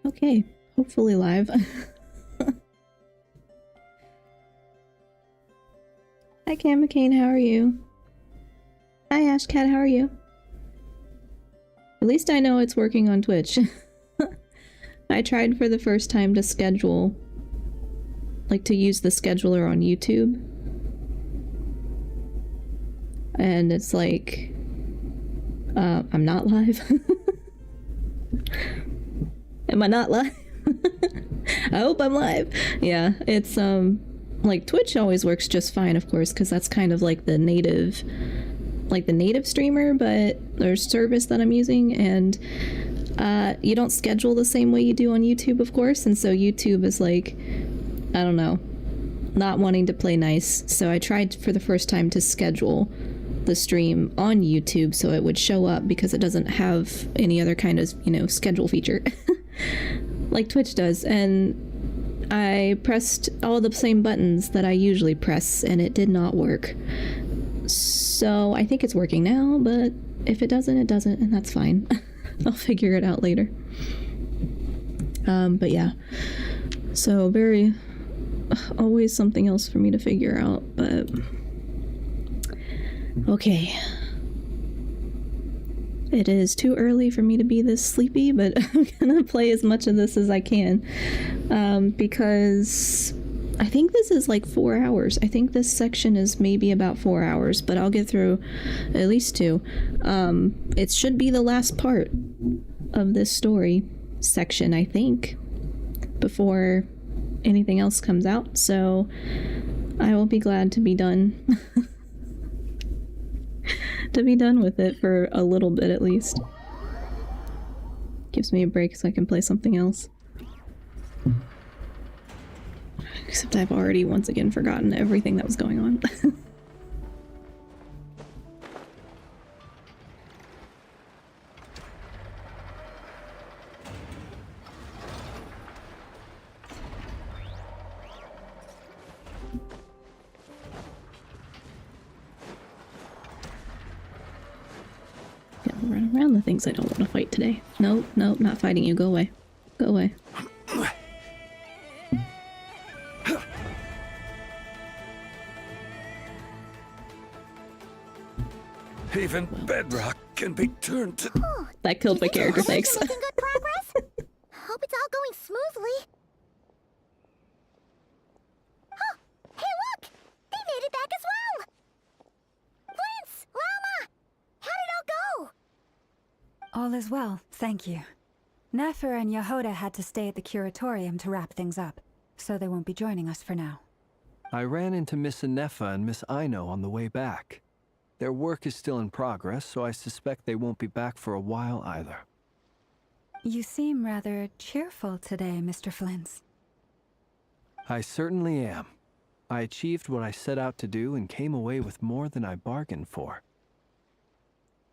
Okay, hopefully live. Hi Cam McCain, how are you? Hi Ashcat, how are you? At least I know it's working on Twitch. I tried for the first time to schedule, like to use the scheduler on YouTube. And it's like, I'm not live. Am I not live? I hope I'm live. Yeah, it's like Twitch always works just fine, of course, because that's kind of like the native streamer, but there's service that I'm using, and you don't schedule the same way you do on YouTube, of course, and so YouTube is like, I don't know, not wanting to play nice. So I tried for the first time to schedule the stream on YouTube so it would show up, because it doesn't have any other kind of, you know, schedule feature like Twitch does, and I pressed all the same buttons that I usually press and it did not work. So I think it's working now, but if it doesn't, it doesn't, and that's fine. I'll figure it out later. But yeah, so very, always something else for me to figure out, but okay. It is too early for me to be this sleepy, but I'm gonna play as much of this as I can, because I think this is like 4 hours. I think this section is maybe about 4 hours, but I'll get through at least 2. It should be the last part of this story section, I think, before anything else comes out, so I will be glad to be done. To be done with it for a little bit at least. Gives me a break so I can play something else. Except I've already once again forgotten everything that was going on. Yeah, I'll run around the things I don't want to fight today. Nope, nope, not fighting you. Go away. Go away. Even bedrock can be turned to... That killed my character, thanks. Making good progress? Hope it's all going smoothly. Oh, hey look! They made it back as well! Prince! Lama! How did it all go? All is well, thank you. Nefer and Yehoda had to stay at the curatorium to wrap things up, so they won't be joining us for now. I ran into Miss Anefa and Miss Aino on the way back. Their work is still in progress, so I suspect they won't be back for a while either. You seem rather cheerful today, Mr. Flintz. I certainly am. I achieved what I set out to do and came away with more than I bargained for.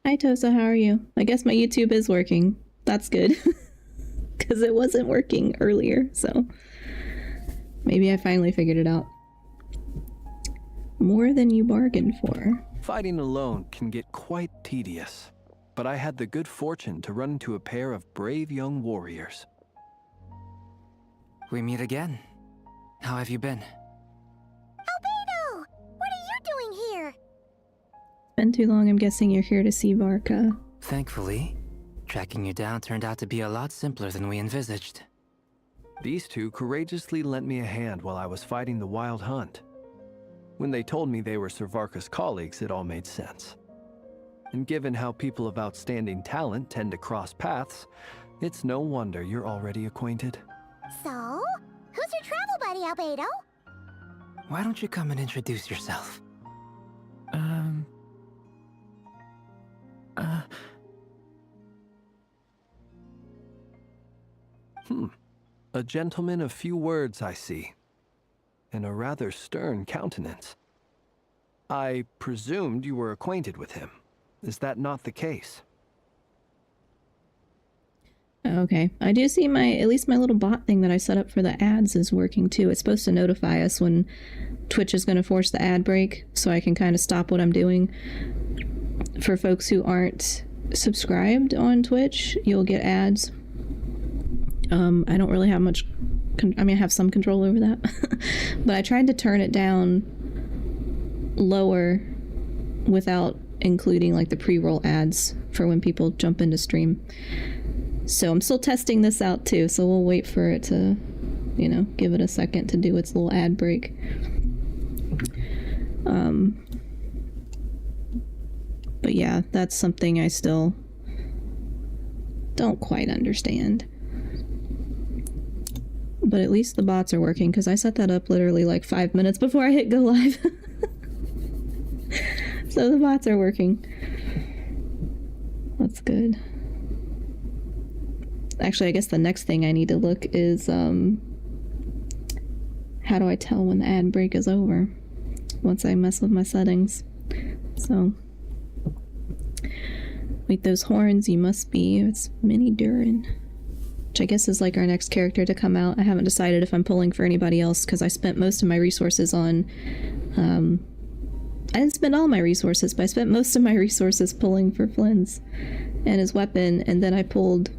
Hi Tosa, how are you? I guess my YouTube is working. That's good. Because it wasn't working earlier, so maybe I finally figured it out. More than you bargained for. Fighting alone can get quite tedious, but I had the good fortune to run into a pair of brave young warriors. We meet again. How have you been? Albedo! What are you doing here? It's been too long, I'm guessing you're here to see Varka. Thankfully, tracking you down turned out to be a lot simpler than we envisaged. These two courageously lent me a hand while I was fighting the wild hunt. When they told me they were Sir Varka's colleagues, it all made sense. And given how people of outstanding talent tend to cross paths, it's no wonder you're already acquainted. So, who's your travel buddy, Albedo? Why don't you come and introduce yourself? A gentleman of few words, I see. And a rather stern countenance. I presumed you were acquainted with him. Is that not the case? Okay, I do see at least my little bot thing that I set up for the ads is working too. It's supposed to notify us when Twitch is going to force the ad break, so I can kind of stop what I'm doing. For folks who aren't subscribed on Twitch, you'll get ads I don't really have much. I mean, I have some control over that, but I tried to turn it down lower without including like the pre-roll ads for when people jump into stream. So I'm still testing this out too. So we'll wait for it to, give it a second to do its little ad break. But yeah, that's something I still don't quite understand. But at least the bots are working, because I set that up literally like 5 minutes before I hit go live. So the bots are working. That's good. Actually, I guess the next thing I need to look is how do I tell when the ad break is over once I mess with my settings. So wait, those horns, you must be, it's Minnie Durin, which I guess is like our next character to come out. I haven't decided if I'm pulling for anybody else, because I spent most of my resources on I didn't spend all my resources, but I spent most of my resources pulling for Flynn's and his weapon, and then I pulled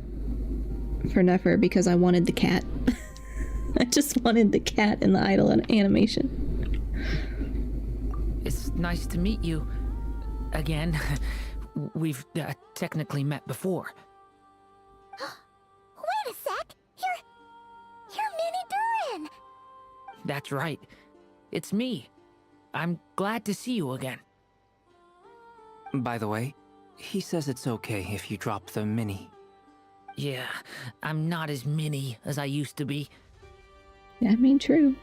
for Nefer because I wanted the cat. I just wanted the cat in the idle animation. It's nice to meet you again. We've technically met before. Wait a sec! You're Minnie Durin! That's right. It's me. I'm glad to see you again. By the way, he says it's okay if you drop the mini. Yeah, I'm not as mini as I used to be. I mean, true.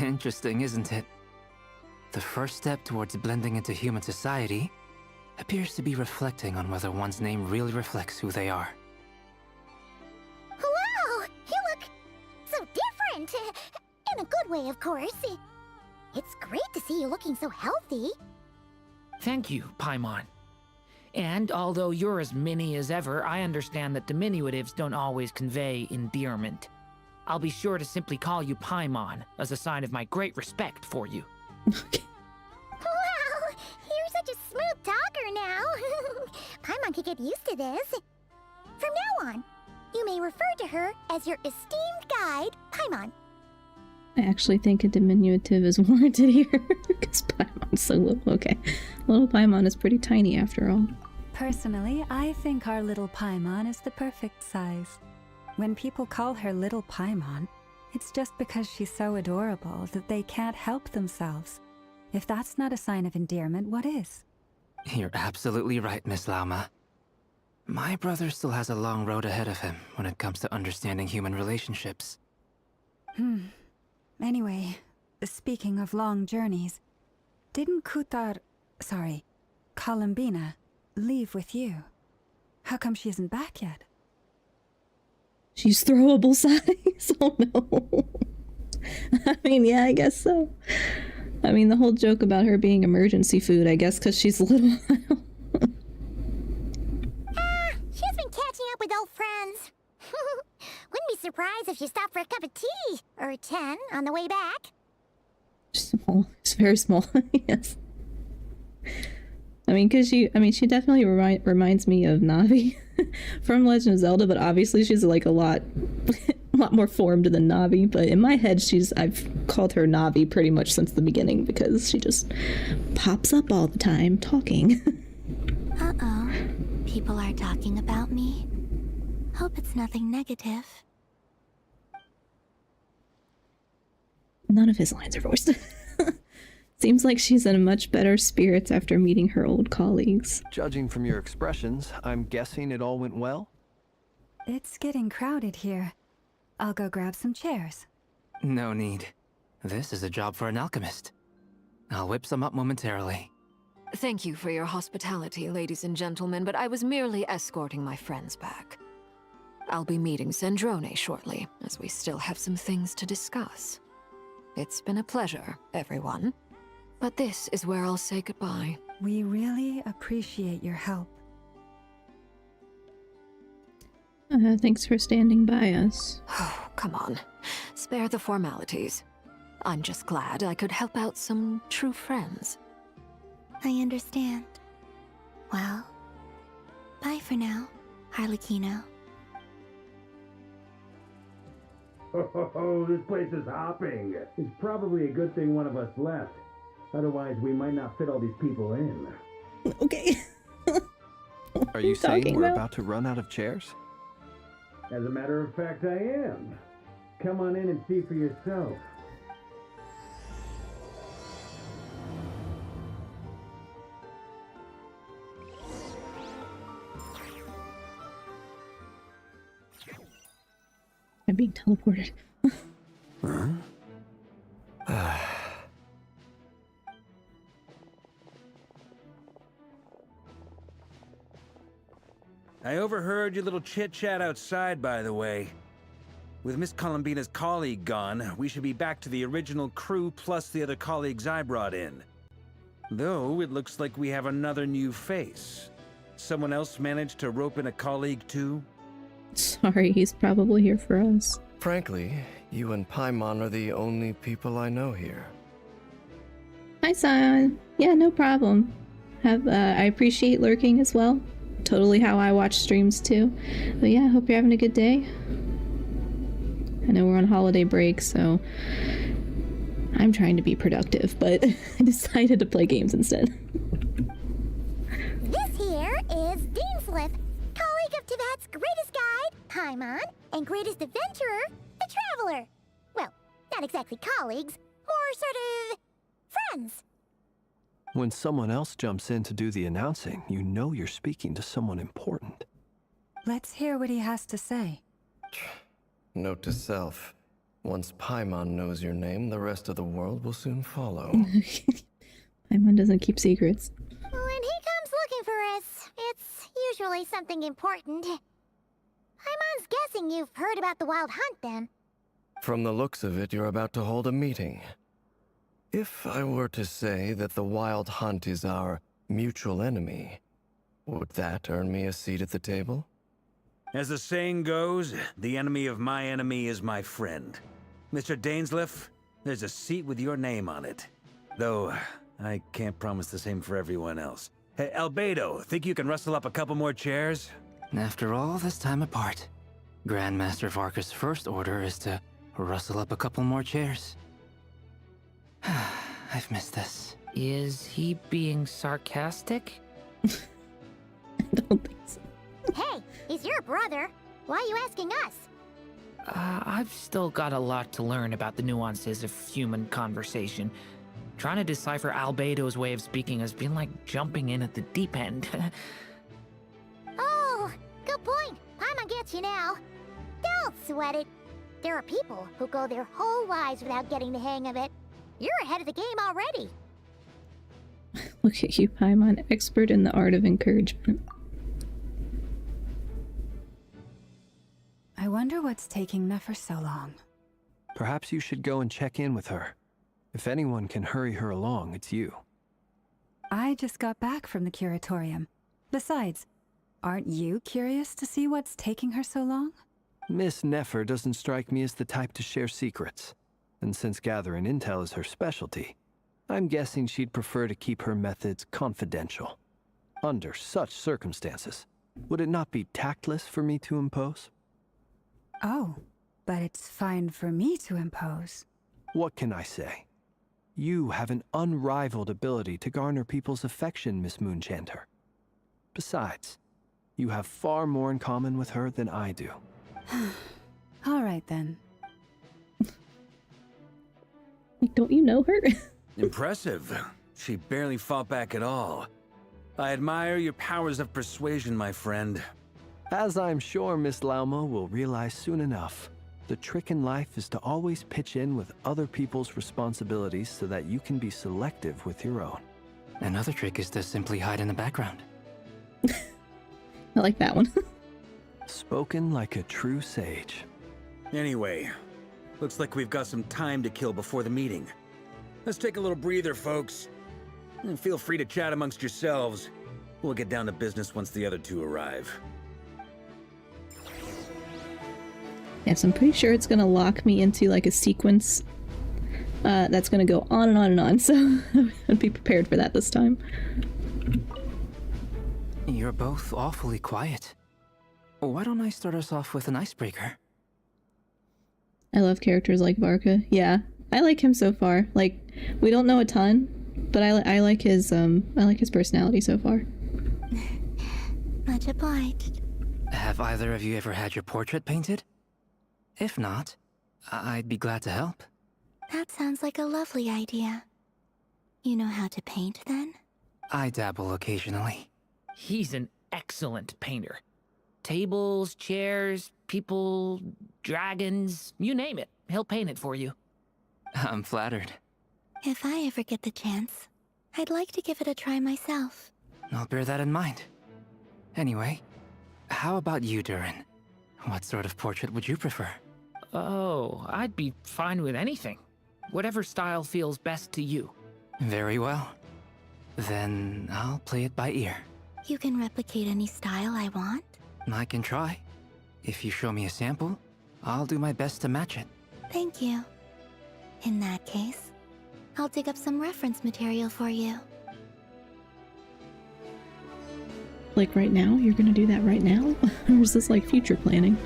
Interesting, isn't it? The first step towards blending into human society appears to be reflecting on whether one's name really reflects who they are. Wow! You look so different! In a good way, of course. It's great to see you looking so healthy. Thank you, Paimon. And although you're as mini as ever, I understand that diminutives don't always convey endearment. I'll be sure to simply call you Paimon as a sign of my great respect for you. Wow! You're such a smooth talker now. Paimon could get used to this. From now on, you may refer to her as your esteemed guide, Paimon. I actually think a diminutive is warranted here, because Paimon's so little. Okay, little Paimon is pretty tiny after all. Personally, I think our little Paimon is the perfect size. When people call her little Paimon, it's just because she's so adorable that they can't help themselves. If that's not a sign of endearment, what is? You're absolutely right, Miss Lauma. My brother still has a long road ahead of him when it comes to understanding human relationships. Anyway, speaking of long journeys, didn't Columbina, leave with you? How come she isn't back yet? She's throwable size? Oh no. I mean, yeah, I guess so. I mean, the whole joke about her being emergency food, I guess, because she's little. She's been catching up with old friends. Wouldn't be surprised if she stopped for a cup of tea, or 10 on the way back. Small. It's very small, yes. I mean, she definitely reminds me of Navi from Legend of Zelda, but obviously she's like a lot more formed than Navi. But in my head, I've called her Navi pretty much since the beginning, because she just pops up all the time talking. Uh-oh. People are talking about me. Hope it's nothing negative. None of his lines are voiced. Seems like she's in much better spirits after meeting her old colleagues. Judging from your expressions, I'm guessing it all went well? It's getting crowded here. I'll go grab some chairs. No need. This is a job for an alchemist. I'll whip some up momentarily. Thank you for your hospitality, ladies and gentlemen, but I was merely escorting my friends back. I'll be meeting Sandrone shortly, as we still have some things to discuss. It's been a pleasure, everyone. But this is where I'll say goodbye. We really appreciate your help. Thanks for standing by us. Oh, come on. Spare the formalities. I'm just glad I could help out some true friends. I understand. Well, bye for now, Harlequino. Oh, this place is hopping. It's probably a good thing one of us left. Otherwise, we might not fit all these people in. Okay. Are you saying talking we're about? about to run out of chairs? As a matter of fact, I am. Come on in and see for yourself. I'm being teleported. I overheard your little chit-chat outside, by the way. With Miss Columbina's colleague gone, we should be back to the original crew plus the other colleagues I brought in. Though, it looks like we have another new face. Someone else managed to rope in a colleague too? Sorry, he's probably here for us. Frankly, you and Paimon are the only people I know here. Hi, Sion. Yeah, no problem. I appreciate lurking as well. Totally how I watch streams too. But yeah, hope you're having a good day. I know we're on holiday break, so I'm trying to be productive, but I decided to play games instead. This here is Deansliff, colleague of Tibet's greatest guide, Paimon, and greatest adventurer, the Traveler. Well, not exactly colleagues, more sort of friends. When someone else jumps in to do the announcing, you know you're speaking to someone important. Let's hear what he has to say. Note to self. Once Paimon knows your name, the rest of the world will soon follow. Paimon doesn't keep secrets. When he comes looking for us, it's usually something important. Paimon's guessing you've heard about the Wild Hunt, then. From the looks of it, you're about to hold a meeting. If I were to say that the Wild Hunt is our mutual enemy, would that earn me a seat at the table? As the saying goes, the enemy of my enemy is my friend. Mr. Dainsliff, there's a seat with your name on it. Though, I can't promise the same for everyone else. Hey, Albedo, think you can rustle up a couple more chairs? After all this time apart, Grandmaster Varka's first order is to rustle up a couple more chairs. I've missed this. Is he being sarcastic? I don't think so. Hey, he's your brother. Why are you asking us? I've still got a lot to learn about the nuances of human conversation. Trying to decipher Albedo's way of speaking has been like jumping in at the deep end. Oh, good point. Paimon gets you now. Don't sweat it. There are people who go their whole lives without getting the hang of it. You're ahead of the game already. Look at you, Paimon, expert in the art of encouragement. I wonder what's taking Nefer so long. Perhaps you should go and check in with her. If anyone can hurry her along, it's you. I just got back from the curatorium. Besides, aren't you curious to see what's taking her so long? Miss Nefer doesn't strike me as the type to share secrets. And since gathering intel is her specialty, I'm guessing she'd prefer to keep her methods confidential. Under such circumstances, would it not be tactless for me to impose? Oh, but it's fine for me to impose. What can I say? You have an unrivaled ability to garner people's affection, Miss Moonchanter. Besides, you have far more in common with her than I do. All right, then. Like, don't you know her? Impressive. She barely fought back at all. I admire your powers of persuasion, my friend. As I'm sure Miss Lauma will realize soon enough, the trick in life is to always pitch in with other people's responsibilities so that you can be selective with your own. Another trick is to simply hide in the background. I like that one. Spoken like a true sage. Anyway, looks like we've got some time to kill before the meeting. Let's take a little breather, folks. And feel free to chat amongst yourselves. We'll get down to business once the other two arrive. Yes, I'm pretty sure it's gonna lock me into like a sequence that's gonna go on and on and on, so I'd be prepared for that this time. You're both awfully quiet. Why don't I start us off with an icebreaker? I love characters like Varka. Yeah, I like him so far. Like, we don't know a ton, but I like his personality so far. Much obliged. Have either of you ever had your portrait painted? If not, I'd be glad to help. That sounds like a lovely idea. You know how to paint, then? I dabble occasionally. He's an excellent painter. Tables, chairs, people, dragons, you name it. He'll paint it for you. I'm flattered. If I ever get the chance, I'd like to give it a try myself. I'll bear that in mind. Anyway, how about you, Durin? What sort of portrait would you prefer? Oh, I'd be fine with anything. Whatever style feels best to you. Very well. Then I'll play it by ear. You can replicate any style I want? I can try. If you show me a sample, I'll do my best to match it. Thank you. In that case, I'll dig up some reference material for you. Like right now? You're gonna do that right now? Or is this like future planning?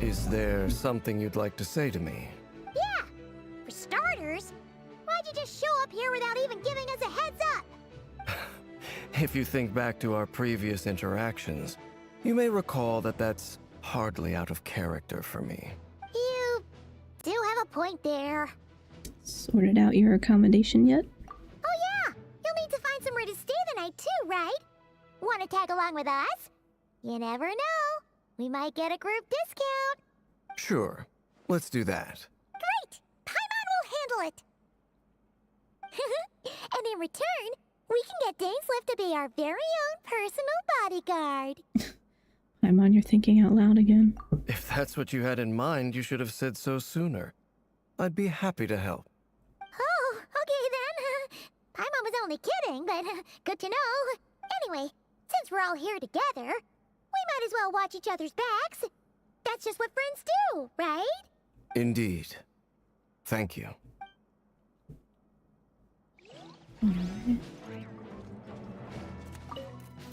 Is there something you'd like to say to me? Yeah! For starters, why'd you just show up here without even giving us a heads up? If you think back to our previous interactions, you may recall that that's hardly out of character for me. You do have a point there. Sorted out your accommodation yet? Oh yeah! You'll need to find somewhere to stay the night too, right? Want to tag along with us? You never know. We might get a group discount. Sure, let's do that. Great! Paimon will handle it! And in return, we can get Dainslift to be our very own personal bodyguard. I'm on your thinking out loud again. If that's what you had in mind, you should have said so sooner. I'd be happy to help. Oh, okay then. Paimon was only kidding, but good to know. Anyway, since we're all here together, we might as well watch each other's backs. That's just what friends do, right? Indeed. Thank you.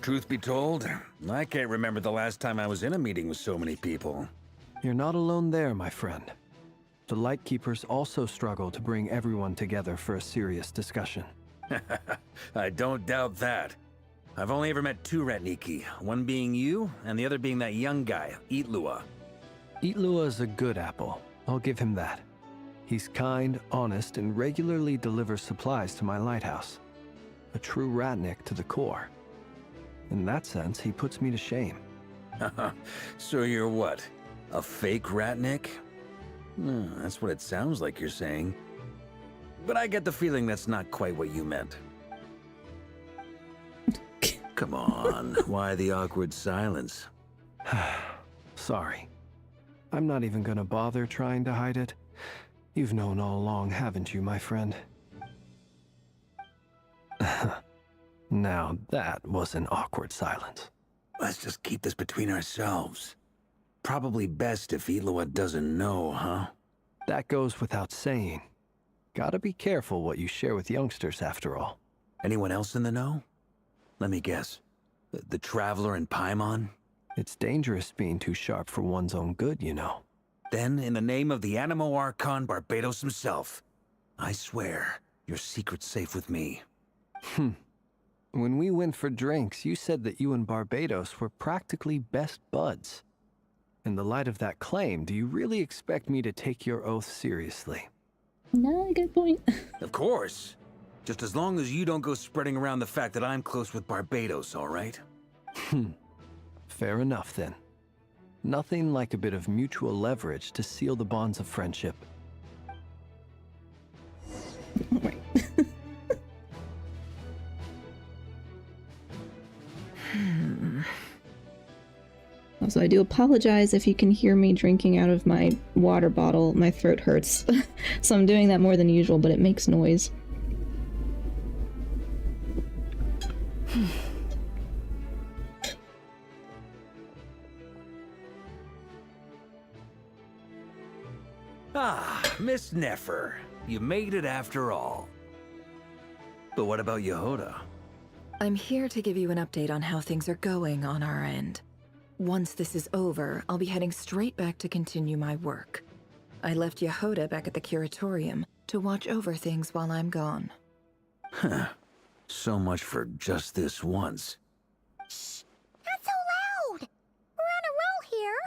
Truth be told, I can't remember the last time I was in a meeting with so many people. You're not alone there, my friend. The Lightkeepers also struggle to bring everyone together for a serious discussion. I don't doubt that. I've only ever met two Ratniki, one being you, and the other being that young guy, Itlua. Itlua is a good apple. I'll give him that. He's kind, honest, and regularly delivers supplies to my lighthouse. A true Ratnik to the core. In that sense, he puts me to shame. So you're what? A fake Ratnik? That's what it sounds like you're saying. But I get the feeling that's not quite what you meant. Come on, why the awkward silence? Sorry. I'm not even gonna bother trying to hide it. You've known all along, haven't you, my friend? Now that was an awkward silence. Let's just keep this between ourselves. Probably best if Itlua doesn't know, huh? That goes without saying. Gotta be careful what you share with youngsters, after all. Anyone else in the know? Let me guess. The Traveler and Paimon? It's dangerous being too sharp for one's own good, you know. Then, in the name of the Animo Archon Barbados himself, I swear, your secret's safe with me. When we went for drinks, you said that you and Barbados were practically best buds. In the light of that claim, do you really expect me to take your oath seriously? No, good point. Of course. Just as long as you don't go spreading around the fact that I'm close with Barbados, all right? Fair enough, then. Nothing like a bit of mutual leverage to seal the bonds of friendship. Right. Also, I do apologize if you can hear me drinking out of my water bottle. My throat hurts. So I'm doing that more than usual, but it makes noise. Ah, Miss Nefer. You made it after all. But what about Yehoda? I'm here to give you an update on how things are going on our end. Once this is over, I'll be heading straight back to continue my work. I left Yehoda back at the curatorium to watch over things while I'm gone. Huh. So much for just this once. Shh! Not so loud! We're on a roll here.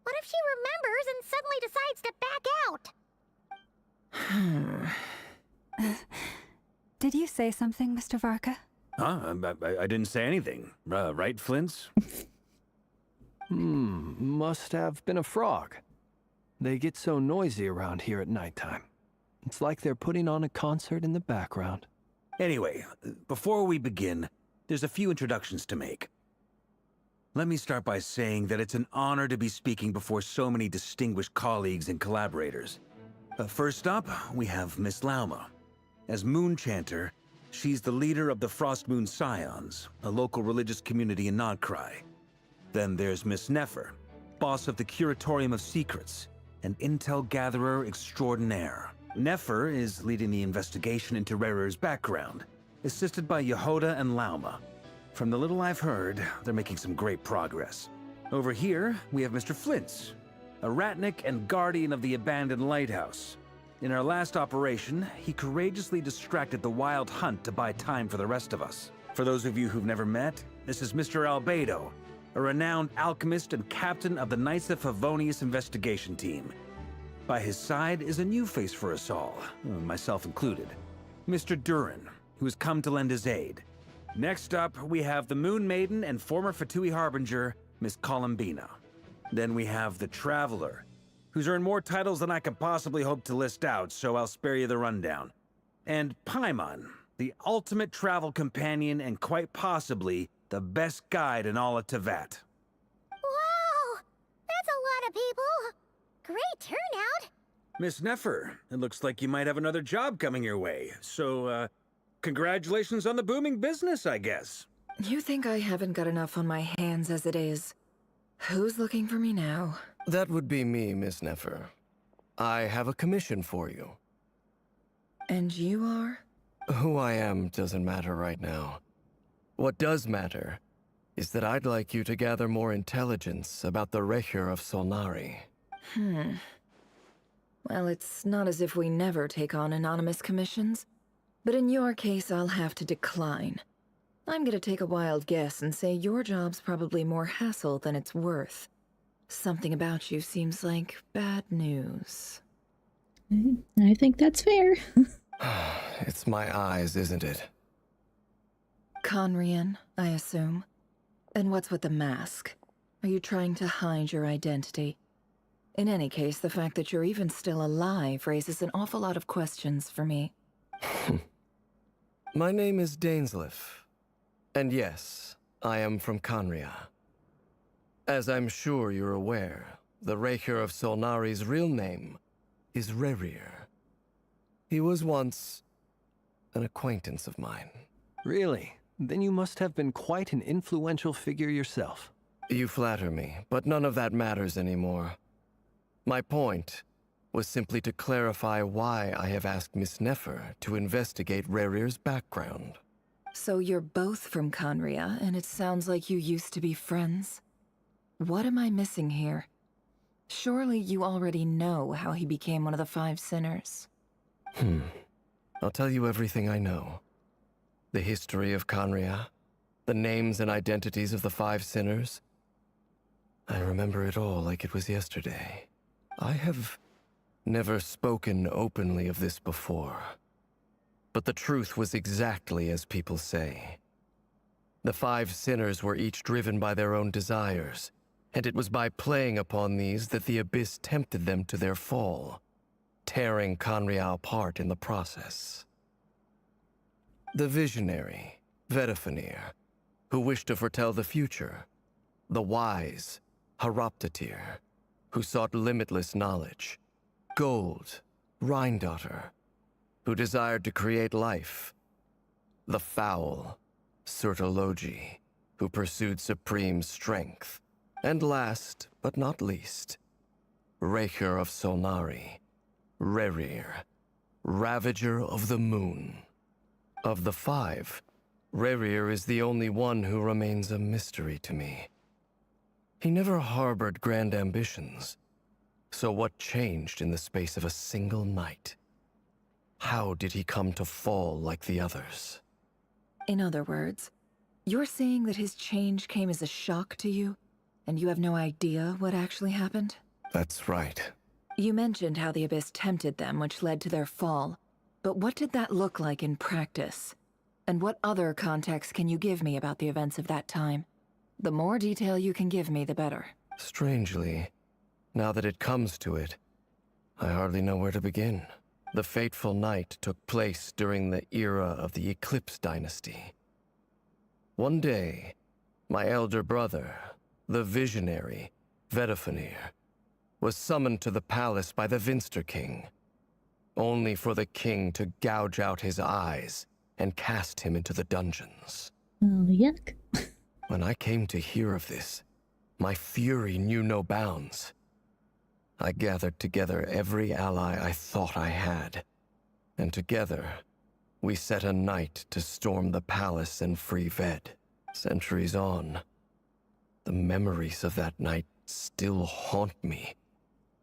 What if she remembers and suddenly decides to back out? Did you say something, Mr. Varka? Huh? I didn't say anything. Right, Flints? Must have been a frog. They get so noisy around here at nighttime. It's like they're putting on a concert in the background. Anyway, before we begin, there's a few introductions to make. Let me start by saying that it's an honor to be speaking before so many distinguished colleagues and collaborators. First up, we have Miss Lauma. As Moon Chanter, she's the leader of the Frost Moon Scions, a local religious community in Nodkrai. Then there's Miss Nefer, boss of the Curatorium of Secrets, an intel gatherer extraordinaire. Nefer is leading the investigation into Rerer's background, assisted by Yehoda and Lauma. From the little I've heard, they're making some great progress. Over here, we have Mr. Flintz, a ratnik and guardian of the abandoned lighthouse. In our last operation, he courageously distracted the Wild Hunt to buy time for the rest of us. For those of you who've never met, this is Mr. Albedo, a renowned alchemist and captain of the Knights of Favonius investigation team. By his side is a new face for us all, myself included, Mr. Durin, who has come to lend his aid. Next up, we have the Moon Maiden and former Fatui Harbinger, Miss Columbina. Then we have the Traveler, who's earned more titles than I could possibly hope to list out, so I'll spare you the rundown. And Paimon, the ultimate travel companion and quite possibly the best guide in all of Tevat. Wow! That's a lot of people! Great turnout! Miss Nefer, it looks like you might have another job coming your way, so, congratulations on the booming business, I guess. You think I haven't got enough on my hands as it is? Who's looking for me now? That would be me, Miss Nefer. I have a commission for you. And you are? Who I am doesn't matter right now. What does matter is that I'd like you to gather more intelligence about the Recher of Solnari. Well, it's not as if we never take on anonymous commissions. But in your case, I'll have to decline. I'm gonna take a wild guess and say your job's probably more hassle than it's worth. Something about you seems like bad news. I think that's fair. It's my eyes, isn't it? Conrian, I assume. And what's with the mask? Are you trying to hide your identity? In any case, the fact that you're even still alive raises an awful lot of questions for me. My name is Dainsleif. And yes, I am from Conria. As I'm sure you're aware, the Recher of Solnari's real name is Rerir. He was once an acquaintance of mine. Really? Then you must have been quite an influential figure yourself. You flatter me, but none of that matters anymore. My point was simply to clarify why I have asked Miss Nefer to investigate Rerir's background. So you're both from Conria, and it sounds like you used to be friends? What am I missing here? Surely you already know how he became one of the Five Sinners. I'll tell you everything I know. The history of Conria, the names and identities of the Five Sinners. I remember it all like it was yesterday. I have never spoken openly of this before. But the truth was exactly as people say. The Five Sinners were each driven by their own desires, and it was by playing upon these that the Abyss tempted them to their fall, tearing Conria apart in the process. The visionary, Vedafinir, who wished to foretell the future. The wise, Haroptatir, who sought limitless knowledge. Gold, Rhindaughter, who desired to create life. The foul, Surtologi, who pursued supreme strength. And last, but not least, Recher of Solnari, Rerir, Ravager of the Moon. Of the five, Rerir is the only one who remains a mystery to me. He never harbored grand ambitions, So what changed in the space of a single night? How did he come to fall like the others? In other words, you're saying that his change came as a shock to you, and you have no idea what actually happened? That's right. You mentioned how the Abyss tempted them, which led to their fall. But what did that look like in practice? And what other context can you give me about the events of that time? The more detail you can give me, the better. Strangely, now that it comes to it, I hardly know where to begin. The fateful night took place during the era of the Eclipse Dynasty. One day, my elder brother, the visionary, Vedifenir, was summoned to the palace by the Vinster King, only for the king to gouge out his eyes and cast him into the dungeons. Oh, yuck. When I came to hear of this, my fury knew no bounds. I gathered together every ally I thought I had, and together, we set a night to storm the palace and free Ved. Centuries on, the memories of that night still haunt me,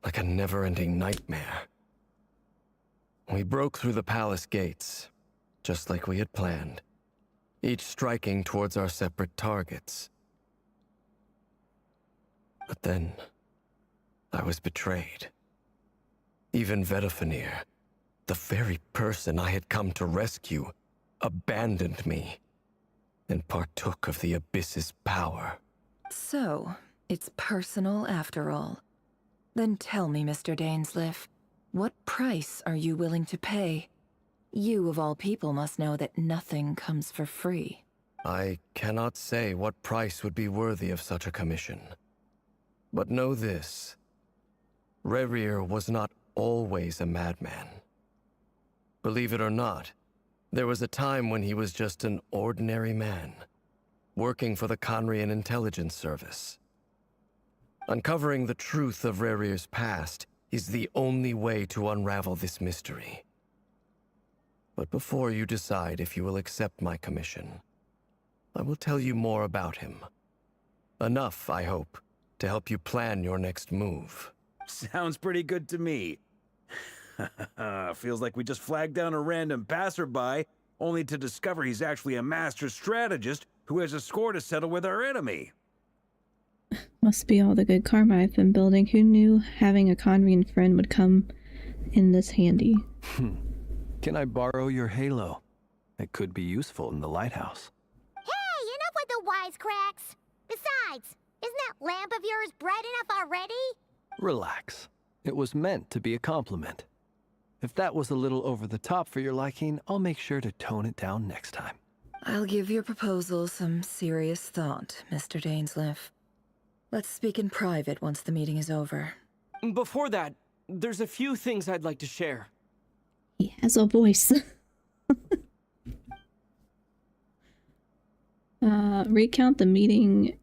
like a never-ending nightmare. We broke through the palace gates, just like we had planned, each striking towards our separate targets. But then, I was betrayed. Even Vedifenir, the very person I had come to rescue, abandoned me and partook of the Abyss's power. So, it's personal after all. Then tell me, Mr. Dainsleif, what price are you willing to pay? You, of all people, must know that nothing comes for free. I cannot say what price would be worthy of such a commission. But know this. Rerir was not always a madman. Believe it or not, there was a time when he was just an ordinary man, working for the Conrian Intelligence Service. Uncovering the truth of Rerir's past is the only way to unravel this mystery. But before you decide if you will accept my commission, I will tell you more about him. Enough, I hope, to help you plan your next move. Sounds pretty good to me. Feels like we just flagged down a random passerby, only to discover he's actually a master strategist who has a score to settle with our enemy. Must be all the good karma I've been building. Who knew having a Conrian friend would come in this handy? Can I borrow your halo? It could be useful in the lighthouse. Hey, enough with the wisecracks! Besides, isn't that lamp of yours bright enough already? Relax. It was meant to be a compliment. If that was a little over the top for your liking, I'll make sure to tone it down next time. I'll give your proposal some serious thought, Mr. Dainsleif. Let's speak in private once the meeting is over. Before that, there's a few things I'd like to share. He has a voice. Recount the meeting.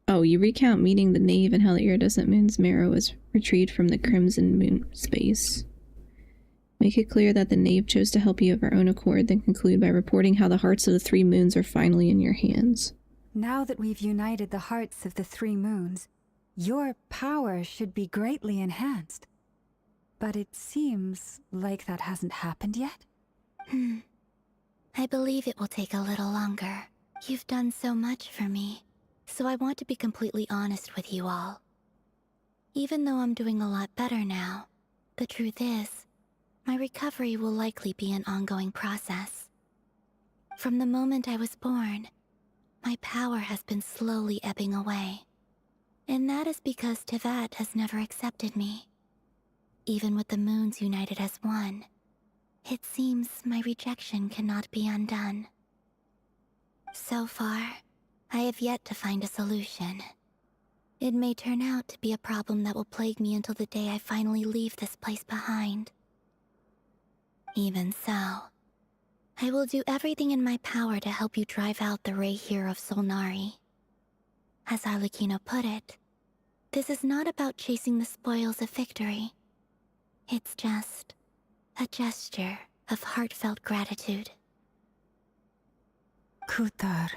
Oh, you recount meeting the knave and how the iridescent moon's marrow was retrieved from the crimson moon space. Make it clear that the knave chose to help you of her own accord, then conclude by reporting how the hearts of the three moons are finally in your hands. Now that we've united the hearts of the three moons, your power should be greatly enhanced. But it seems like that hasn't happened yet? I believe it will take a little longer. You've done so much for me, so I want to be completely honest with you all. Even though I'm doing a lot better now, the truth is, my recovery will likely be an ongoing process. From the moment I was born, my power has been slowly ebbing away. And that is because Teyvat has never accepted me. Even with the moons united as one, it seems my rejection cannot be undone. So far, I have yet to find a solution. It may turn out to be a problem that will plague me until the day I finally leave this place behind. Even so, I will do everything in my power to help you drive out the Rayhir of Solnari. As Arlecchino put it, this is not about chasing the spoils of victory. It's just a gesture of heartfelt gratitude. Kutar.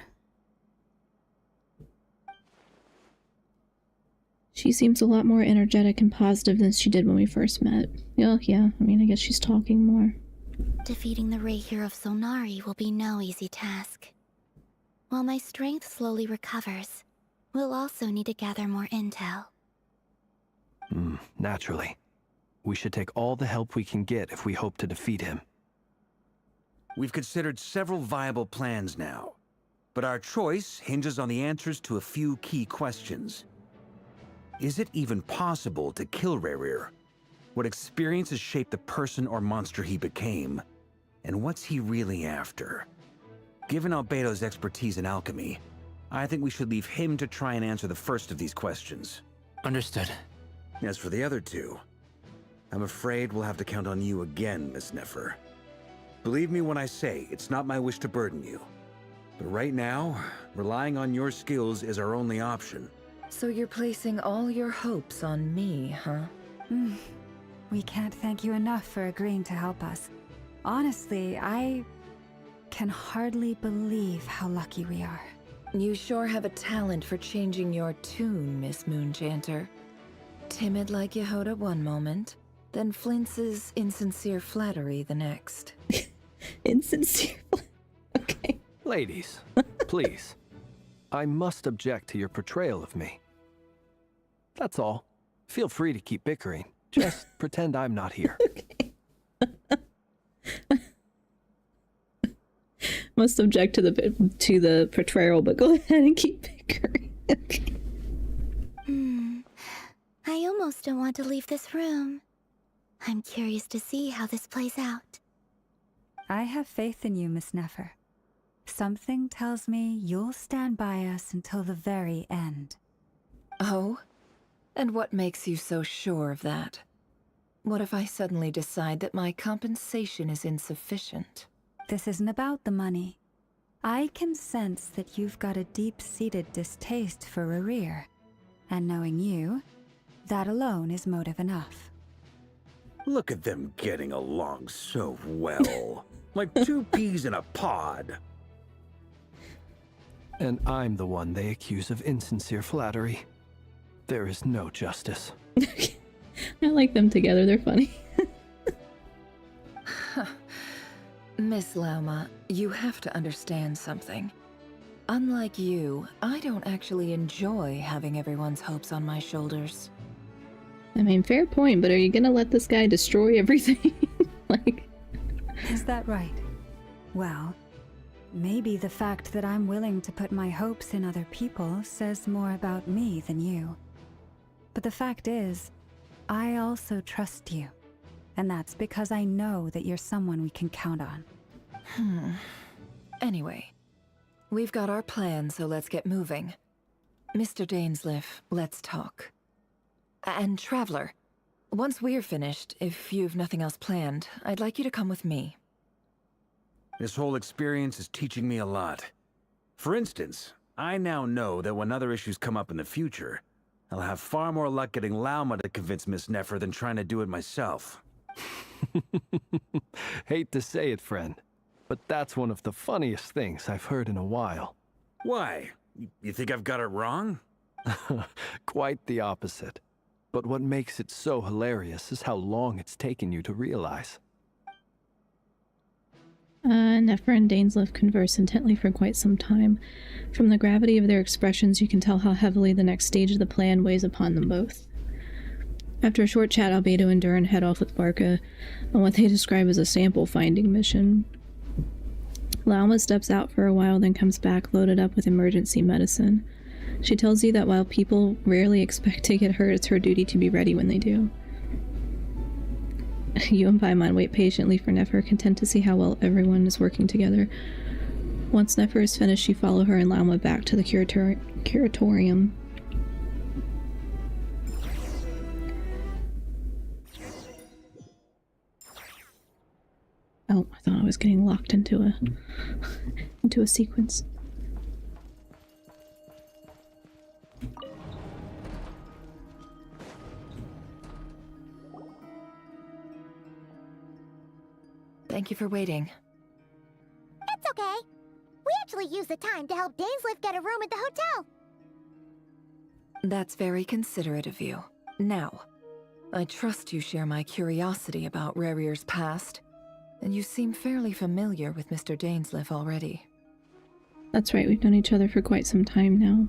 She seems a lot more energetic and positive than she did when we first met. Oh, yeah, I mean, I guess she's talking more. Defeating the Rapier of Solnari will be no easy task. While my strength slowly recovers, we'll also need to gather more intel. Naturally. We should take all the help we can get if we hope to defeat him. We've considered several viable plans now, but our choice hinges on the answers to a few key questions. Is it even possible to kill Rapier? What experiences shaped the person or monster he became? And what's he really after? Given Albedo's expertise in alchemy, I think we should leave him to try and answer the first of these questions. Understood. As for the other two, I'm afraid we'll have to count on you again, Miss Nefer. Believe me when I say it's not my wish to burden you. But right now, relying on your skills is our only option. So you're placing all your hopes on me, huh? We can't thank you enough for agreeing to help us. Honestly, I can hardly believe how lucky we are. You sure have a talent for changing your tune, Miss Moonchanter. Timid like Yehoda one moment, then flinches insincere flattery the next. Insincere. Okay. Ladies, please. I must object to your portrayal of me. That's all. Feel free to keep bickering. Just pretend I'm not here. Okay. Must object to the portrayal, but go ahead and keep bickering. Okay. I almost don't want to leave this room. I'm curious to see how this plays out. I have faith in you, Miss Nefer. Something tells me you'll stand by us until the very end. Oh? And what makes you so sure of that? What if I suddenly decide that my compensation is insufficient? This isn't about the money. I can sense that you've got a deep-seated distaste for Rapier. And knowing you, that alone is motive enough. Look at them getting along so well. Like two peas in a pod. And I'm the one they accuse of insincere flattery. There is no justice. I like them together, they're funny. Miss Lauma, you have to understand something. Unlike you, I don't actually enjoy having everyone's hopes on my shoulders. I mean, fair point, but are you gonna let this guy destroy everything? Like... Is that right? Well, maybe the fact that I'm willing to put my hopes in other people says more about me than you. But the fact is, I also trust you. And that's because I know that you're someone we can count on. Anyway, we've got our plan, so let's get moving. Mr. Dainsleif, let's talk. And Traveler, once we're finished, if you've nothing else planned, I'd like you to come with me. This whole experience is teaching me a lot. For instance, I now know that when other issues come up in the future, I'll have far more luck getting Lauma to convince Miss Nefer than trying to do it myself. Hate to say it, friend, but that's one of the funniest things I've heard in a while. Why? You think I've got it wrong? Quite the opposite. But what makes it so hilarious is how long it's taken you to realize. Nefer and Dainsleif converse intently for quite some time. From the gravity of their expressions, you can tell how heavily the next stage of the plan weighs upon them both. After a short chat, Albedo and Durin head off with Barca on what they describe as a sample-finding mission. Lauma steps out for a while, then comes back loaded up with emergency medicine. She tells you that while people rarely expect to get hurt, it's her duty to be ready when they do. You and Paimon wait patiently for Nefer, content to see how well everyone is working together. Once Nefer is finished, you follow her and Lauma back to the curatorium. Oh, I thought I was getting locked into a sequence. Thank you for waiting. It's okay. We actually used the time to help Dainsleif get a room at the hotel. That's very considerate of you. Now, I trust you share my curiosity about Rarier's past, and you seem fairly familiar with Mr. Dainsleif already. That's right, we've known each other for quite some time now.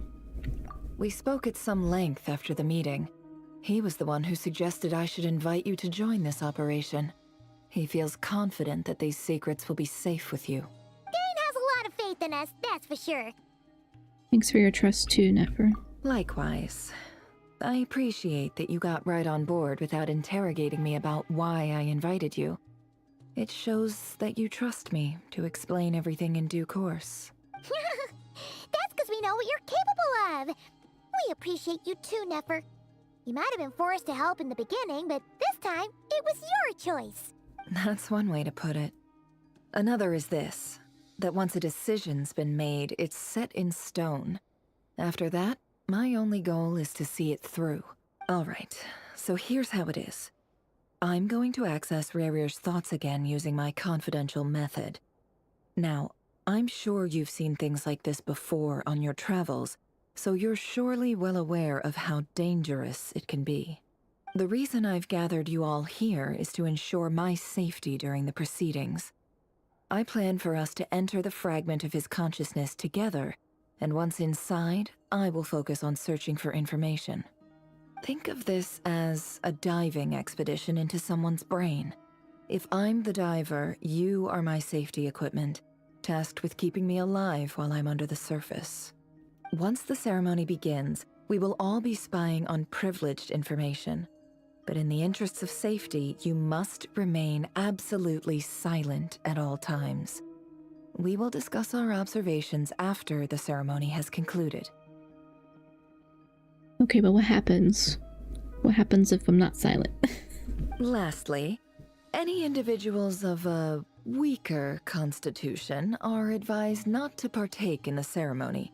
We spoke at some length after the meeting. He was the one who suggested I should invite you to join this operation. He feels confident that these secrets will be safe with you. Dane has a lot of faith in us, that's for sure. Thanks for your trust too, Nefer. Likewise. I appreciate that you got right on board without interrogating me about why I invited you. It shows that you trust me to explain everything in due course. That's because we know what you're capable of. We appreciate you too, Nefer. You might have been forced to help in the beginning, but this time, it was your choice. That's one way to put it. Another is this, that once a decision's been made, it's set in stone. After that, my only goal is to see it through. Alright, so here's how it is. I'm going to access Rarier's thoughts again using my confidential method. Now, I'm sure you've seen things like this before on your travels, so you're surely well aware of how dangerous it can be. The reason I've gathered you all here is to ensure my safety during the proceedings. I plan for us to enter the fragment of his consciousness together, and once inside, I will focus on searching for information. Think of this as a diving expedition into someone's brain. If I'm the diver, you are my safety equipment, tasked with keeping me alive while I'm under the surface. Once the ceremony begins, we will all be spying on privileged information. But in the interests of safety, you must remain absolutely silent at all times. We will discuss our observations after the ceremony has concluded. Okay, but what happens? What happens if I'm not silent? Lastly, any individuals of a weaker constitution are advised not to partake in the ceremony.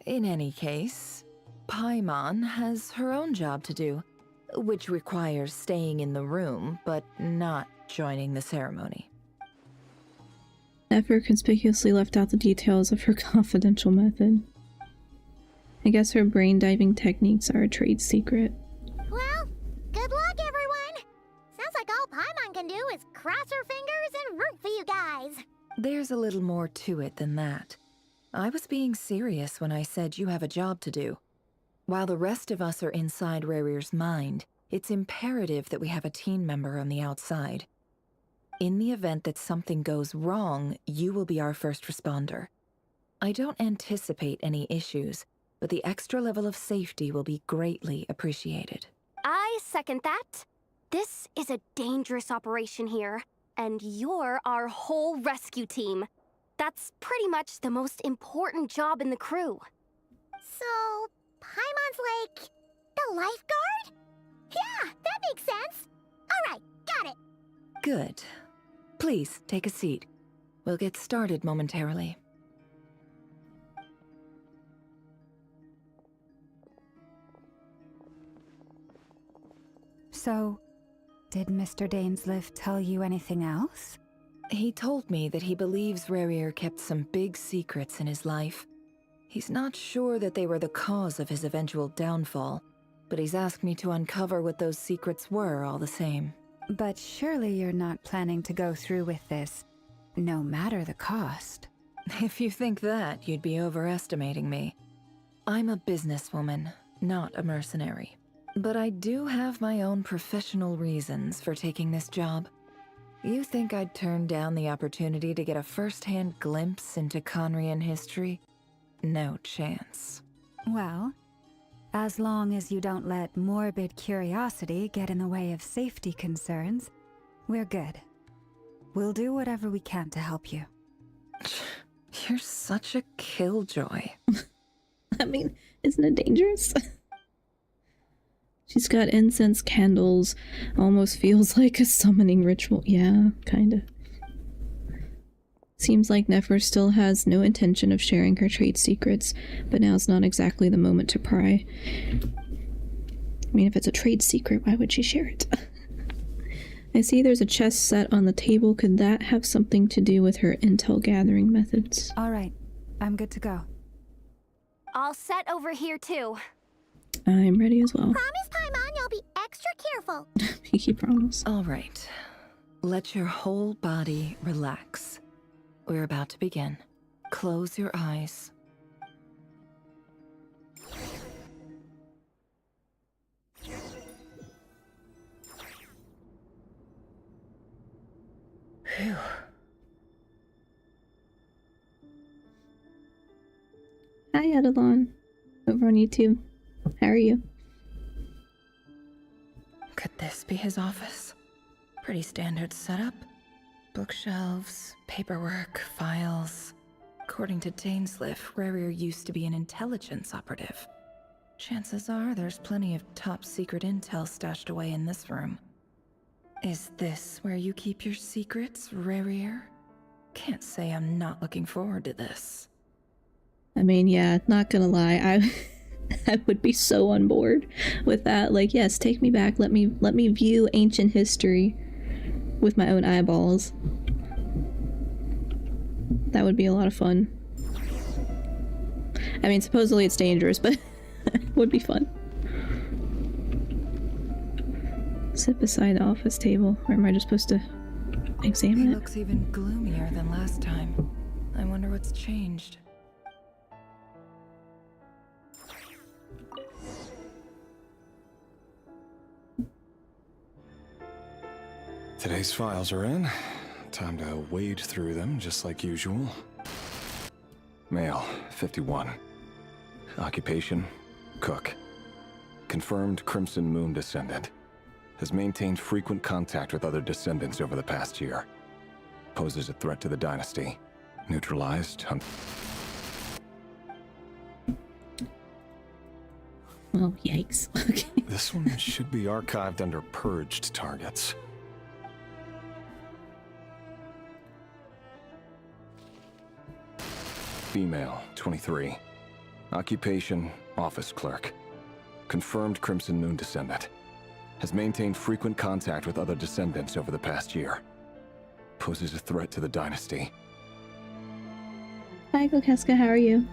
In any case, Paimon has her own job to do, which requires staying in the room, but not joining the ceremony. Nefer conspicuously left out the details of her confidential method. I guess her brain diving techniques are a trade secret. Well, good luck, everyone. Sounds like all Paimon can do is cross her fingers and root for you guys. There's a little more to it than that. I was being serious when I said you have a job to do. While the rest of us are inside Rarier's mind, it's imperative that we have a team member on the outside. In the event that something goes wrong, you will be our first responder. I don't anticipate any issues, but the extra level of safety will be greatly appreciated. I second that. This is a dangerous operation here, and you're our whole rescue team. That's pretty much the most important job in the crew. So, Paimon's like the lifeguard? Yeah, that makes sense. All right, got it. Good. Please, take a seat. We'll get started momentarily. So, did Mr. Dainsleif tell you anything else? He told me that he believes Rarier kept some big secrets in his life. He's not sure that they were the cause of his eventual downfall, but he's asked me to uncover what those secrets were all the same. But surely you're not planning to go through with this, no matter the cost. If you think that, you'd be overestimating me. I'm a businesswoman, not a mercenary. But I do have my own professional reasons for taking this job. You think I'd turn down the opportunity to get a first-hand glimpse into Conrian history? No chance. Well, as long as you don't let morbid curiosity get in the way of safety concerns, we're good. We'll do whatever we can to help you. You're such a killjoy. I mean, isn't it dangerous? She's got incense candles. Almost feels like a summoning ritual. Yeah, kinda. Seems like Nefer still has no intention of sharing her trade secrets, but now's not exactly the moment to pry. I mean, if it's a trade secret, why would she share it? I see there's a chess set on the table. Could that have something to do with her intel gathering methods? All right, I'm good to go. All set over here too. I'm ready as well. Promise, Paimon, you'll be extra careful. Pinky promise. All right. Let your whole body relax. We're about to begin. Close your eyes. Phew. Hi, Edelon. Over on YouTube. How are you? Could this be his office? Pretty standard setup. Bookshelves, paperwork, files. According to Dainsliff, Rarier used to be an intelligence operative. Chances are there's plenty of top secret intel stashed away in this room. Is this where you keep your secrets, Rarier? Can't say I'm not looking forward to this. I mean, yeah, not gonna lie, I would be so on board with that. Like, yes, take me back. Let me view ancient history with my own eyeballs. That would be a lot of fun. I mean, supposedly it's dangerous, but would be fun. Sit beside the office table, or am I just supposed to examine it? He looks even gloomier than last time. I wonder what's changed. Today's files are in. Time to wade through them, just like usual. Male, 51. Occupation, cook. Confirmed Crimson Moon descendant. Has maintained frequent contact with other descendants over the past year. Poses a threat to the dynasty. Neutralized. Oh, yikes. Okay. This one should be archived under purged targets. Female, 23. Occupation, office clerk. Confirmed Crimson Moon descendant. Has maintained frequent contact with other descendants over the past year. Poses a threat to the dynasty. Hi, Gokeska, how are you?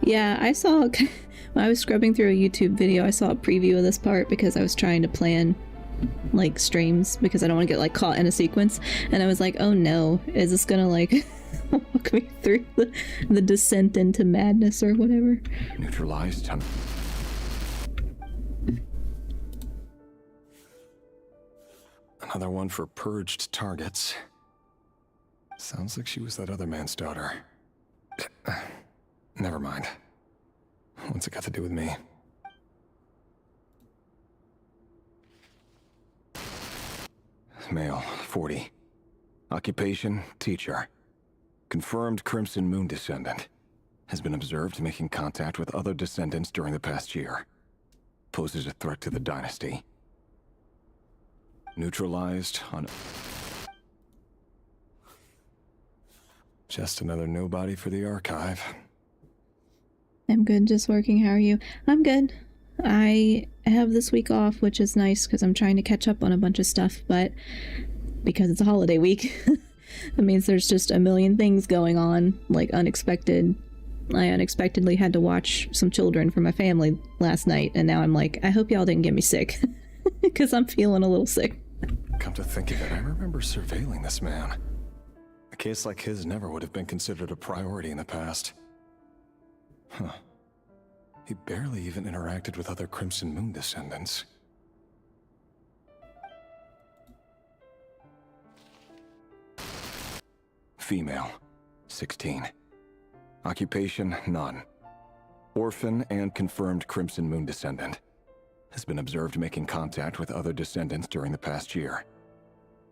Yeah, I saw, when I was scrubbing through a YouTube video, I saw a preview of this part because I was trying to plan, like, streams because I don't want to get, like, caught in a sequence. And I was like, oh no, is this gonna, like, walk me through the descent into madness or whatever? Neutralized. Another one for purged targets. Sounds like she was that other man's daughter. Never mind. What's it got to do with me? Male, 40. Occupation, teacher. Confirmed Crimson Moon descendant. Has been observed making contact with other descendants during the past year. Poses a threat to the dynasty. Neutralized on... Just another nobody for the archive. I'm good, just working. How are you? I'm good. I have this week off, which is nice because I'm trying to catch up on a bunch of stuff, but because it's a holiday week, it means there's just a million things going on, like unexpected. I unexpectedly had to watch some children from my family last night, and now I'm like, I hope y'all didn't get me sick, because I'm feeling a little sick. Come to think of it, I remember surveilling this man. A case like his never would have been considered a priority in the past. Huh. He barely even interacted with other Crimson Moon descendants. Female, 16. Occupation, none. Orphan and confirmed Crimson Moon descendant. Has been observed making contact with other descendants during the past year.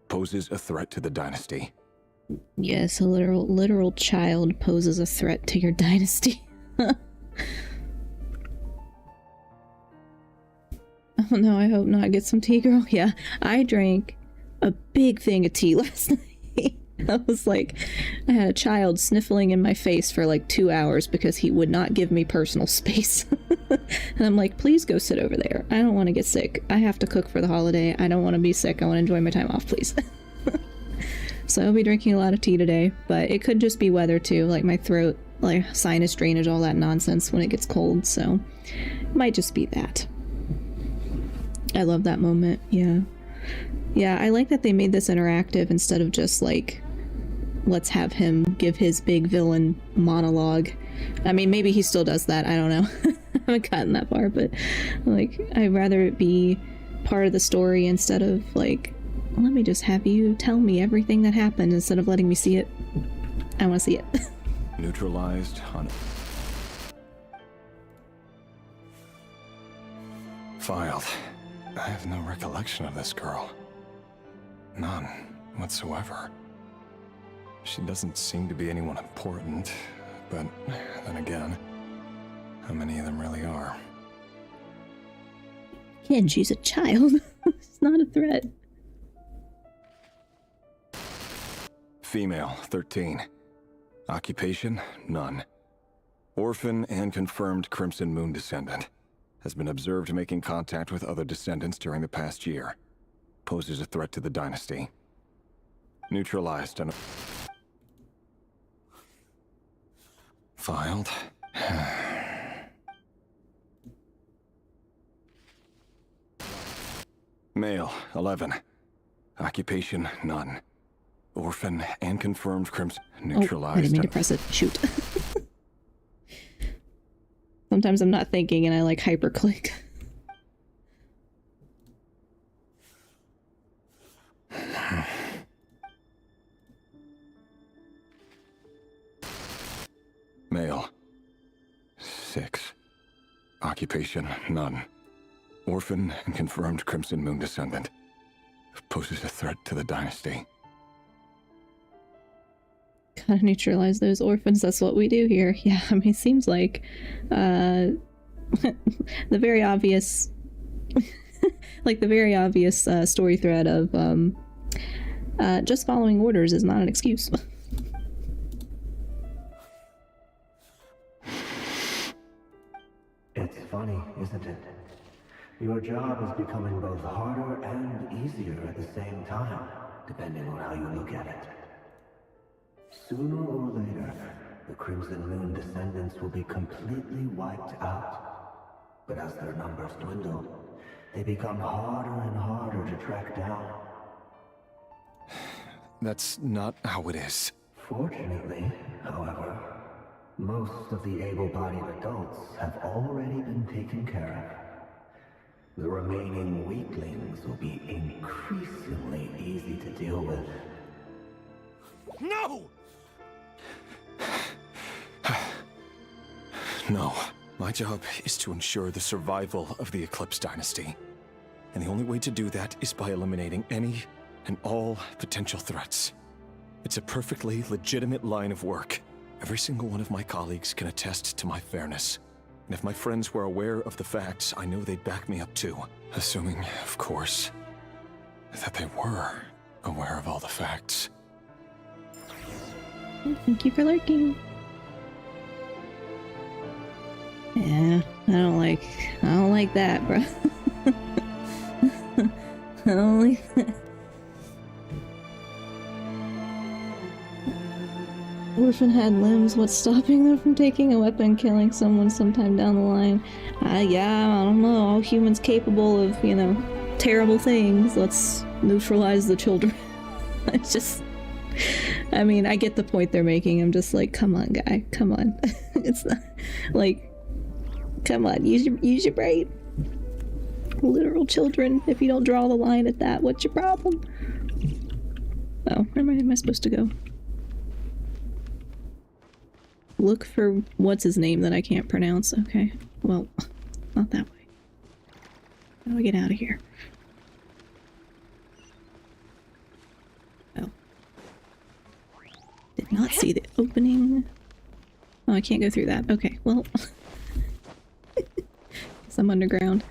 Poses a threat to the dynasty. Yes, a literal child poses a threat to your dynasty. Oh no, I hope not. Get some tea, girl. Yeah, I drank a big thing of tea last night. I was like, I had a child sniffling in my face for like 2 hours because he would not give me personal space. And I'm like, please go sit over there. I don't want to get sick. I have to cook for the holiday. I don't want to be sick. I want to enjoy my time off, please. So I'll be drinking a lot of tea today, but it could just be weather too, like my throat, like sinus drainage, all that nonsense when it gets cold. So Might just be that. I love that moment. Yeah. Yeah, I like that they made this interactive instead of just like, let's have him give his big villain monologue. I mean, maybe he still does that. I don't know. I haven't gotten that far, but like, I'd rather it be part of the story instead of like, let me just have you tell me everything that happened instead of letting me see it. I want to see it. Neutralized on... Filed. I have no recollection of this girl. None whatsoever. She doesn't seem to be anyone important, but then again, how many of them really are? Again, she's a child. It's not a threat. Female, 13. Occupation, none. Orphan and confirmed Crimson Moon descendant. Has been observed making contact with other descendants during the past year. Poses a threat to the dynasty. Neutralized on... Filed. Male, 11. Occupation, none. Orphan and confirmed Crimson... Neutralized. Oh, I didn't mean to press it. Shoot. Sometimes I'm not thinking and I like hyperclick. Male. 6. Occupation, none. Orphan and confirmed Crimson Moon descendant. Poses a threat to the dynasty. Gotta neutralize those orphans, that's what we do here. Yeah, I mean, it seems like the very obvious like the very obvious story thread of just following orders is not an excuse. It's funny, isn't it? Your job is becoming both harder and easier at the same time, depending on how you look at it. Sooner or later, the Crimson Moon descendants will be completely wiped out. But as their numbers dwindle, they become harder and harder to track down. That's not how it is. Fortunately, however, most of the able-bodied adults have already been taken care of. The remaining weaklings will be increasingly easy to deal with. No! No. My job is to ensure the survival of the Eclipse Dynasty. And the only way to do that is by eliminating any and all potential threats. It's a perfectly legitimate line of work. Every single one of my colleagues can attest to my fairness. And if my friends were aware of the facts, I know they'd back me up too. Assuming, of course, that they were aware of all the facts. Thank you for lurking. Yeah, I don't like that, bro. I don't like that. Orphan had limbs. What's stopping them from taking a weapon, killing someone sometime down the line? Yeah, I don't know. All humans capable of, you know, terrible things. Let's neutralize the children. It's just... I mean, I get the point they're making. I'm just like, come on, guy. Come on. It's not... Like... Come on, use your brain. Literal children, if you don't draw the line at that, what's your problem? Oh, where am I supposed to go? Look for what's his name that I can't pronounce. Okay, well, not that way. How do I get out of here? Oh. Did not see the opening. Oh, I can't go through that. Okay, well... I'm underground.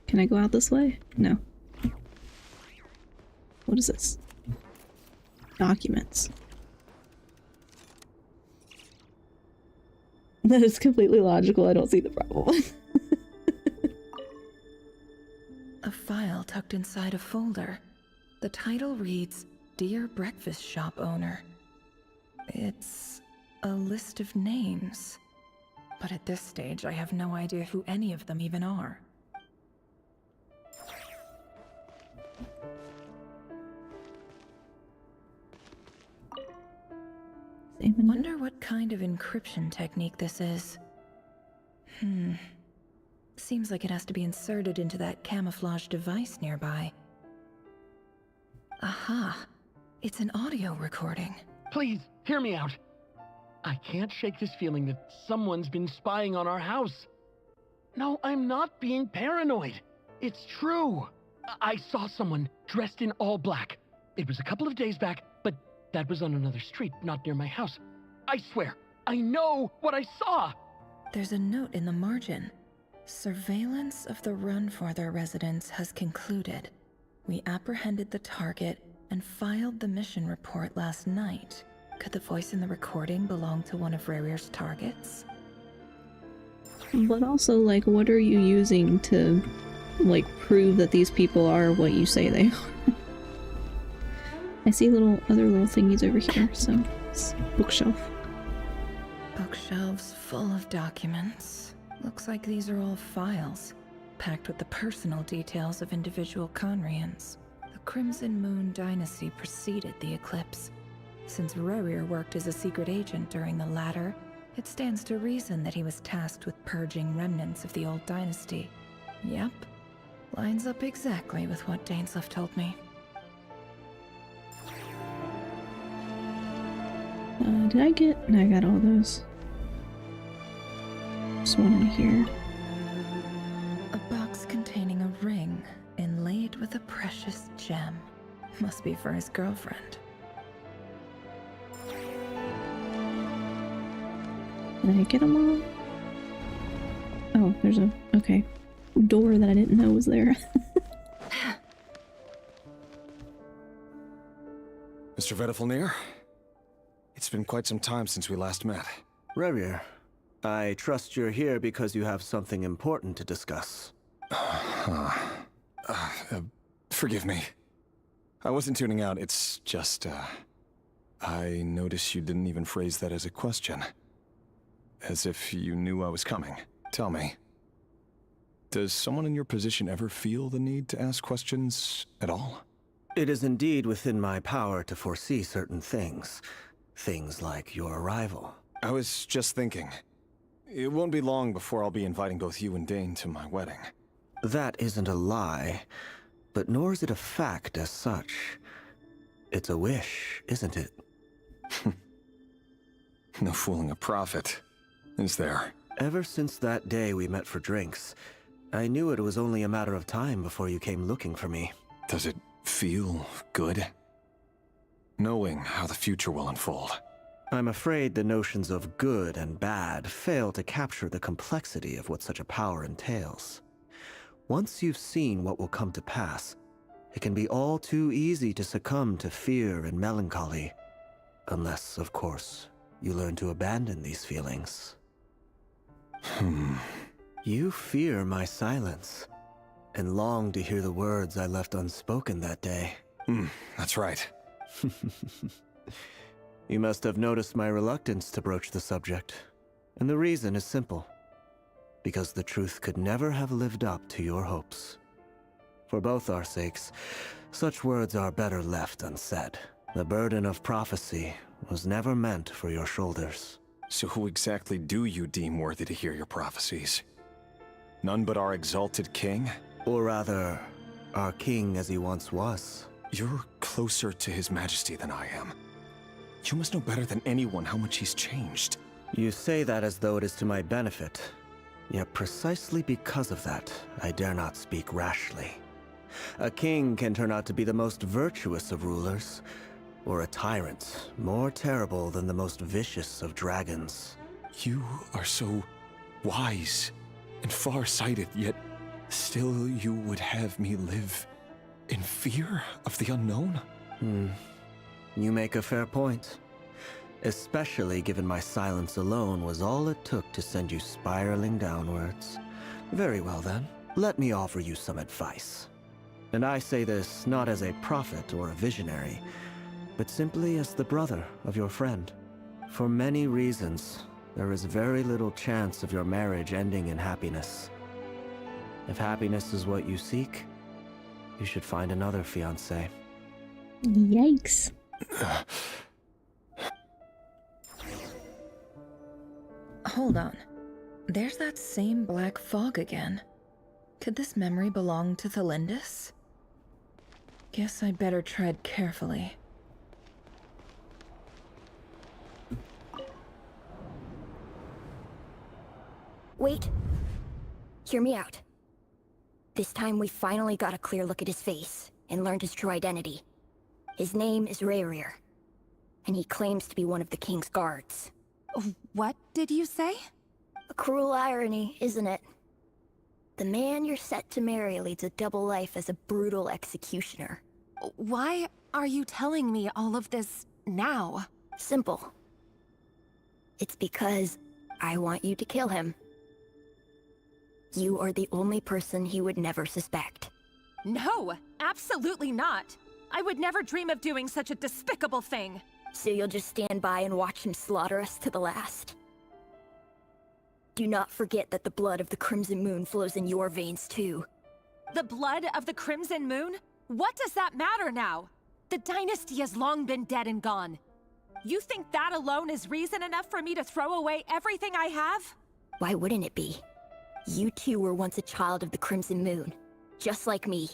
Can I go out this way? No. What is this? Documents. That is completely logical. I don't see the problem. A file tucked inside a folder. The title reads, Dear Breakfast Shop Owner. It's a list of names. But at this stage, I have no idea who any of them even are. Wonder what kind of encryption technique this is. Seems like it has to be inserted into that camouflage device nearby. Aha! It's an audio recording. Please, hear me out. I can't shake this feeling that someone's been spying on our house. No, I'm not being paranoid. It's true. I saw someone dressed in all black. It was a couple of days back, but that was on another street, not near my house. I swear, I know what I saw! There's a note in the margin. Surveillance of the run for their residence has concluded. We apprehended the target and filed the mission report last night. Could the voice in the recording belong to one of Rarier's targets? But also, like, what are you using to, like, prove that these people are what you say they are? I see other little thingies over here, so it's bookshelf. Bookshelves full of documents. Looks like these are all files, packed with the personal details of individual Conrians. The Crimson Moon dynasty preceded the eclipse. Since Rarier worked as a secret agent during the latter, it stands to reason that he was tasked with purging remnants of the old dynasty. Yep. Lines up exactly with what Dainsleif told me. Did I get... No, I got all those. There's one in here. A box containing a ring inlaid with a precious gem. Must be for his girlfriend. Did I get them all? Oh, there's a... okay. Door that I didn't know was there. Mr. Vedifalnir? It's been quite some time since we last met. Rarier, I trust you're here because you have something important to discuss. Forgive me. I wasn't tuning out, it's just, I noticed you didn't even phrase that as a question. As if you knew I was coming. Tell me, does someone in your position ever feel the need to ask questions at all? It is indeed within my power to foresee certain things. Things like your arrival. I was just thinking. It won't be long before I'll be inviting both you and Dane to my wedding. That isn't a lie, but nor is it a fact as such. It's a wish, isn't it? No fooling a prophet, is there? Ever since that day we met for drinks, I knew it was only a matter of time before you came looking for me. Does it feel good? Knowing how the future will unfold. I'm afraid the notions of good and bad fail to capture the complexity of what such a power entails. Once you've seen what will come to pass, it can be all too easy to succumb to fear and melancholy. Unless, of course, you learn to abandon these feelings. You fear my silence, and long to hear the words I left unspoken that day. That's right. You must have noticed my reluctance to broach the subject, and the reason is simple. Because the truth could never have lived up to your hopes. For both our sakes, such words are better left unsaid. The burden of prophecy was never meant for your shoulders. So who exactly do you deem worthy to hear your prophecies? None but our exalted king? Or rather, our king as he once was. You're closer to his majesty than I am. You must know better than anyone how much he's changed. You say that as though it is to my benefit. Yet precisely because of that, I dare not speak rashly. A king can turn out to be the most virtuous of rulers, or a tyrant more terrible than the most vicious of dragons. You are so wise and far-sighted, yet still you would have me live in fear of the unknown? You make a fair point. Especially given my silence alone was all it took to send you spiraling downwards. Very well then, let me offer you some advice. And I say this not as a prophet or a visionary, but simply as the brother of your friend. For many reasons, there is very little chance of your marriage ending in happiness. If happiness is what you seek, you should find another fiancé. Yikes. Hold on. There's that same black fog again. Could this memory belong to Thelindis? Guess I'd better tread carefully. Wait. Hear me out. This time we finally got a clear look at his face and learned his true identity. His name is Rayrir, and he claims to be one of the king's guards. What did you say? A cruel irony, isn't it? The man you're set to marry leads a double life as a brutal executioner. Why are you telling me all of this now? Simple. It's because I want you to kill him. You are the only person he would never suspect. No, absolutely not. I would never dream of doing such a despicable thing. So you'll just stand by and watch him slaughter us to the last? Do not forget that the blood of the Crimson Moon flows in your veins too. The blood of the Crimson Moon? What does that matter now? The dynasty has long been dead and gone. You think that alone is reason enough for me to throw away everything I have? Why wouldn't it be? You too were once a child of the Crimson Moon, just like me.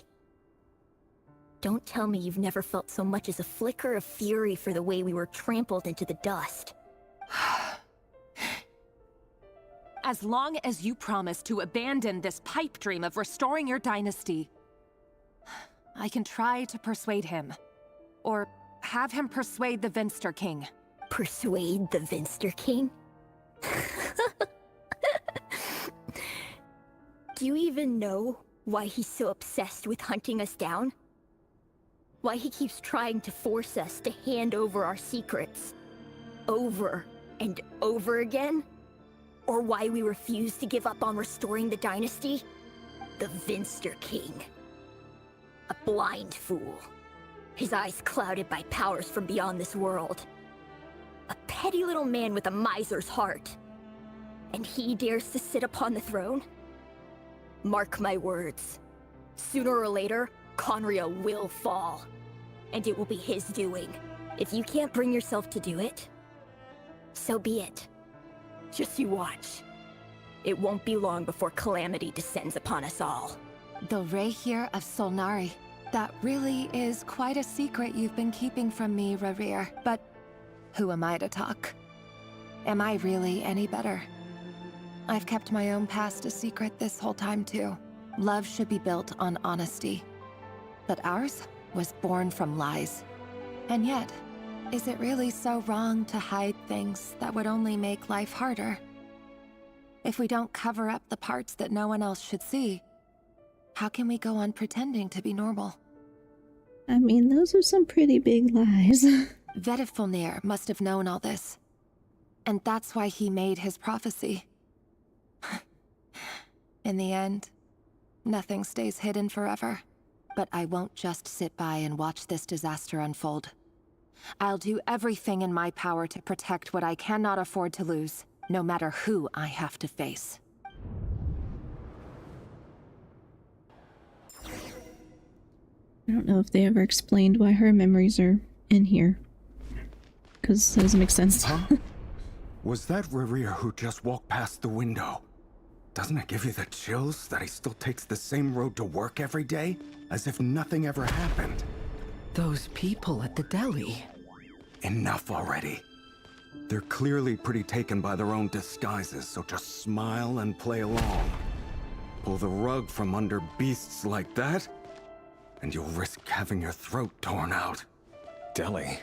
Don't tell me you've never felt so much as a flicker of fury for the way we were trampled into the dust. As long as you promise to abandon this pipe dream of restoring your dynasty, I can try to persuade him. Or have him persuade the Vinster King. Persuade the Vinster King? Do you even know why he's so obsessed with hunting us down? Why he keeps trying to force us to hand over our secrets over and over again? Or why we refuse to give up on restoring the dynasty? The Vinster King. A blind fool. His eyes clouded by powers from beyond this world. A petty little man with a miser's heart. And he dares to sit upon the throne? Mark my words. Sooner or later, Conria will fall. And it will be his doing. If you can't bring yourself to do it, so be it. Just you watch. It won't be long before calamity descends upon us all. The Rayrir of Solnari. That really is quite a secret you've been keeping from me, Rayrir. But who am I to talk? Am I really any better? I've kept my own past a secret this whole time too. Love should be built on honesty. But ours was born from lies. And yet, is it really so wrong to hide things that would only make life harder? If we don't cover up the parts that no one else should see, how can we go on pretending to be normal? I mean, those are some pretty big lies. Vedifulnir must have known all this. And that's why he made his prophecy. In the end, nothing stays hidden forever. But I won't just sit by and watch this disaster unfold. I'll do everything in my power to protect what I cannot afford to lose, no matter who I have to face. I don't know if they ever explained why her memories are in here. Because that doesn't make sense. Huh? Was that Rayrir who just walked past the window? Doesn't it give you the chills that he still takes the same road to work every day? As if nothing ever happened. Those people at the deli. Enough already. They're clearly pretty taken by their own disguises, so just smile and play along. Pull the rug from under beasts like that, and you'll risk having your throat torn out. Deli?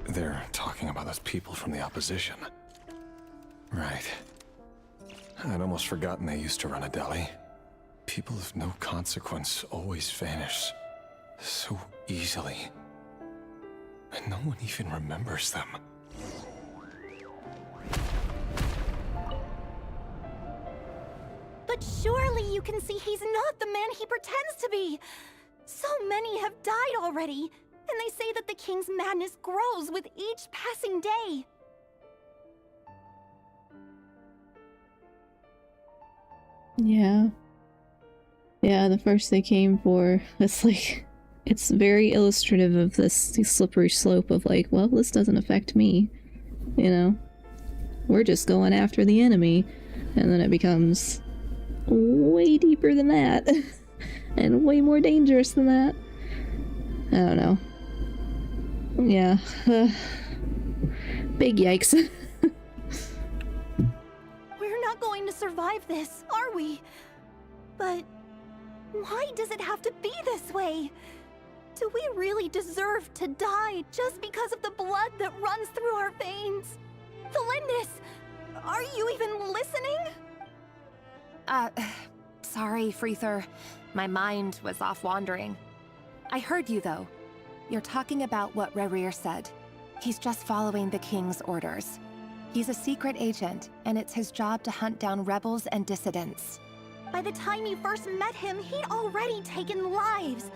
They're talking about those people from the opposition. Right. I'd almost forgotten they used to run a deli. People of no consequence always vanish so easily. And no one even remembers them. But surely you can see he's not the man he pretends to be. So many have died already, and they say that the king's madness grows with each passing day. Yeah. Yeah, the first they came for, it's like, it's very illustrative of this slippery slope of like, well, this doesn't affect me, you know? We're just going after the enemy. And then it becomes way deeper than that. And way more dangerous than that. I don't know. Yeah. Big yikes. We're not going to survive this, are we? But why does it have to be this way? Do we really deserve to die just because of the blood that runs through our veins? Felindis, are you even listening? Sorry, Freether. My mind was off wandering. I heard you, though. You're talking about what Rerir said. He's just following the King's orders. He's a secret agent, and it's his job to hunt down rebels and dissidents. By the time you first met him, he'd already taken lives.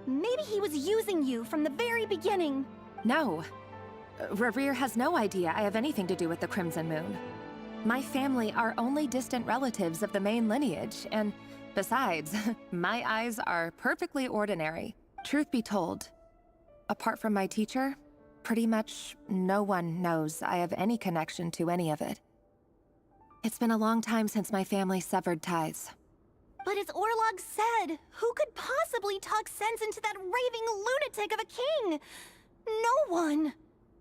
Maybe he was using you from the very beginning. No. Rerir has no idea I have anything to do with the Crimson Moon. My family are only distant relatives of the main lineage, and besides, my eyes are perfectly ordinary. Truth be told, apart from my teacher, pretty much no one knows I have any connection to any of it. It's been a long time since my family severed ties. But as Orlog said, who could possibly talk sense into that raving lunatic of a king? No one.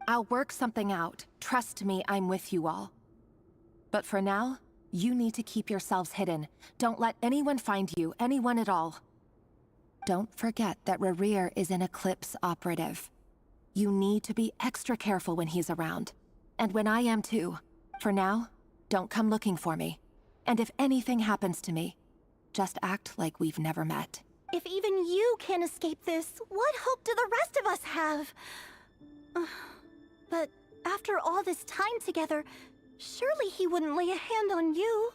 I'll work something out. Trust me, I'm with you all. But for now, you need to keep yourselves hidden. Don't let anyone find you, anyone at all. Don't forget that Rerir is an Eclipse operative. You need to be extra careful when he's around. And when I am too. For now, don't come looking for me. And if anything happens to me, just act like we've never met. If even you can't escape this, what hope do the rest of us have? But after all this time together, surely he wouldn't lay a hand on you.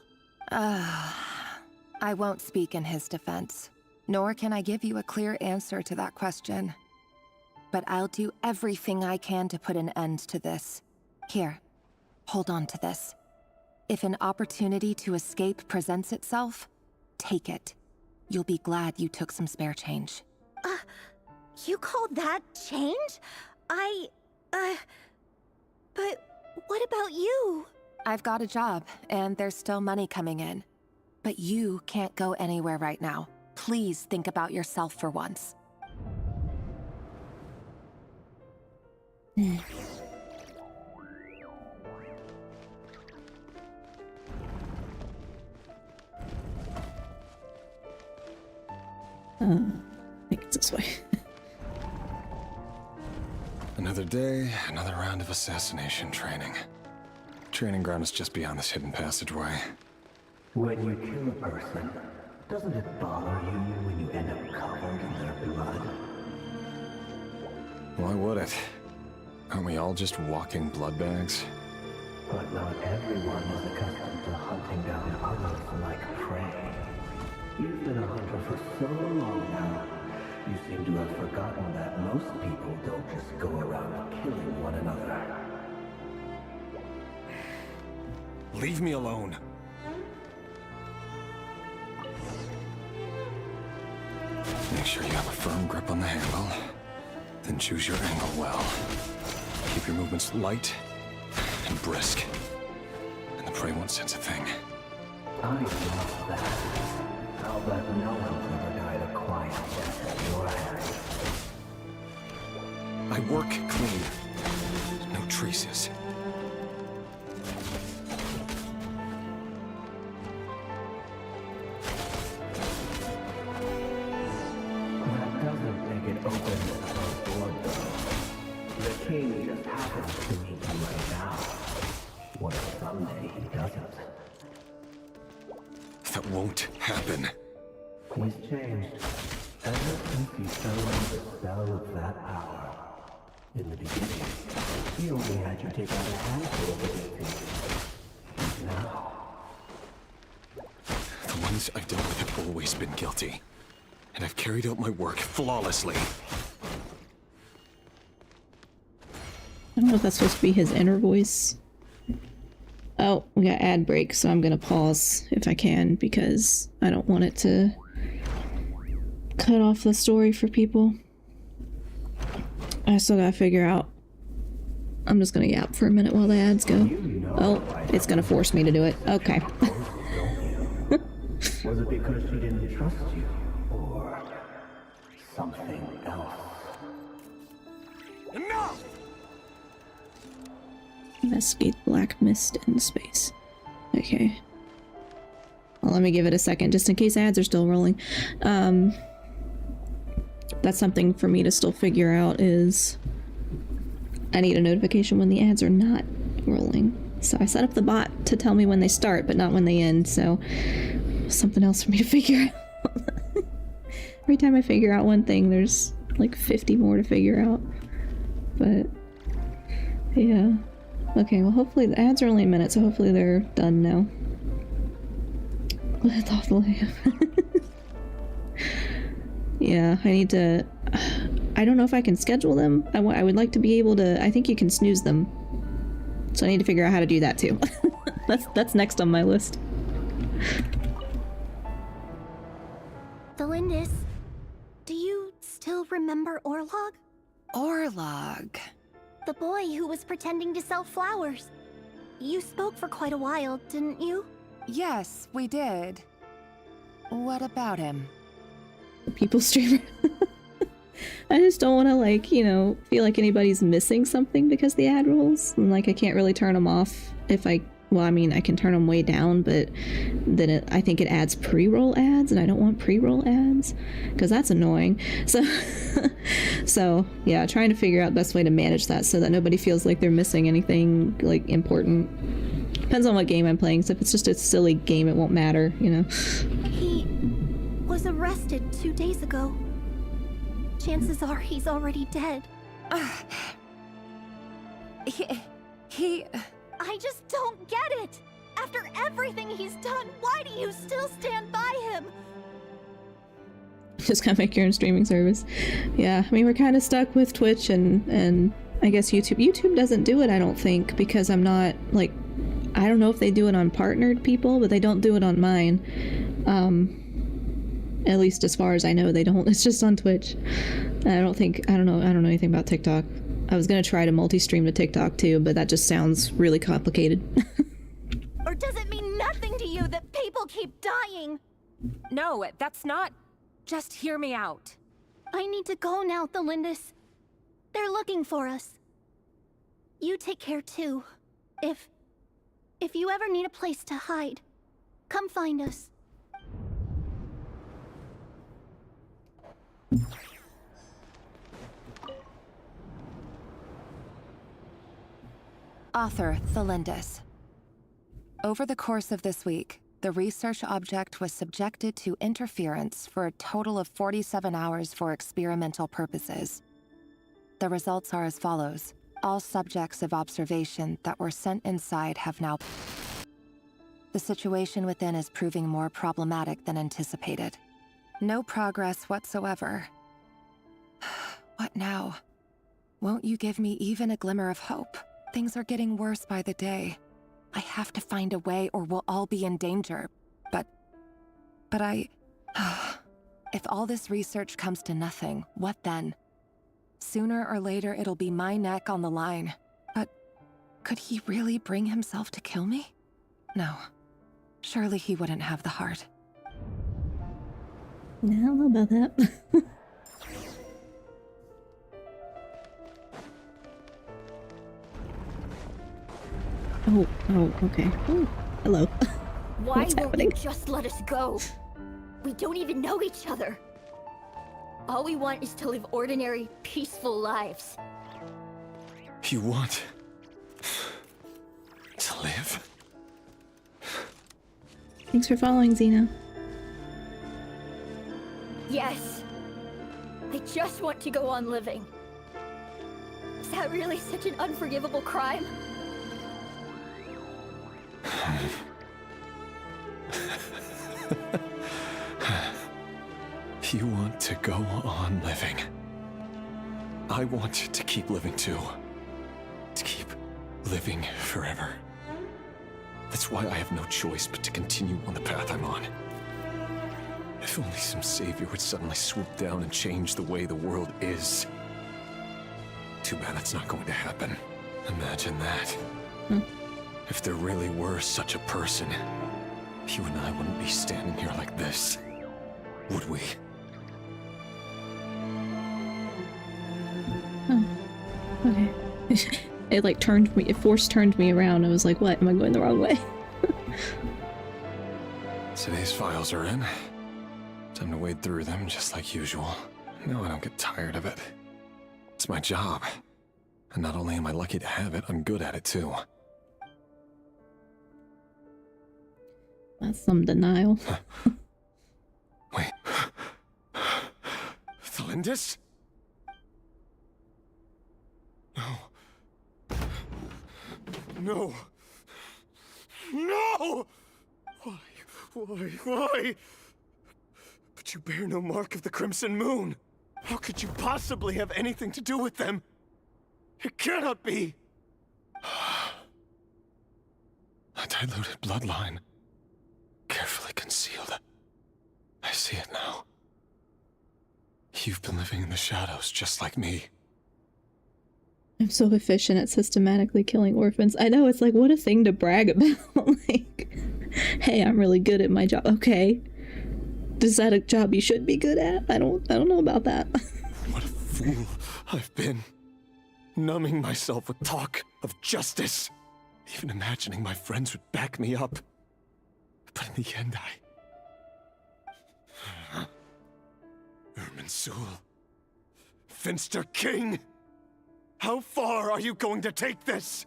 I won't speak in his defense, nor can I give you a clear answer to that question. But I'll do everything I can to put an end to this. Here, hold on to this. If an opportunity to escape presents itself, take it. You'll be glad you took some spare change. You call that change? But what about you? I've got a job, and there's still money coming in. But you can't go anywhere right now. Please think about yourself for once. I think it's this way. Another day, another round of assassination training. Training ground is just beyond this hidden passageway. When you kill a person, doesn't it bother you when you end up covered in their blood? Why would it? Aren't we all just walking blood bags? But not everyone is accustomed to hunting down others like prey. You've been a hunter for so long now, you seem to have forgotten that most people don't just go around killing one another. Leave me alone. Make sure you have a firm grip on the handle, then choose your angle well. Keep your movements light and brisk, and the prey won't sense a thing. I love that. I'll bet no one's ever died a quiet death at your hands. I work clean. No traces. That doesn't make it open above board, though. The king just happens to meet you right now. What if someday he doesn't? That won't happen. He's changed. Ever since he fell under the spell of that power. In the beginning, he only had you take out a handful of the things. Now... The ones I've dealt with have always been guilty. And I've carried out my work flawlessly. I don't know if that's supposed to be his inner voice. Oh, we got ad break, so I'm gonna pause if I can because I don't want it to cut off the story for people. I still gotta figure out. I'm just gonna yap for a minute while the ads go. Oh, it's gonna force me to do it. Okay. Was it because she didn't trust you? Or something else? Enough! Investigate black mist in space. Okay. Well, let me give it a second just in case ads are still rolling. That's something for me to still figure out is I need a notification when the ads are not rolling. So I set up the bot to tell me when they start, but not when they end, so something else for me to figure out. Every time I figure out one thing, there's like 50 more to figure out. But yeah. Okay, well hopefully the ads are only a minute, so hopefully they're done now. Let's off the lamp. Yeah, I need to... I don't know if I can schedule them. I would like to be able to... I think you can snooze them. So I need to figure out how to do that too. That's next on my list. Delindis, do you still remember Orlog? Orlog? The boy who was pretending to sell flowers. You spoke for quite a while, didn't you? Yes, we did. What about him? People streamer. I just don't want to, like, you know, feel like anybody's missing something because the ad rolls. And, like, I can't really turn them off if I... Well, I mean, I can turn them way down, but then I think it adds pre-roll ads, and I don't want pre-roll ads, because that's annoying. So, so, yeah, trying to figure out the best way to manage that so that nobody feels like they're missing anything, like, important. Depends on what game I'm playing, so if it's just a silly game, it won't matter, you know? He was arrested 2 days ago. Chances are he's already dead. He... I just don't get it! After everything he's done, why do you still stand by him? Just gotta make your own streaming service. Yeah, I mean, we're kind of stuck with Twitch and I guess YouTube. YouTube doesn't do it, I don't think, because I'm not, like... I don't know if they do it on partnered people, but they don't do it on mine. At least as far as I know, they don't. It's just on Twitch. I don't know anything about TikTok. I was gonna try to multi-stream to TikTok too, but that just sounds really complicated. Or does it mean nothing to you that people keep dying? No, that's not... Just hear me out. I need to go now, Thelindis. They're looking for us. You take care too. If you ever need a place to hide, come find us. Author Thelindis. Over the course of this week, the research object was subjected to interference for a total of 47 hours for experimental purposes. The results are as follows. All subjects of observation that were sent inside have now... The situation within is proving more problematic than anticipated. No progress whatsoever. What now? Won't you give me even a glimmer of hope? Things are getting worse by the day. I have to find a way or we'll all be in danger. But I... If all this research comes to nothing, what then? Sooner or later, it'll be my neck on the line. But could he really bring himself to kill me? No. Surely he wouldn't have the heart. I don't know about that. Oh, okay. Ooh, hello. Why What's won't happening? you just let us go? We don't even know each other. All we want is to live ordinary, peaceful lives. You want... to live? Thanks for following, Xena. Yes. I just want to go on living. Is that really such an unforgivable crime? You want to go on living. I want to keep living too. To keep living forever. That's why I have no choice but to continue on the path I'm on. If only some savior would suddenly swoop down and change the way the world is. Too bad that's not going to happen. Imagine that. If there really were such a person, you and I wouldn't be standing here like this, would we? Okay. It like turned me, it turned me around. I was like, what? Am I going the wrong way? Today's files are in. Time to wade through them just like usual. No, I don't get tired of it. It's my job. And not only am I lucky to have it, I'm good at it too. That's some denial. Wait. Thalindis? No. No. No! Why? But you bear no mark of the Crimson Moon. How could you possibly have anything to do with them? It cannot be! A diluted bloodline. Carefully concealed. I see it now. You've been living in the shadows just like me. I'm so efficient at systematically killing orphans. I know, it's like, what a thing to brag about. Like, hey, I'm really good at my job. Okay. Is that a job you should be good at? I don't know about that. What a fool I've been. Numbing myself with talk of justice. Even imagining my friends would back me up. But in the end, Irminsul. Finster King! How far are you going to take this?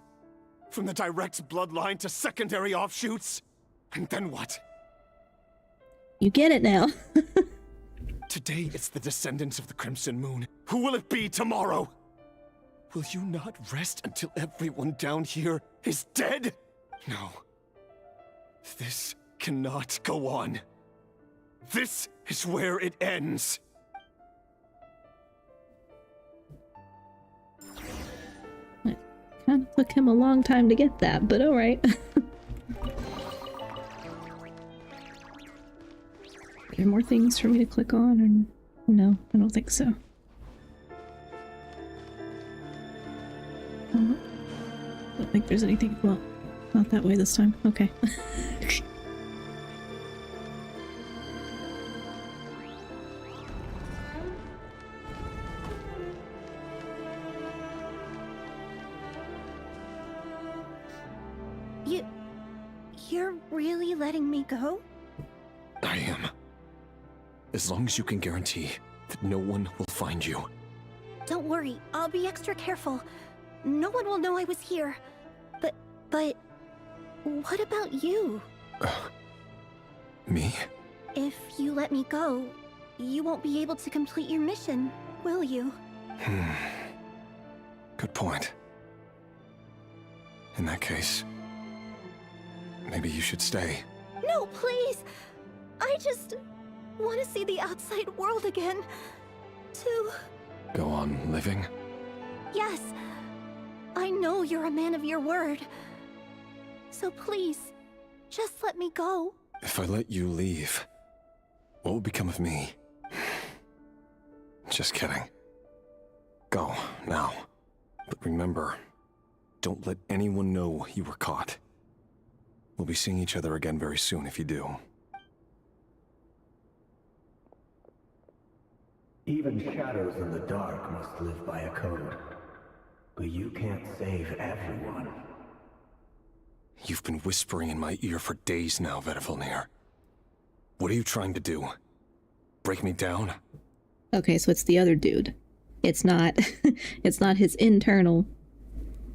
From the direct bloodline to secondary offshoots? And then what? You get it now. Today it's the descendants of the Crimson Moon. Who will it be tomorrow? Will you not rest until everyone down here is dead? No. This cannot go on. This is where it ends. Kind of took him a long time to get that, but alright. Are there more things for me to click on, or no? I don't think so. I don't think there's anything. Well, not that way this time. Okay. You're really letting me go? I am. As long as you can guarantee that no one will find you. Don't worry, I'll be extra careful. No one will know I was here. But what about you? Me? If you let me go, you won't be able to complete your mission, will you? Good point. In that case, maybe you should stay. No, please! I just want to see the outside world again. To... Go on living? Yes. I know you're a man of your word. So please, just let me go. If I let you leave, what will become of me? Just kidding. Go, now. But remember, don't let anyone know you were caught. We'll be seeing each other again very soon if you do. Even shadows in the dark must live by a code. But you can't save everyone. You've been whispering in my ear for days now, Vedivulnir. What are you trying to do? Break me down? Okay, so it's the other dude. It's not it's not his internal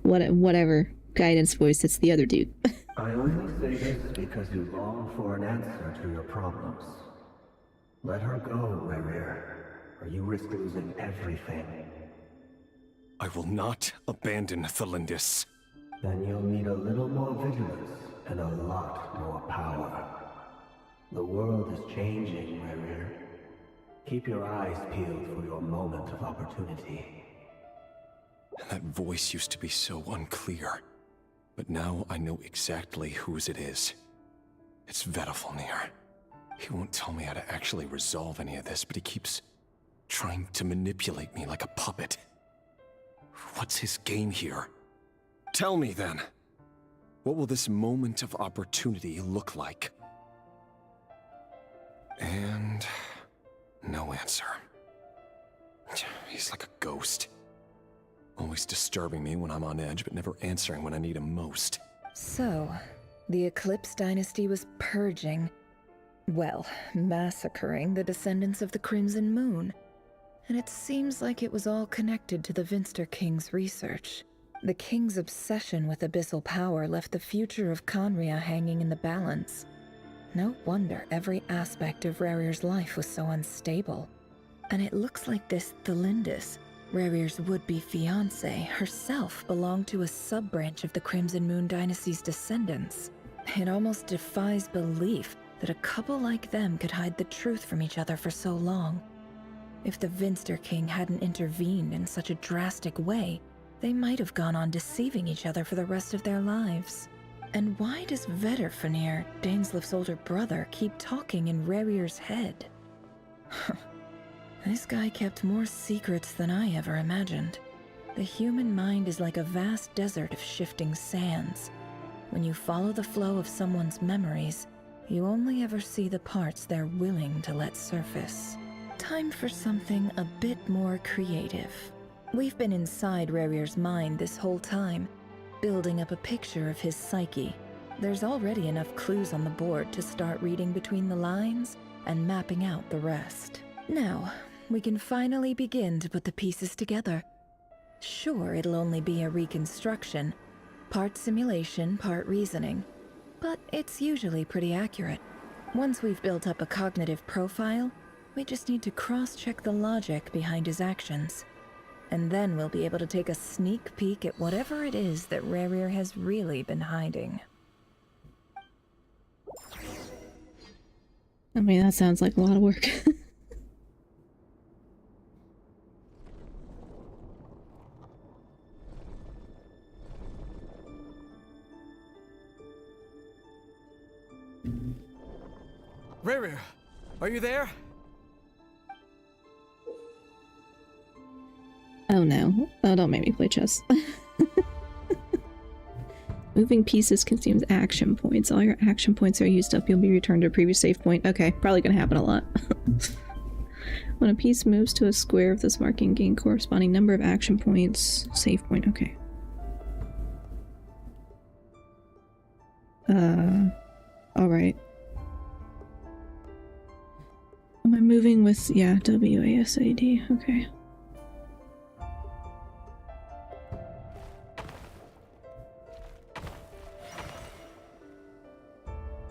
whatever guidance voice, it's the other dude. I only say this because you long for an answer to your problems. Let her go, Rerir, or you risk losing everything. I will not abandon Thalindis. Then you'll need a little more vigilance and a lot more power. The world is changing, Rerir. Keep your eyes peeled for your moment of opportunity. And that voice used to be so unclear. But now I know exactly whose it is. It's Vedalfnir. He won't tell me how to actually resolve any of this, but he keeps trying to manipulate me like a puppet. What's his game here? Tell me then. What will this moment of opportunity look like? And no answer. He's like a ghost. Always disturbing me when I'm on edge, but never answering when I need him most. So, the Eclipse Dynasty was purging, well, massacring the descendants of the Crimson Moon. And it seems like it was all connected to the Vinster King's research. The King's obsession with abyssal power left the future of Conria hanging in the balance. No wonder every aspect of Rarir's life was so unstable. And it looks like this Thelindis, Rarir's would-be fiancé, herself belonged to a sub-branch of the Crimson Moon Dynasty's descendants. It almost defies belief that a couple like them could hide the truth from each other for so long. If the Vinster King hadn't intervened in such a drastic way, they might have gone on deceiving each other for the rest of their lives. And why does Vedalfnir, Daneslif's older brother, keep talking in Rarir's head? This guy kept more secrets than I ever imagined. The human mind is like a vast desert of shifting sands. When you follow the flow of someone's memories, you only ever see the parts they're willing to let surface. Time for something a bit more creative. We've been inside Rarir's mind this whole time, building up a picture of his psyche. There's already enough clues on the board to start reading between the lines and mapping out the rest. Now, we can finally begin to put the pieces together. Sure, it'll only be a reconstruction, part simulation, part reasoning, but it's usually pretty accurate. Once we've built up a cognitive profile, we just need to cross-check the logic behind his actions. And then we'll be able to take a sneak peek at whatever it is that Rarir has really been hiding. I mean, that sounds like a lot of work. Rarir, are you there? Oh no. Oh, don't make me play chess. Moving pieces consumes action points. All your action points are used up. You'll be returned to a previous save point. Okay, probably gonna happen a lot. When a piece moves to a square of this marking, gain corresponding number of action points. Save point, okay. Alright. Am I moving with, yeah, WASAD, okay.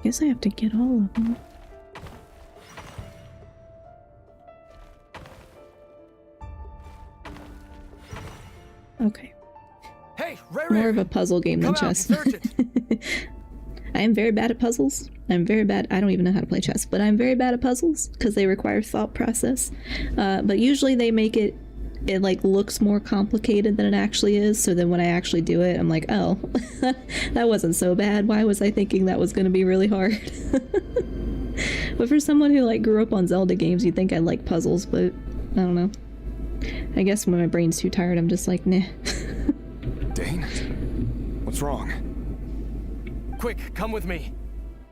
Guess I have to get all of them. Okay. Hey, More of a puzzle game than chess. I am very bad at puzzles. I'm very bad. I don't even know how to play chess, but I'm very bad at puzzles because they require thought process. But usually they make it like looks more complicated than it actually is. So then when I actually do it, I'm like, oh, that wasn't so bad. Why was I thinking that was going to be really hard? But for someone who like grew up on Zelda games, you'd think I like puzzles, but I don't know. I guess when my brain's too tired, I'm just like, nah. Dane? What's wrong? Quick, come with me.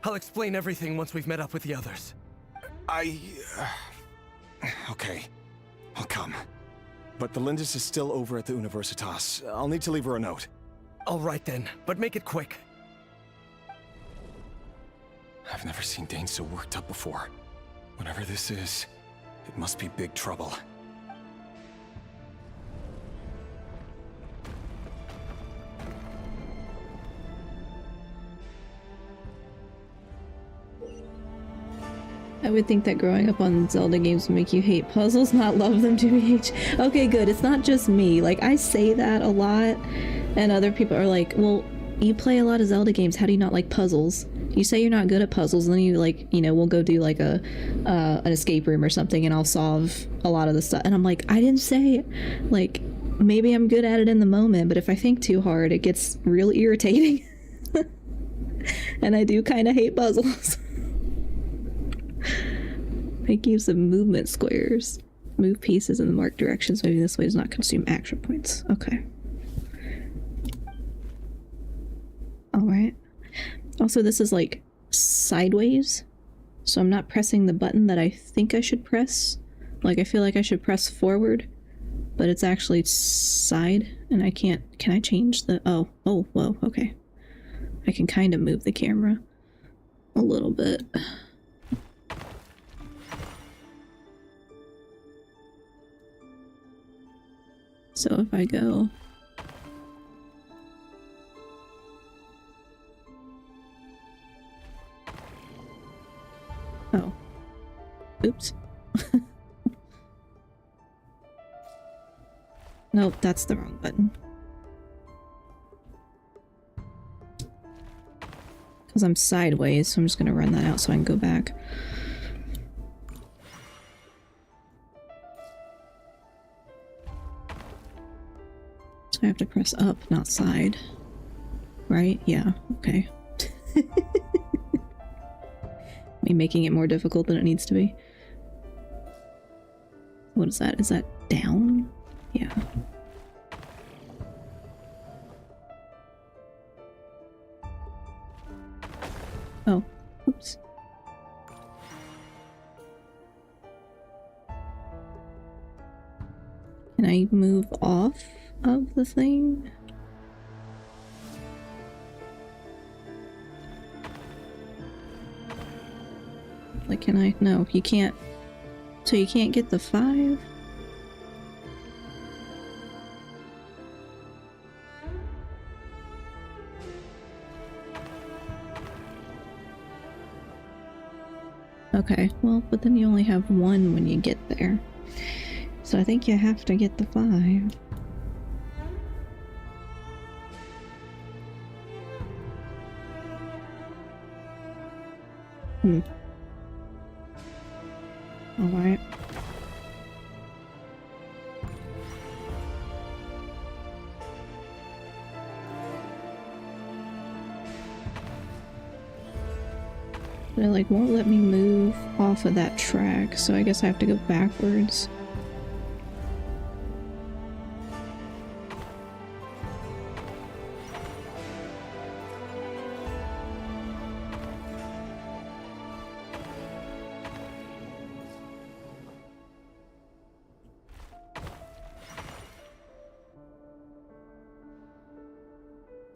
I'll explain everything once we've met up with the others. Okay. I'll come. But the Lindis is still over at the Universitas. I'll need to leave her a note. All right then, but make it quick. I've never seen Dane so worked up before. Whatever this is, it must be big trouble. I would think that growing up on Zelda games would make you hate puzzles, not love them, TBH. Okay, good. It's not just me. Like, I say that a lot, and other people are like, well, you play a lot of Zelda games. How do you not like puzzles? You say you're not good at puzzles, and then you, like, you know, we'll go do, like, an escape room or something, and I'll solve a lot of the stuff. And I'm like, I didn't say, like, maybe I'm good at it in the moment, but if I think too hard, it gets real irritating. And I do kind of hate puzzles. Make use of movement squares. Move pieces in the marked directions. Maybe this way does not consume action points. Okay. Alright. Also, this is like sideways. So I'm not pressing the button that I think I should press. Like, I feel like I should press forward, but it's actually side, and I can't... Can I change the... Oh, whoa, okay. I can kind of move the camera a little bit. So if I go... Oh. Oops. Nope, that's the wrong button. Because I'm sideways, so I'm just gonna run that out so I can go back. So I have to press up, not side. Right? Yeah, okay. Me making it more difficult than it needs to be. What is that? Is that down? Yeah. Oh, oops. Can I move off of the thing? Like, can I? No, you can't. So you can't get the 5? Okay, well, but then you only have 1 when you get there. So I think you have to get the 5. Alright. But it like won't let me move off of that track, so I guess I have to go backwards.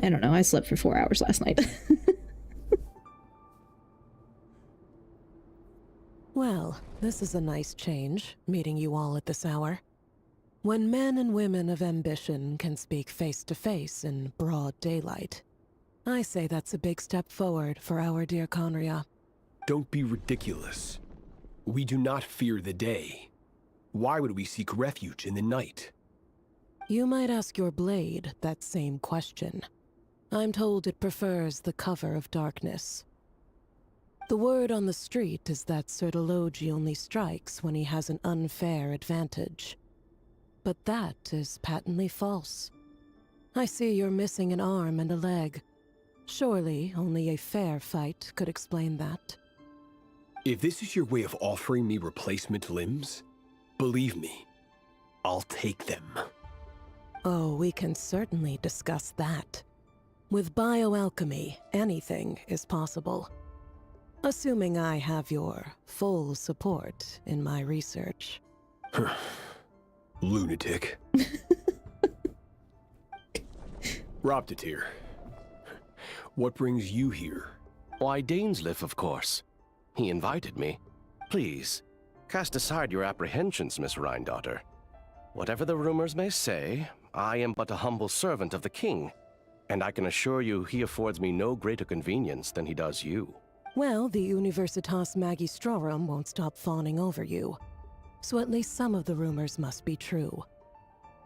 I don't know, I slept for 4 hours last night. Well, this is a nice change, meeting you all at this hour. When men and women of ambition can speak face to face in broad daylight, I say that's a big step forward for our dear Conria. Don't be ridiculous. We do not fear the day. Why would we seek refuge in the night? You might ask your blade that same question. I'm told it prefers the cover of darkness. The word on the street is that Sir Delogi only strikes when he has an unfair advantage. But that is patently false. I see you're missing an arm and a leg. Surely only a fair fight could explain that. If this is your way of offering me replacement limbs, believe me, I'll take them. Oh, we can certainly discuss that. With bioalchemy, anything is possible. Assuming I have your full support in my research. Lunatic. Robtatir, what brings you here? Why, Dainsleif, of course. He invited me. Please, cast aside your apprehensions, Miss Rhine-daughter. Whatever the rumors may say, I am but a humble servant of the king, and I can assure you he affords me no greater convenience than he does you. Well, the Universitas Magistrorum won't stop fawning over you, so at least some of the rumors must be true.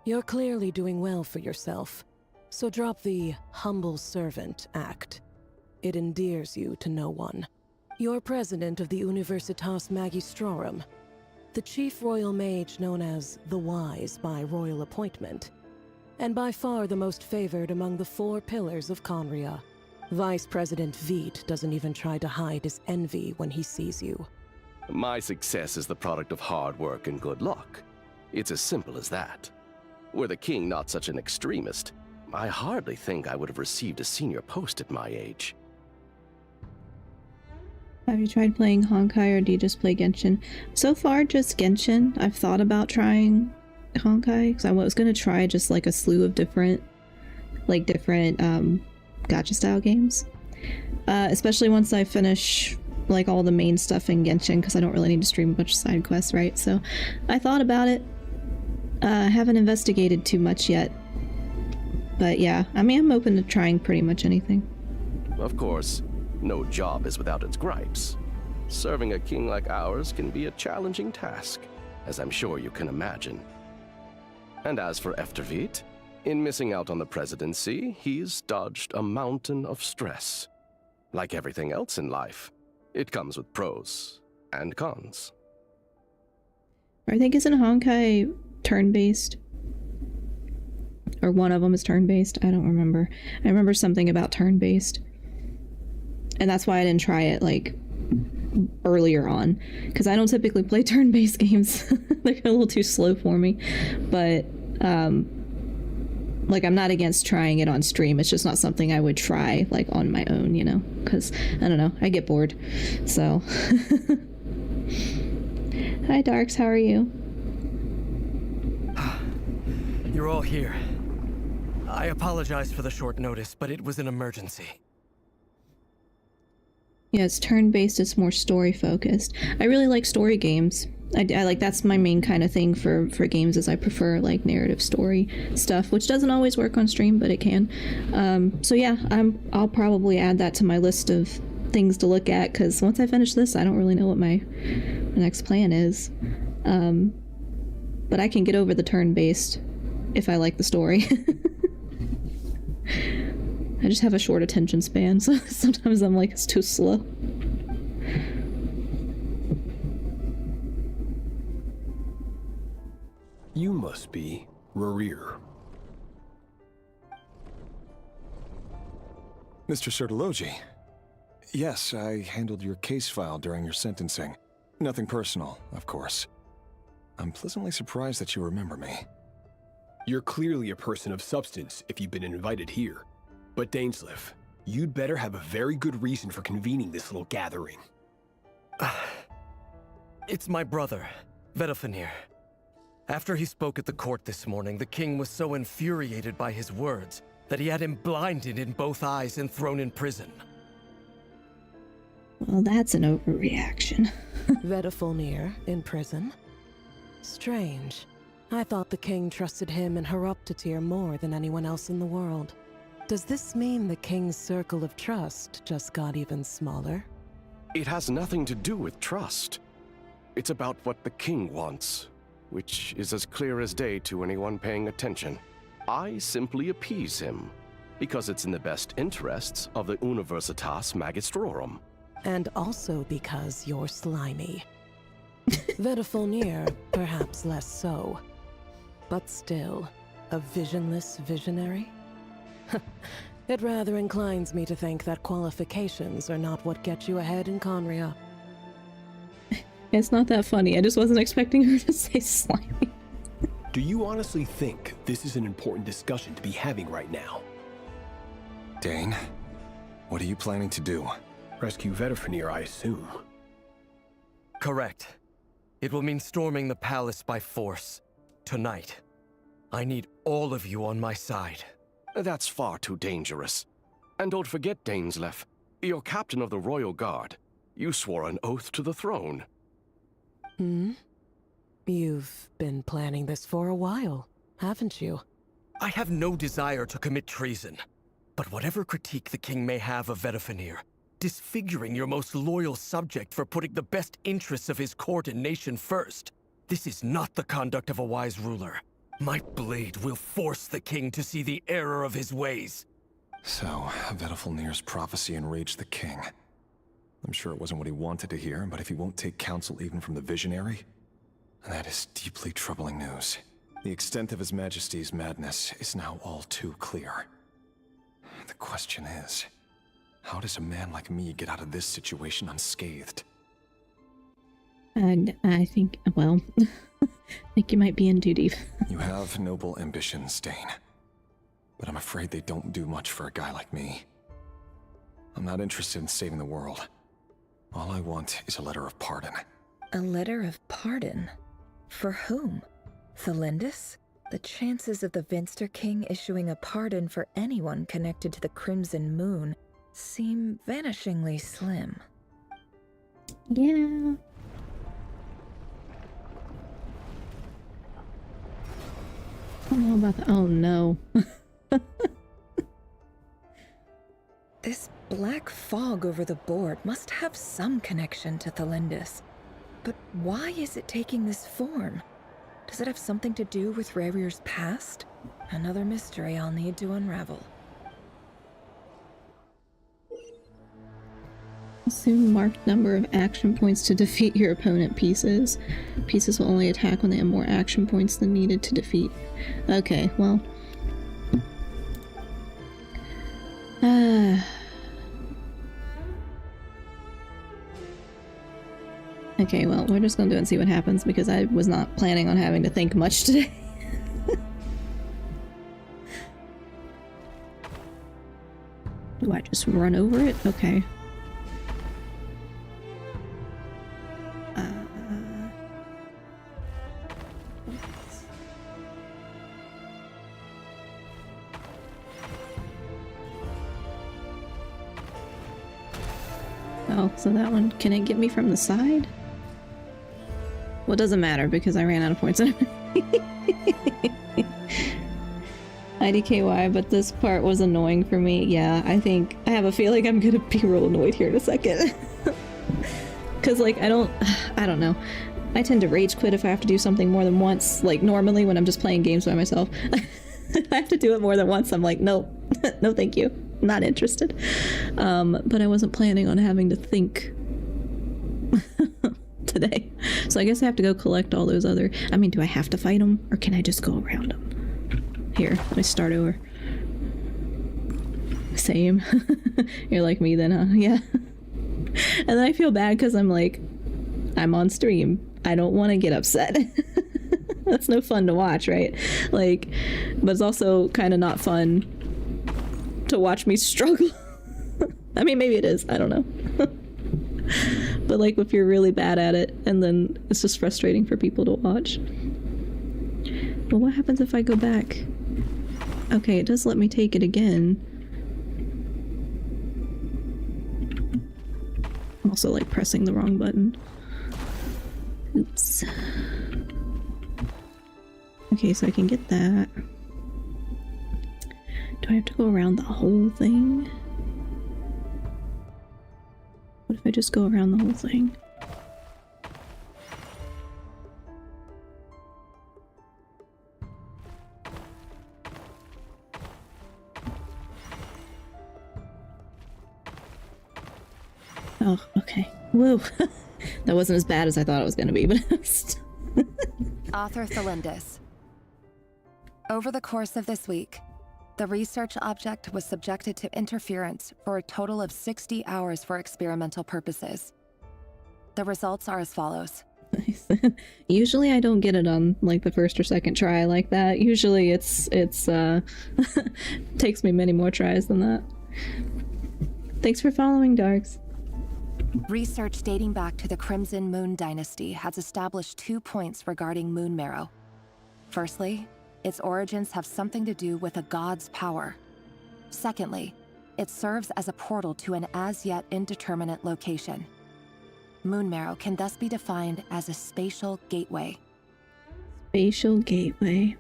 You're clearly doing well for yourself, so drop the humble servant act. It endears you to no one. You're president of the Universitas Magistrorum, the chief royal mage known as the Wise by royal appointment, and by far the most favored among the 4 pillars of Conria. Vice President Veet doesn't even try to hide his envy when he sees you. My success is the product of hard work and good luck. It's as simple as that. Were the king not such an extremist, I hardly think I would have received a senior post at my age. Have you tried playing Honkai or do you just play Genshin? So far, just Genshin. I've thought about trying Honkai because I was going to try just like a slew of different gacha style games. Especially once I finish like all the main stuff in Genshin because I don't really need to stream a bunch of side quests, right? So I thought about it. Haven't investigated too much yet. But yeah, I mean, I'm open to trying pretty much anything. Of course, no job is without its gripes. Serving a king like ours can be a challenging task, as I'm sure you can imagine. And as for Eftervit, in missing out on the presidency, he's dodged a mountain of stress. Like everything else in life, it comes with pros and cons. I think isn't Honkai turn-based? Or one of them is turn-based? I don't remember. I remember something about turn-based. And that's why I didn't try it, like, earlier on. Because I don't typically play turn-based games. They're a little too slow for me. But, like, I'm not against trying it on stream. It's just not something I would try, like, on my own, you know? Because, I don't know, I get bored. So. Hi, Darks, how are you? You're all here. I apologize for the short notice, but it was an emergency. Yeah, it's turn-based, it's more story-focused. I really like story games. I like, that's my main kind of thing for games, is I prefer, like, narrative story stuff, which doesn't always work on stream, but it can. So yeah, I'll probably add that to my list of things to look at, because once I finish this, I don't really know what my next plan is. But I can get over the turn-based if I like the story. I just have a short attention span, so sometimes I'm like, it's too slow. You must be Rerir. Mr. Sertologi. Yes, I handled your case file during your sentencing. Nothing personal, of course. I'm pleasantly surprised that you remember me. You're clearly a person of substance if you've been invited here. But Dainsleif, you'd better have a very good reason for convening this little gathering. It's my brother, Vedalfenir. After he spoke at the court this morning, the king was so infuriated by his words that he had him blinded in both eyes and thrown in prison. Well, that's an overreaction. Vedalfenir in prison? Strange. I thought the king trusted him and Heroptatir more than anyone else in the world. Does this mean the king's circle of trust just got even smaller? It has nothing to do with trust. It's about what the king wants, which is as clear as day to anyone paying attention. I simply appease him, because it's in the best interests of the Universitas Magistrorum. And also because you're slimy. Vedalfenir, perhaps less so. But still, a visionless visionary? It rather inclines me to think that qualifications are not what get you ahead in Conria. It's not that funny. I just wasn't expecting her to say slimy. Do you honestly think this is an important discussion to be having right now? Dane, what are you planning to do? Rescue Vedalfenir, I assume. Correct. It will mean storming the palace by force. Tonight. I need all of you on my side. That's far too dangerous. And don't forget, Dainsleif, you're captain of the Royal Guard. You swore an oath to the throne. Hmm? You've been planning this for a while, haven't you? I have no desire to commit treason. But whatever critique the king may have of Vedalfenir, disfiguring your most loyal subject for putting the best interests of his court and nation first, this is not the conduct of a wise ruler. My blade will force the king to see the error of his ways. So, Vedalfenir's prophecy enraged the king. I'm sure it wasn't what he wanted to hear, but if he won't take counsel even from the visionary, that is deeply troubling news. The extent of His Majesty's madness is now all too clear. The question is, how does a man like me get out of this situation unscathed? And I think, well, I think you might be in too deep. You have noble ambitions, Dane. But I'm afraid they don't do much for a guy like me. I'm not interested in saving the world. All I want is a letter of pardon. A letter of pardon? For whom? Thelindis? The chances of the Vinster King issuing a pardon for anyone connected to the Crimson Moon seem vanishingly slim. Yeah. I don't know about that. Oh no. This black fog over the board must have some connection to Thelindis. But why is it taking this form? Does it have something to do with Revir's past? Another mystery I'll need to unravel. Assume marked number of action points to defeat your opponent pieces. Pieces will only attack when they have more action points than needed to defeat. Okay, well. Okay, well, we're just gonna do it and see what happens because I was not planning on having to think much today. Do I just run over it? Okay. Oh, so that one, can it get me from the side? Well, it doesn't matter because I ran out of points. IDKY, but this part was annoying for me. Yeah, I have a feeling I'm gonna be real annoyed here in a second. Cause like, I don't know. I tend to rage quit if I have to do something more than once. Like normally when I'm just playing games by myself. If I have to do it more than once, I'm like, nope, no thank you. Not interested. But I wasn't planning on having to think today. So I guess I have to go collect all those other... I mean, do I have to fight them? Or can I just go around them? Here, let me start over. Same. You're like me then, huh? Yeah. And then I feel bad because I'm like, I'm on stream. I don't want to get upset. That's no fun to watch, right? Like, but it's also kind of not fun to watch me struggle. I mean, maybe it is. I don't know. But like, if you're really bad at it, and then it's just frustrating for people to watch. But what happens if I go back? Okay, it does let me take it again. I'm also like pressing the wrong button. Oops. Okay, so I can get that. Do I have to go around the whole thing? What if I just go around the whole thing? Oh, okay. Whoa. That wasn't as bad as I thought it was going to be, but Author Thelindis. Over the course of this week, the research object was subjected to interference for a total of 60 hours for experimental purposes. The results are as follows. Nice. Usually I don't get it on like the first or second try like that. Usually it's takes me many more tries than that. Thanks for following, Darks. Research dating back to the Crimson Moon dynasty has established 2 points regarding moon marrow. Firstly, its origins have something to do with a god's power. Secondly, it serves as a portal to an as-yet indeterminate location. Moon marrow can thus be defined as a spatial gateway. Spatial gateway.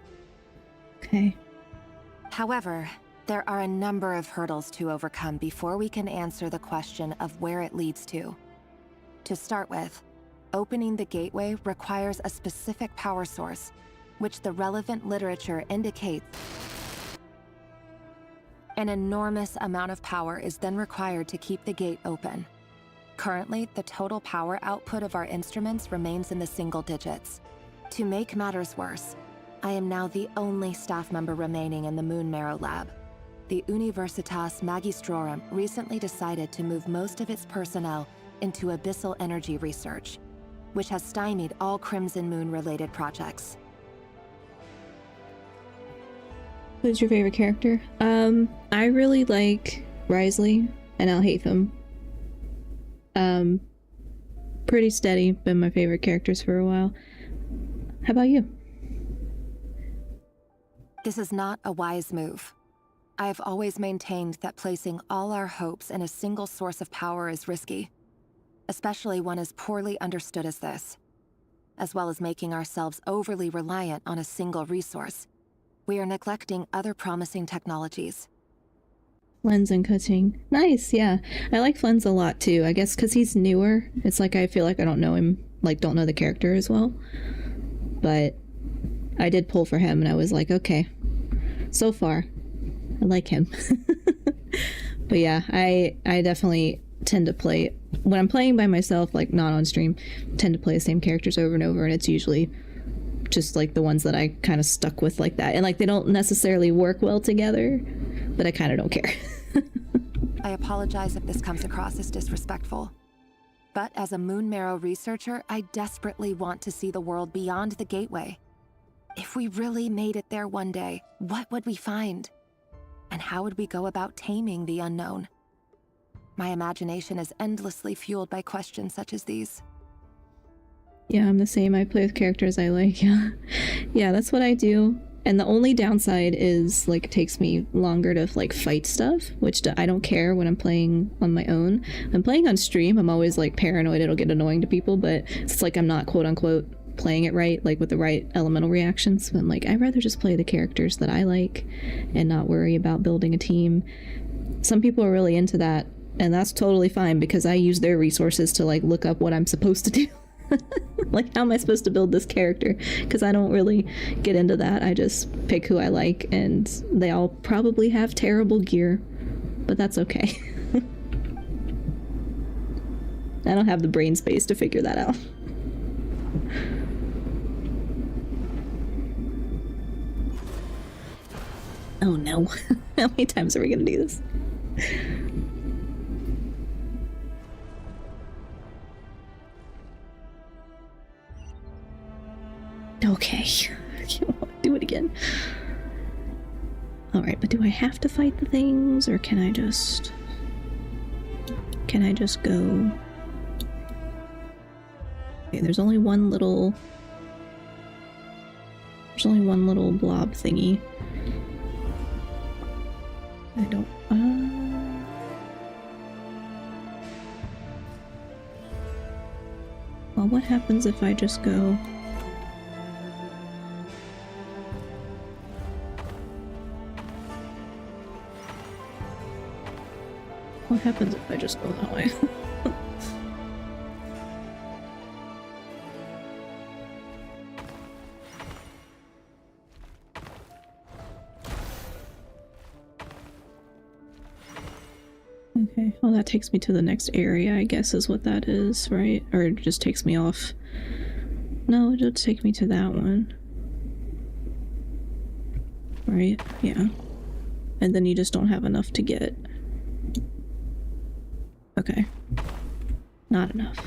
Okay. However, there are a number of hurdles to overcome before we can answer the question of where it leads to. To start with, opening the gateway requires a specific power source, which the relevant literature indicates. An enormous amount of power is then required to keep the gate open. Currently, the total power output of our instruments remains in the single digits. To make matters worse, I am now the only staff member remaining in the Moon Marrow lab. The Universitas Magistrorum recently decided to move most of its personnel into abyssal energy research, which has stymied all Crimson Moon-related projects. Who's your favorite character? I really like Risley and Alhaitham. Pretty steady, been my favorite characters for a while. How about you? This is not a wise move. I have always maintained that placing all our hopes in a single source of power is risky, especially one as poorly understood as this. As well as making ourselves overly reliant on a single resource, we are neglecting other promising technologies. Flens and cutting. Nice, yeah. I like Flens a lot too. I guess because he's newer. It's like I feel like I don't know him, like don't know the character as well. But I did pull for him and I was like, okay. So far, I like him. But yeah, I definitely tend to play, when I'm playing by myself, like not on stream, tend to play the same characters over and over, and it's usually just like the ones that I kind of stuck with like that. And like they don't necessarily work well together, but I kind of don't care. I apologize if this comes across as disrespectful. But as a Moon Marrow researcher, I desperately want to see the world beyond the gateway. If we really made it there one day, what would we find? And how would we go about taming the unknown? My imagination is endlessly fueled by questions such as these. Yeah, I'm the same. I play with characters I like, yeah. Yeah, that's what I do. And the only downside is, like, it takes me longer to, like, fight stuff, which I don't care when I'm playing on my own. I'm playing on stream, I'm always, like, paranoid it'll get annoying to people, but it's like I'm not, quote-unquote, playing it right, like, with the right elemental reactions. But I'm like, I'd rather just play the characters that I like and not worry about building a team. Some people are really into that, and that's totally fine, because I use their resources to, like, look up what I'm supposed to do. Like, how am I supposed to build this character? Because I don't really get into that. I just pick who I like, and they all probably have terrible gear, but that's okay. I don't have the brain space to figure that out. Oh no. How many times are we gonna do this? Okay, I can't do it again. Alright, but do I have to fight the things, or can I just go? Okay, there's only one little blob thingy. I don't, well, what happens if I just go? What happens if I just go that way? Okay, well that takes me to the next area, I guess is what that is, right? Or it just takes me off. No, it'll take me to that one. Right? Yeah. And then you just don't have enough to get. Okay. Not enough.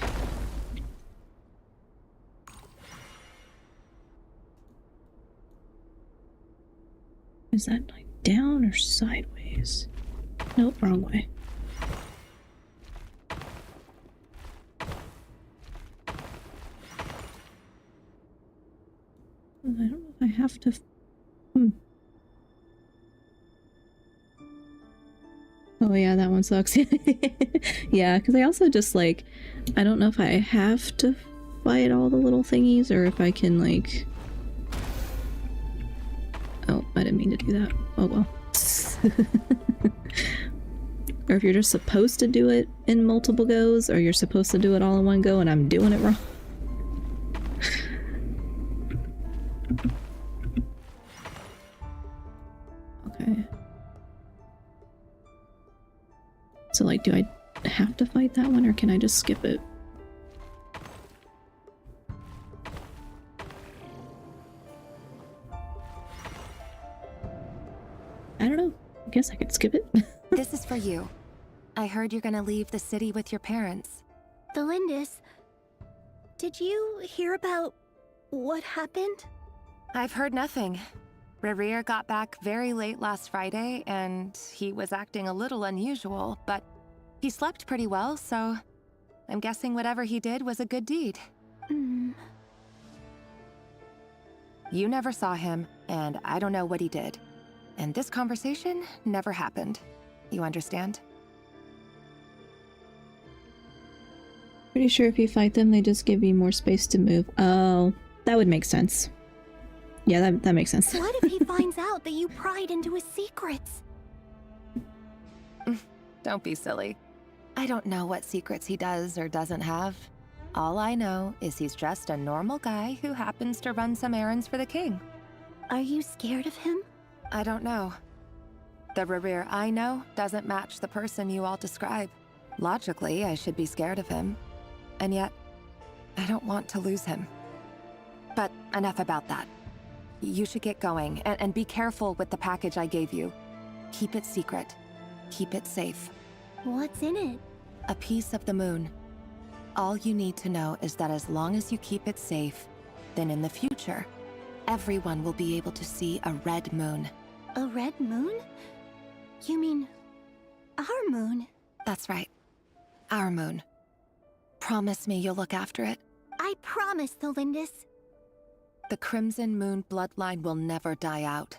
Is that like down or sideways? Nope, wrong way. I don't know if I have to. Oh yeah, that one sucks. Yeah, because I also just like, I don't know if I have to fight all the little thingies or if I can like... Oh, I didn't mean to do that. Oh well. Or if you're just supposed to do it in multiple goes, or you're supposed to do it all in one go and I'm doing it wrong. Okay. So like, do I have to fight that one or can I just skip it? guess I could skip it. This is for you. I heard you're gonna leave the city with your parents. The Lindis, did you hear about what happened? I've heard nothing. Rerir got back very late last Friday, and he was acting a little unusual, but he slept pretty well, so I'm guessing whatever he did was a good deed. You never saw him, and I don't know what he did. And this conversation never happened. You understand? Pretty sure if you fight them, they just give you more space to move. Oh, that would make sense. Yeah, that makes sense. What if he finds out that you pried into his secrets? Don't be silly. I don't know what secrets he does or doesn't have. All I know is he's just a normal guy who happens to run some errands for the king. Are you scared of him? I don't know. The Rerir I know doesn't match the person you all describe. Logically, I should be scared of him. And yet, I don't want to lose him. But enough about that. You should get going, and be careful with the package I gave you. Keep it secret. Keep it safe. What's in it? A piece of the moon. All you need to know is that as long as you keep it safe, then in the future, everyone will be able to see a red moon. A red moon? You mean our moon? That's right. Our moon. Promise me you'll look after it. I promise, Thelindis. The Crimson Moon bloodline will never die out.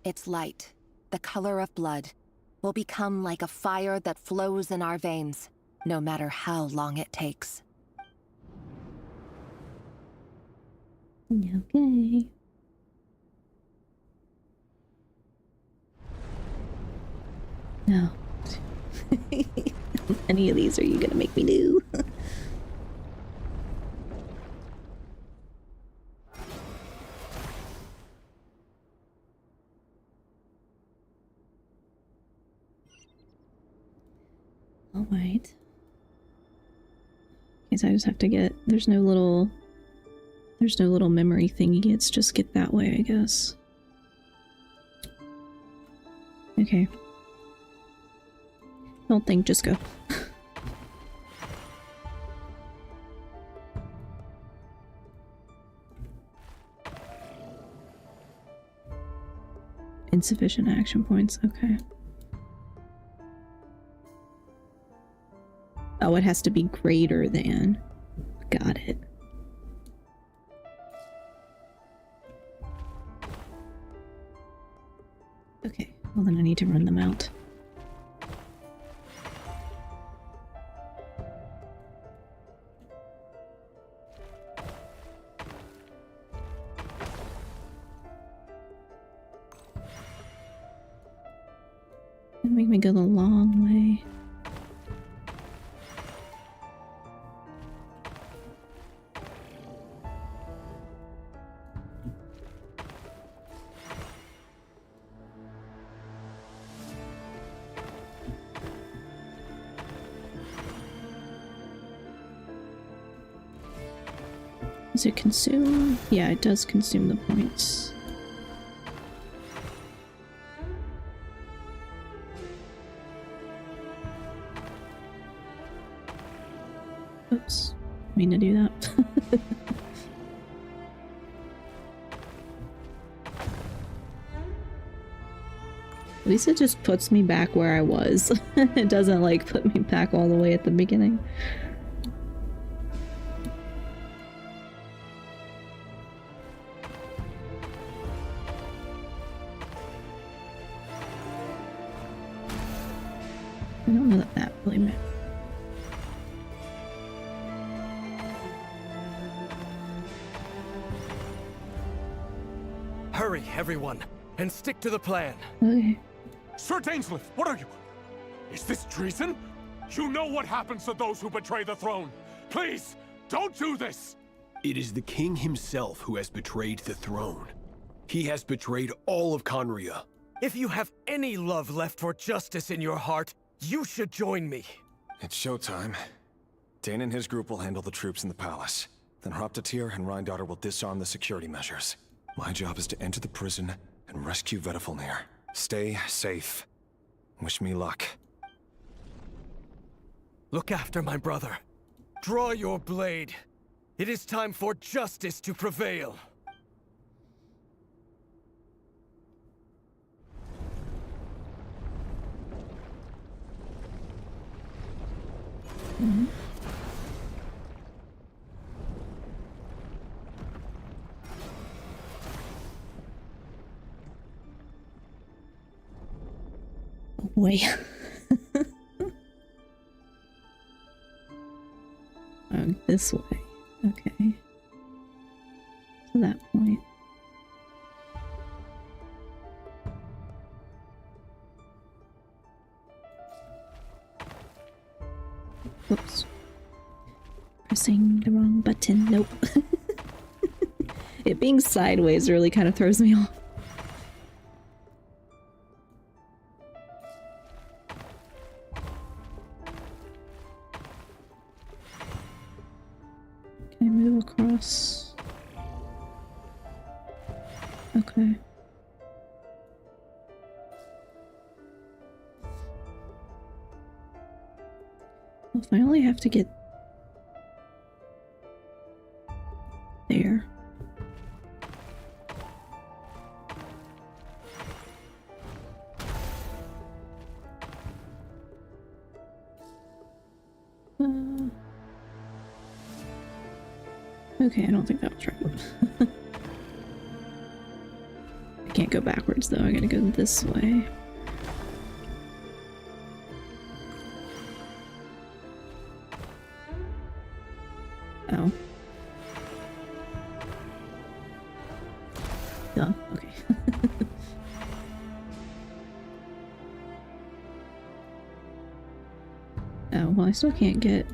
Its light, the color of blood, will become like a fire that flows in our veins, no matter how long it takes. Okay. No. Any of these are you gonna make me do? All right. Okay, so I just have to get. There's no little memory thingy. It's just get that way, I guess. Okay. Don't think, just go. Insufficient action points, okay. Oh, it has to be greater than. Got it. Okay, well then I need to run them out. Make me go the long way. Does it consume? Yeah, it does consume the points. Oops. I mean to do that. At least it just puts me back where I was. It doesn't like put me back all the way at the beginning. I don't know that really matters. Hurry, everyone, and stick to the plan. Okay. Sir Dainsleif, what are you? Is this treason? You know what happens to those who betray the throne. Please, don't do this! It is the king himself who has betrayed the throne. He has betrayed all of Conria. If you have any love left for justice in your heart, you should join me. It's showtime. Dane and his group will handle the troops in the palace. Then Hraptatir and Rheindater will disarm the security measures. My job is to enter the prison and rescue Vedifalnir. Stay safe. Wish me luck. Look after my brother. Draw your blade. It is time for justice to prevail. Mhm. Oh boy. This way. Okay. To that point. Oops. Pressing the wrong button. Nope. It being sideways really kind of throws me off. Can I move across? Okay. Well, if I only have to get there. Okay, I don't think that was right. I can't go backwards though, I gotta go this way. Oh. Duh, okay. Oh, well I still can't get...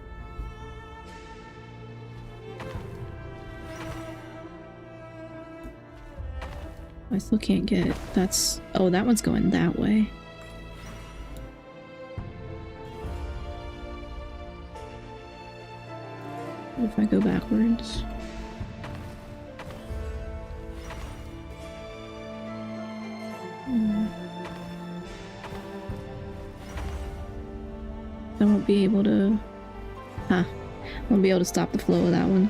I still can't get... That's... Oh, that one's going that way. What if I go backwards? I won't be able to... Huh. Won't be able to stop the flow of that one.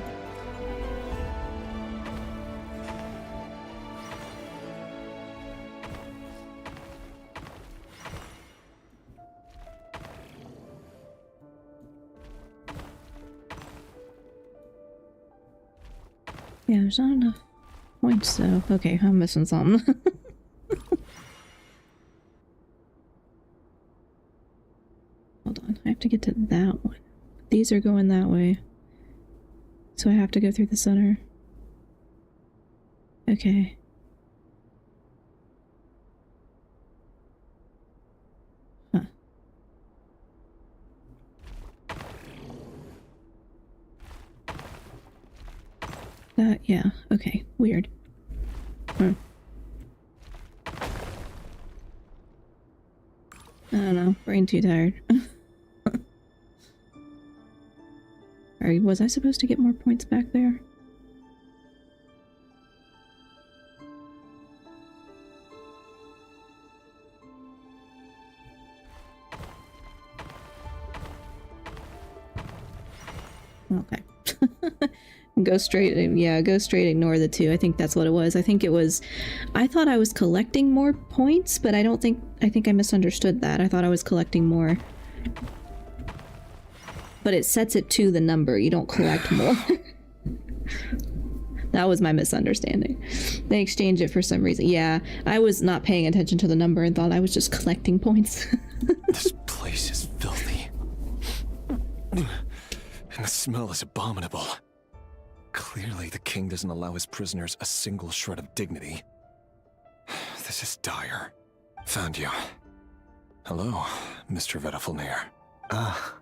Yeah, there's not enough points though. Okay, I'm missing something. Hold on, I have to get to that one. These are going that way. So I have to go through the center. Okay. Huh. Yeah, okay, weird. I don't know, brain too tired. Alright, was I supposed to get more points back there? Okay. Go straight, yeah, go straight, ignore the two. I think that's what it was. I think it was, I thought I was collecting more points, but I think I misunderstood that. I thought I was collecting more. But it sets it to the number, you don't collect more. That was my misunderstanding. They exchange it for some reason. Yeah, I was not paying attention to the number and thought I was just collecting points. This place is filthy. And the smell is abominable. Clearly, the king doesn't allow his prisoners a single shred of dignity. This is dire. Found you. Hello, Mr. Vedafilnir. Ah,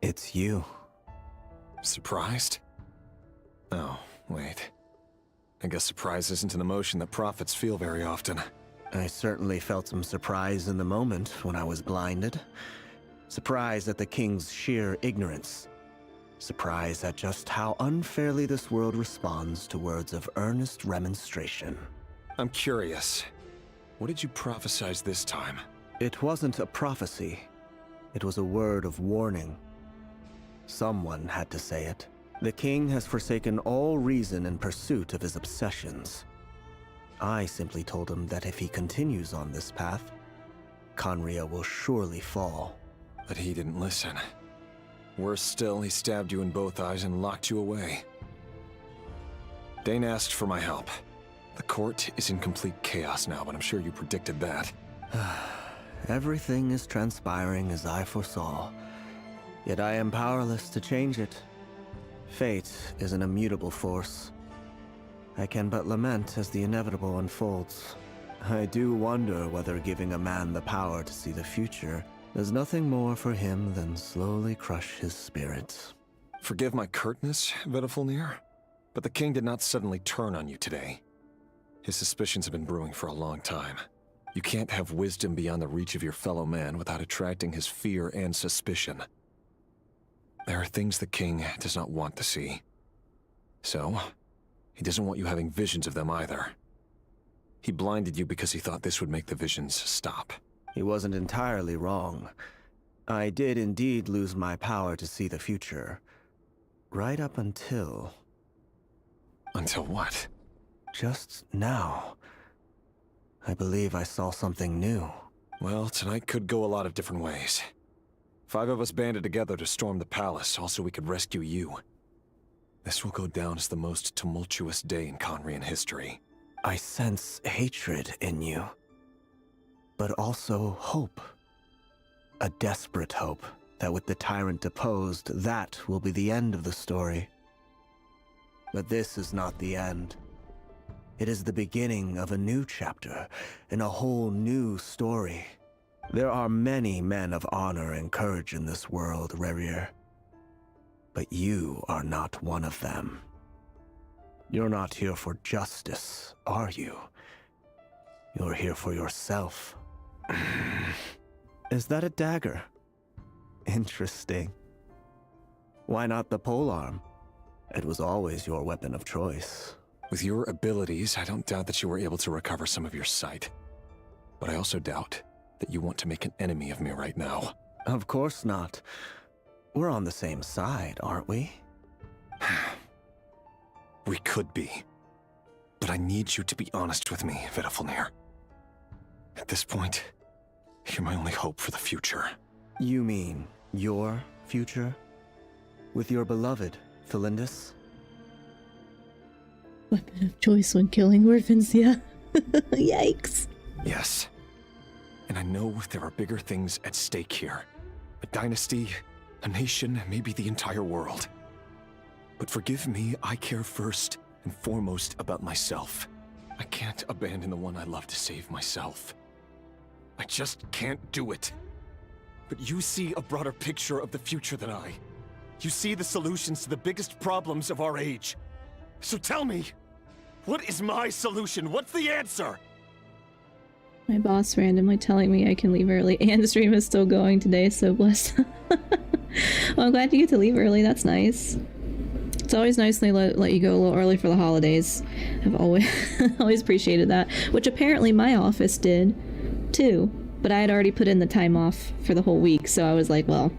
it's you. Surprised? Oh, wait. I guess surprise isn't an emotion that prophets feel very often. I certainly felt some surprise in the moment when I was blinded. Surprise at the king's sheer ignorance. Surprise at just how unfairly this world responds to words of earnest remonstration. I'm curious. What did you prophesize this time? It wasn't a prophecy. It was a word of warning. Someone had to say it. The king has forsaken all reason in pursuit of his obsessions. I simply told him that if he continues on this path, Khaenri'ah will surely fall. But he didn't listen. Worse still, he stabbed you in both eyes and locked you away. Dane asked for my help. The court is in complete chaos now, but I'm sure you predicted that. Everything is transpiring as I foresaw, yet I am powerless to change it. Fate is an immutable force. I can but lament as the inevitable unfolds. I do wonder whether giving a man the power to see the future does nothing more for him than slowly crush his spirit. Forgive my curtness, Vedifulnir, but the king did not suddenly turn on you today. His suspicions have been brewing for a long time. You can't have wisdom beyond the reach of your fellow man without attracting his fear and suspicion. There are things the king does not want to see. So, he doesn't want you having visions of them either. He blinded you because he thought this would make the visions stop. He wasn't entirely wrong. I did indeed lose my power to see the future. Right up until... Until what? Just now. I believe I saw something new. Well, tonight could go a lot of different ways. 5 of us banded together to storm the palace, also we could rescue you. This will go down as the most tumultuous day in Khaenri'ah history. I sense hatred in you, but also hope. A desperate hope that with the tyrant deposed, that will be the end of the story. But this is not the end. It is the beginning of a new chapter, in a whole new story. There are many men of honor and courage in this world, Rerir. But you are not one of them. You're not here for justice, are you? You're here for yourself. Is that a dagger? Interesting. Why not the polearm? It was always your weapon of choice. With your abilities, I don't doubt that you were able to recover some of your sight. But I also doubt that you want to make an enemy of me right now. Of course not. We're on the same side, aren't we? We could be. But I need you to be honest with me, Vedifulnir. At this point, you're my only hope for the future. You mean your future? With your beloved, Felindus? Weapon of choice when killing orphans, yeah. Yikes. Yes. And I know there are bigger things at stake here. A dynasty, a nation, maybe the entire world. But forgive me, I care first and foremost about myself. I can't abandon the one I love to save myself. I just can't do it. But you see a broader picture of the future than I. You see the solutions to the biggest problems of our age. So tell me, what is my solution? What's the answer? My boss randomly telling me I can leave early and the stream is still going today, so blessed. Well, I'm glad you get to leave early, that's nice. It's always nice they let you go a little early for the holidays. I've always always appreciated that, which apparently my office did too, but I had already put in the time off for the whole week, so I was like, well,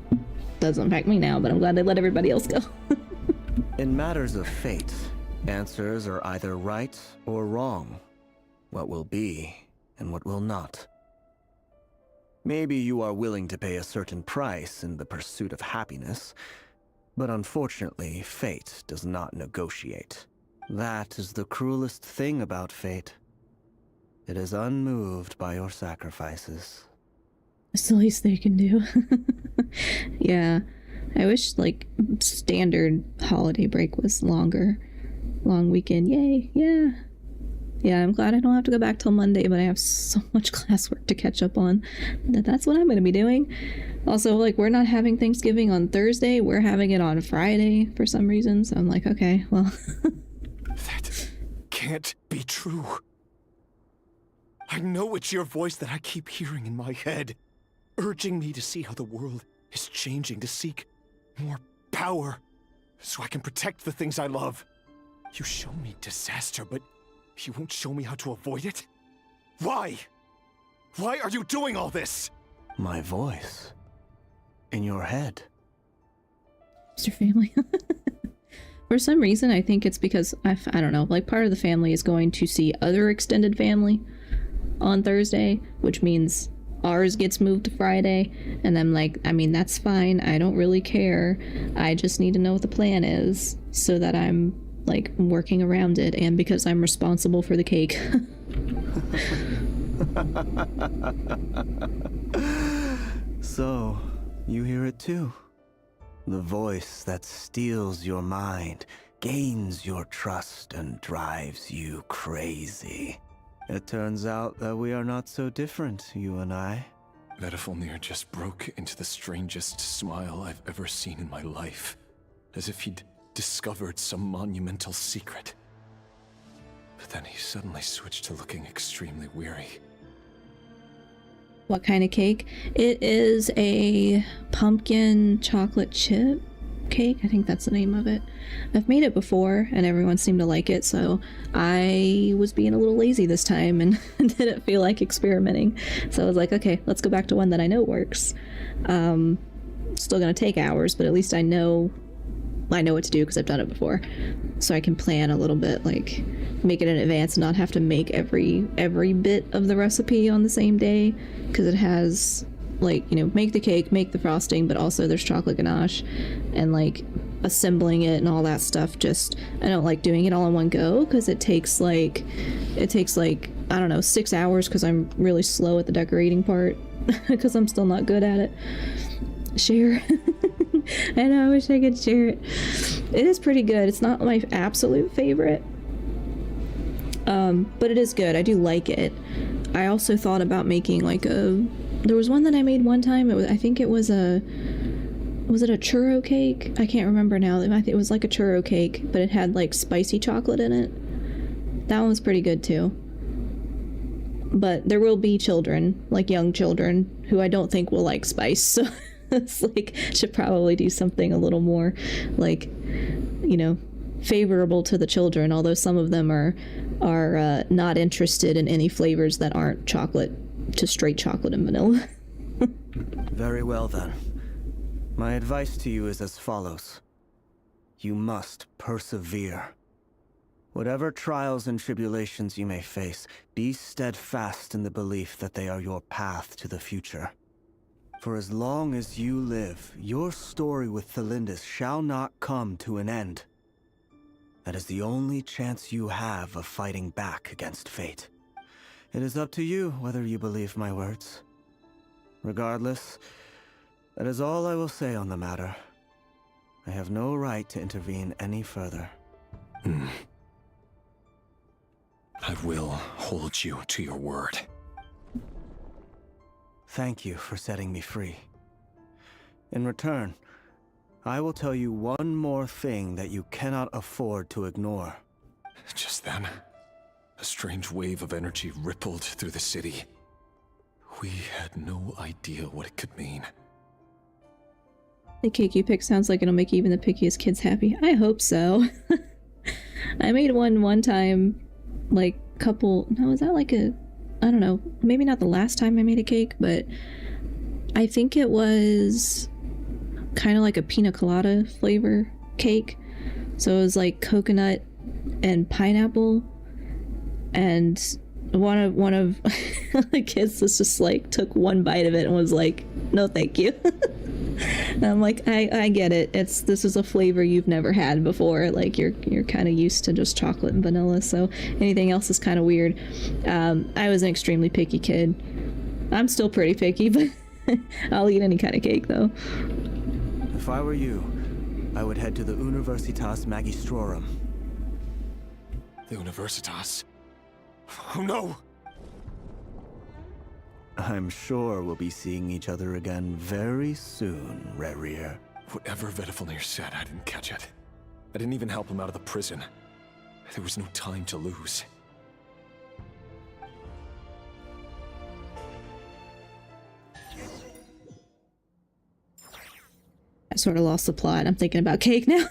doesn't impact me now, but I'm glad they let everybody else go. In matters of fate, answers are either right or wrong. What will be and what will not. Maybe you are willing to pay a certain price in the pursuit of happiness, but unfortunately, fate does not negotiate. That is the cruelest thing about fate. It is unmoved by your sacrifices. It's the least they can do. Yeah. I wish, like, standard holiday break was longer. Long weekend, yay, yeah. Yeah, I'm glad I don't have to go back till Monday, but I have so much classwork to catch up on that's what I'm going to be doing. Also, like, we're not having Thanksgiving on Thursday, we're having it on Friday for some reason, so I'm like, okay, well. That can't be true. I know it's your voice that I keep hearing in my head, urging me to see how the world is changing, to seek more power, so I can protect the things I love. You show me disaster, but you won't show me how to avoid it? Why? Why are you doing all this? My voice. In your head. Mr. Family. For some reason, I think it's because, I don't know, like part of the family is going to see other extended family on Thursday, which means ours gets moved to Friday, and I'm like, I mean, that's fine, I don't really care, I just need to know what the plan is so that I'm like working around it, and because I'm responsible for the cake. So, you hear it too? The voice that steals your mind, gains your trust, and drives you crazy. It turns out that we are not so different, you and I. Vedifilnir just broke into the strangest smile I've ever seen in my life, as if he'd discovered some monumental secret. But then he suddenly switched to looking extremely weary. What kind of cake? It is a pumpkin chocolate chip cake. I think that's the name of it. I've made it before and everyone seemed to like it, so I was being a little lazy this time and didn't feel like experimenting. So I was like, okay, let's go back to one that I know works. Still gonna take hours, but at least I know what to do because I've done it before. So I can plan a little bit, like make it in advance and not have to make every bit of the recipe on the same day, because it has like, you know, make the cake, make the frosting, but also there's chocolate ganache and like assembling it and all that stuff. Just, I don't like doing it all in one go because it takes like I don't know, 6 hours because I'm really slow at the decorating part because I'm still not good at it. Share. I know, I wish I could share it. It is pretty good. It's not my absolute favorite, but it is good. I do like it. I also thought about making like there was one that I made one time. I think it was was it a churro cake? I can't remember now. I think it was like a churro cake, but it had like spicy chocolate in it. That one was pretty good too. But there will be children, like young children, who I don't think will like spice, so it's like, should probably do something a little more, like, you know, favorable to the children, although some of them are not interested in any flavors that aren't chocolate, just straight chocolate and vanilla. Very well then. My advice to you is as follows. You must persevere. Whatever trials and tribulations you may face, be steadfast in the belief that they are your path to the future. For as long as you live, your story with Thelindis shall not come to an end. That is the only chance you have of fighting back against fate. It is up to you whether you believe my words. Regardless, that is all I will say on the matter. I have no right to intervene any further. I will hold you to your word. Thank you for setting me free. In return, I will tell you one more thing that you cannot afford to ignore. Just then, a strange wave of energy rippled through the city. We had no idea what it could mean. The cake you pick sounds like it'll make even the pickiest kids happy. I hope so. I made one time, like was that like I don't know, maybe not the last time I made a cake, but I think it was kind of like a pina colada flavor cake. So it was like coconut and pineapple, and one of the kids just like took one bite of it and was like, no thank you. And I'm like, I get it. This is a flavor you've never had before. Like you're kind of used to just chocolate and vanilla, so anything else is kind of weird. I was an extremely picky kid. I'm still pretty picky, but I'll eat any kind of cake though. If I were you, I would head to the Universitas Magistrorum. The Universitas? Oh no! I'm sure we'll be seeing each other again very soon, Rerir. Whatever Vedifilnir said, I didn't catch it. I didn't even help him out of the prison. There was no time to lose. I sort of lost the plot. I'm thinking about cake now.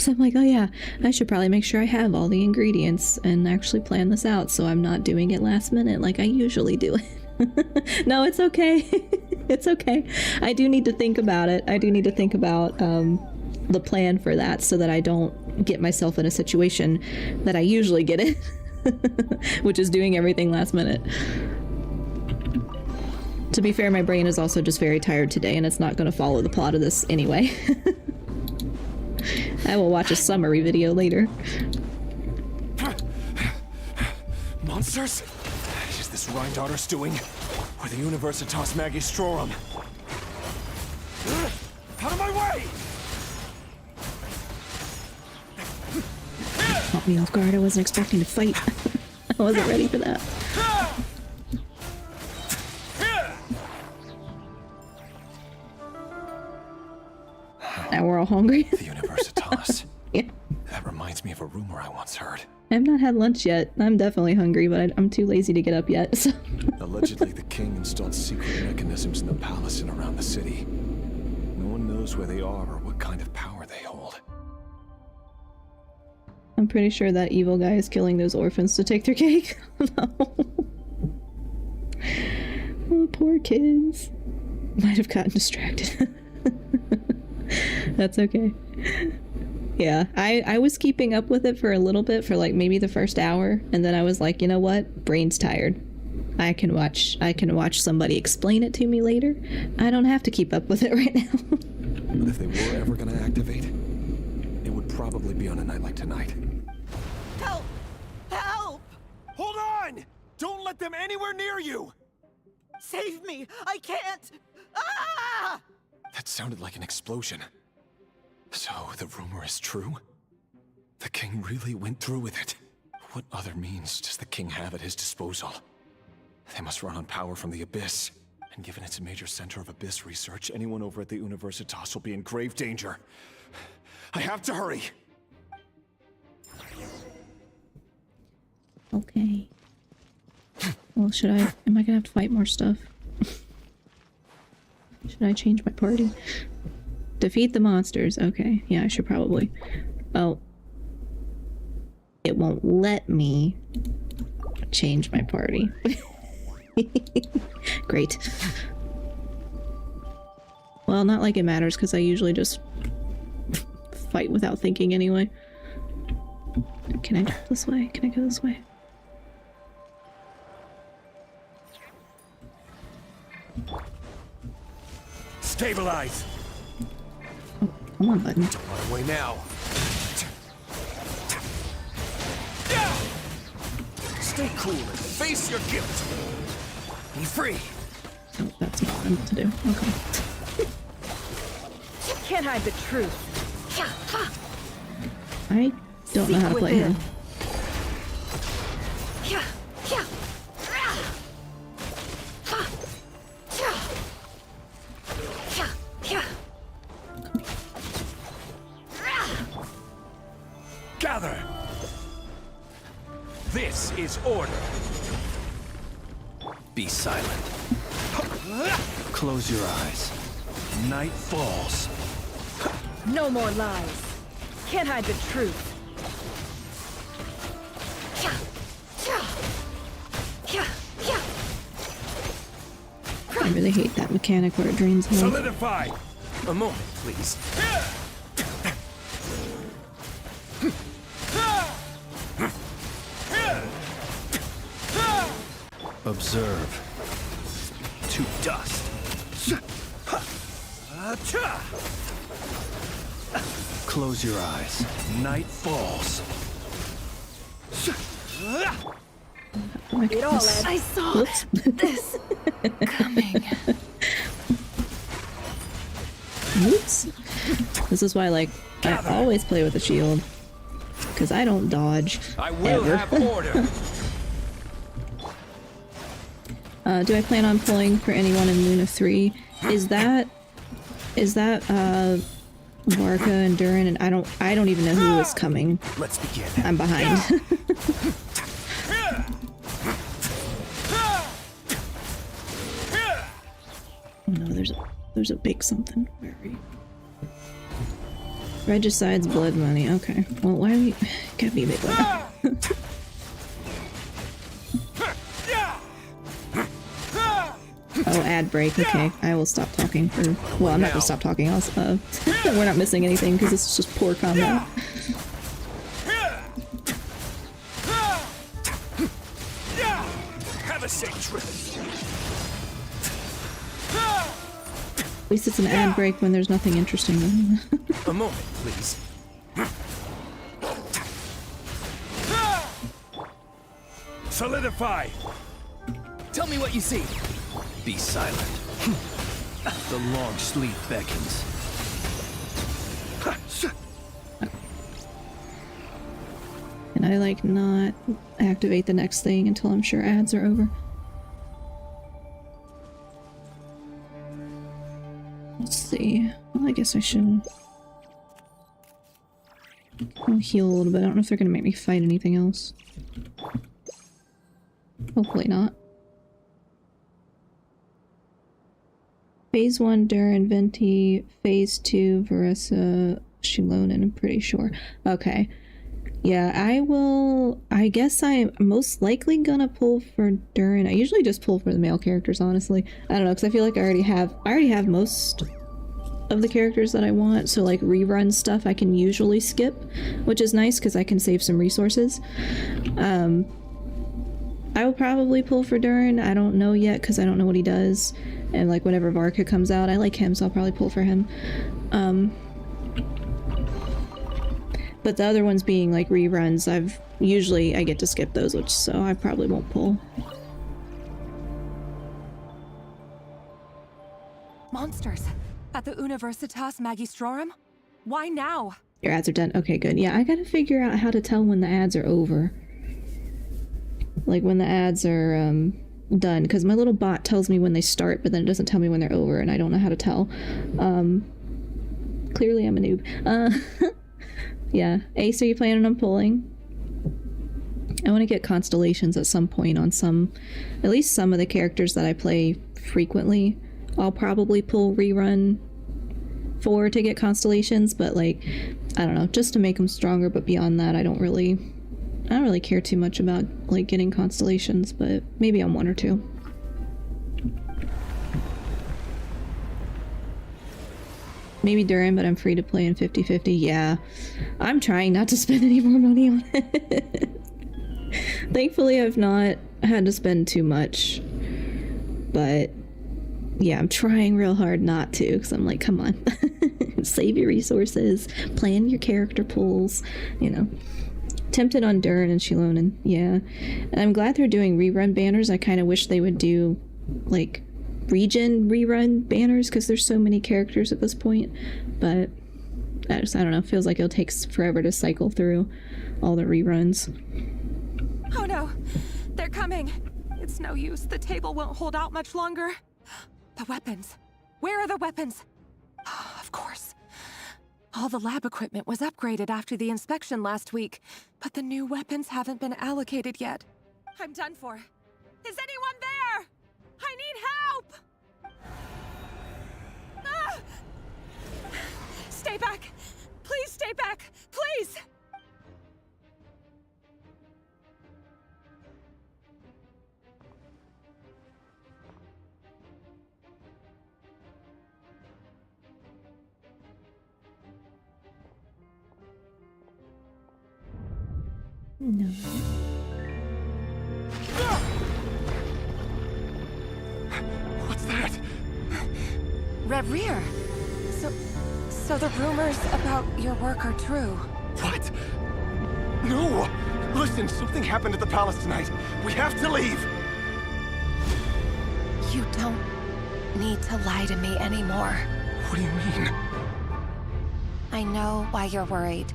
So I'm like, oh yeah, I should probably make sure I have all the ingredients and actually plan this out so I'm not doing it last minute like I usually do it. No, it's okay. It's okay. I do need to think about it. I do need to think about the plan for that so that I don't get myself in a situation that I usually get in, which is doing everything last minute. To be fair, my brain is also just very tired today and it's not going to follow the plot of this anyway. I will watch a summary video later. Monsters? Is this Rheindarter's doing? Or the Universitas Magistrorum? Out of my way! Caught me off guard. I wasn't expecting to fight. I wasn't ready for that. Now we're all hungry. The Universitas. Yeah. That reminds me of a rumor I once heard. I've not had lunch yet. I'm definitely hungry, but I'm too lazy to get up yet. So. Allegedly, the king installed secret mechanisms in the palace and around the city. No one knows where they are or what kind of power they hold. I'm pretty sure that evil guy is killing those orphans to take their cake. Oh, poor kids. Might have gotten distracted. That's okay. Yeah, I was keeping up with it for a little bit, for like maybe the first hour, and then I was like, you know what? Brain's tired. I can watch somebody explain it to me later. I don't have to keep up with it right now. But if they were ever gonna activate, it would probably be on a night like tonight. Help! Help! Hold on! Don't let them anywhere near you! Save me! I can't! Ah! That sounded like an explosion. So, the rumor is true? The king really went through with it? What other means does the king have at his disposal? They must run on power from the Abyss. And given it's a major center of Abyss research, anyone over at the Universitas will be in grave danger. I have to hurry! Okay. Well, am I gonna have to fight more stuff? Should I change my party? Defeat the monsters. Okay, yeah, I should probably. Oh. It won't let me change my party. Great. Well, not like it matters, because I usually just fight without thinking anyway. Can I go this way? Can I go this way? Stabilize! Oh, come on, button. Don't run away now. Stay cool and face your guilt. Be free. Oh, that's not what I meant to do. Okay. Can't hide the truth. I don't know how to play him. Gather! This is order. Be silent. Close your eyes. Night falls. No more lies. Can't hide the truth. I really hate that mechanic where it drains health. Solidify! A moment, please. Observe. To dust. Close your eyes. Night falls. It all adds. I saw this coming. Oops. This is why, like, I always play with a shield. Because I don't dodge. I will ever. have order. Do I plan on pulling for anyone in Luna 3? Is that Varka and Durin, and I don't even know who is coming. Let's begin. I'm behind. Oh no, there's a big something. Where are you? Regicide's blood money. Okay. Well, why are we... Gotta be a bit loud. Oh, ad break. Okay. I will stop talking for... Well, I'm not gonna stop talking. I'll, we're not missing anything because this is just poor combat. Have a safe trip. At least it's an ad break when there's nothing interesting going on. A moment, please. Solidify! Tell me what you see. Be silent. The long sleep beckons. Can I, like, not activate the next thing until I'm sure ads are over? Let's see. Well, I guess I should... I'll heal a little bit. I don't know if they're gonna make me fight anything else. Hopefully not. Phase 1, Durin, Venti. Phase 2, Veressa, Shilonen, I'm pretty sure. Okay. Yeah, I guess I'm most likely gonna pull for Durin. I usually just pull for the male characters, honestly. I don't know, because I feel like I already have most of the characters that I want, so like rerun stuff I can usually skip, which is nice because I can save some resources. I will probably pull for Durin. I don't know yet because I don't know what he does. And like whenever Varka comes out, I like him, so I'll probably pull for him. But the other ones being like reruns, I get to skip those, which so I probably won't pull. Monsters at the Universitas Magistrorum? Why now? Your ads are done. Okay, good. Yeah, I gotta figure out how to tell when the ads are over. Like when the ads are done, because my little bot tells me when they start, but then it doesn't tell me when they're over, and I don't know how to tell. Clearly I'm a noob. Yeah. Ace, are you planning on pulling? I want to get constellations at some point on at least some of the characters that I play frequently. I'll probably pull rerun for to get constellations, but like, I don't know, just to make them stronger, but beyond that, I don't really care too much about like getting constellations, but maybe on one or two. Maybe Durin, but I'm free to play in 50-50. Yeah, I'm trying not to spend any more money on it. Thankfully, I've not had to spend too much, but yeah, I'm trying real hard not to, because I'm like, come on, save your resources, plan your character pulls, you know. Tempted on Durin and Shilonen, yeah. And I'm glad they're doing rerun banners. I kind of wish they would do, like, region rerun banners, because there's so many characters at this point. But, I don't know, feels like it'll take forever to cycle through all the reruns. Oh no, they're coming. It's no use, the table won't hold out much longer. The weapons. Where are the weapons? Of course. All the lab equipment was upgraded after the inspection last week, but the new weapons haven't been allocated yet. I'm done for. Is anyone there? I need help! Ah! Stay back! Please stay back! Please! No. What's that? Reverie! So the rumors about your work are true. What? No! Listen, something happened at the palace tonight. We have to leave! You don't need to lie to me anymore. What do you mean? I know why you're worried,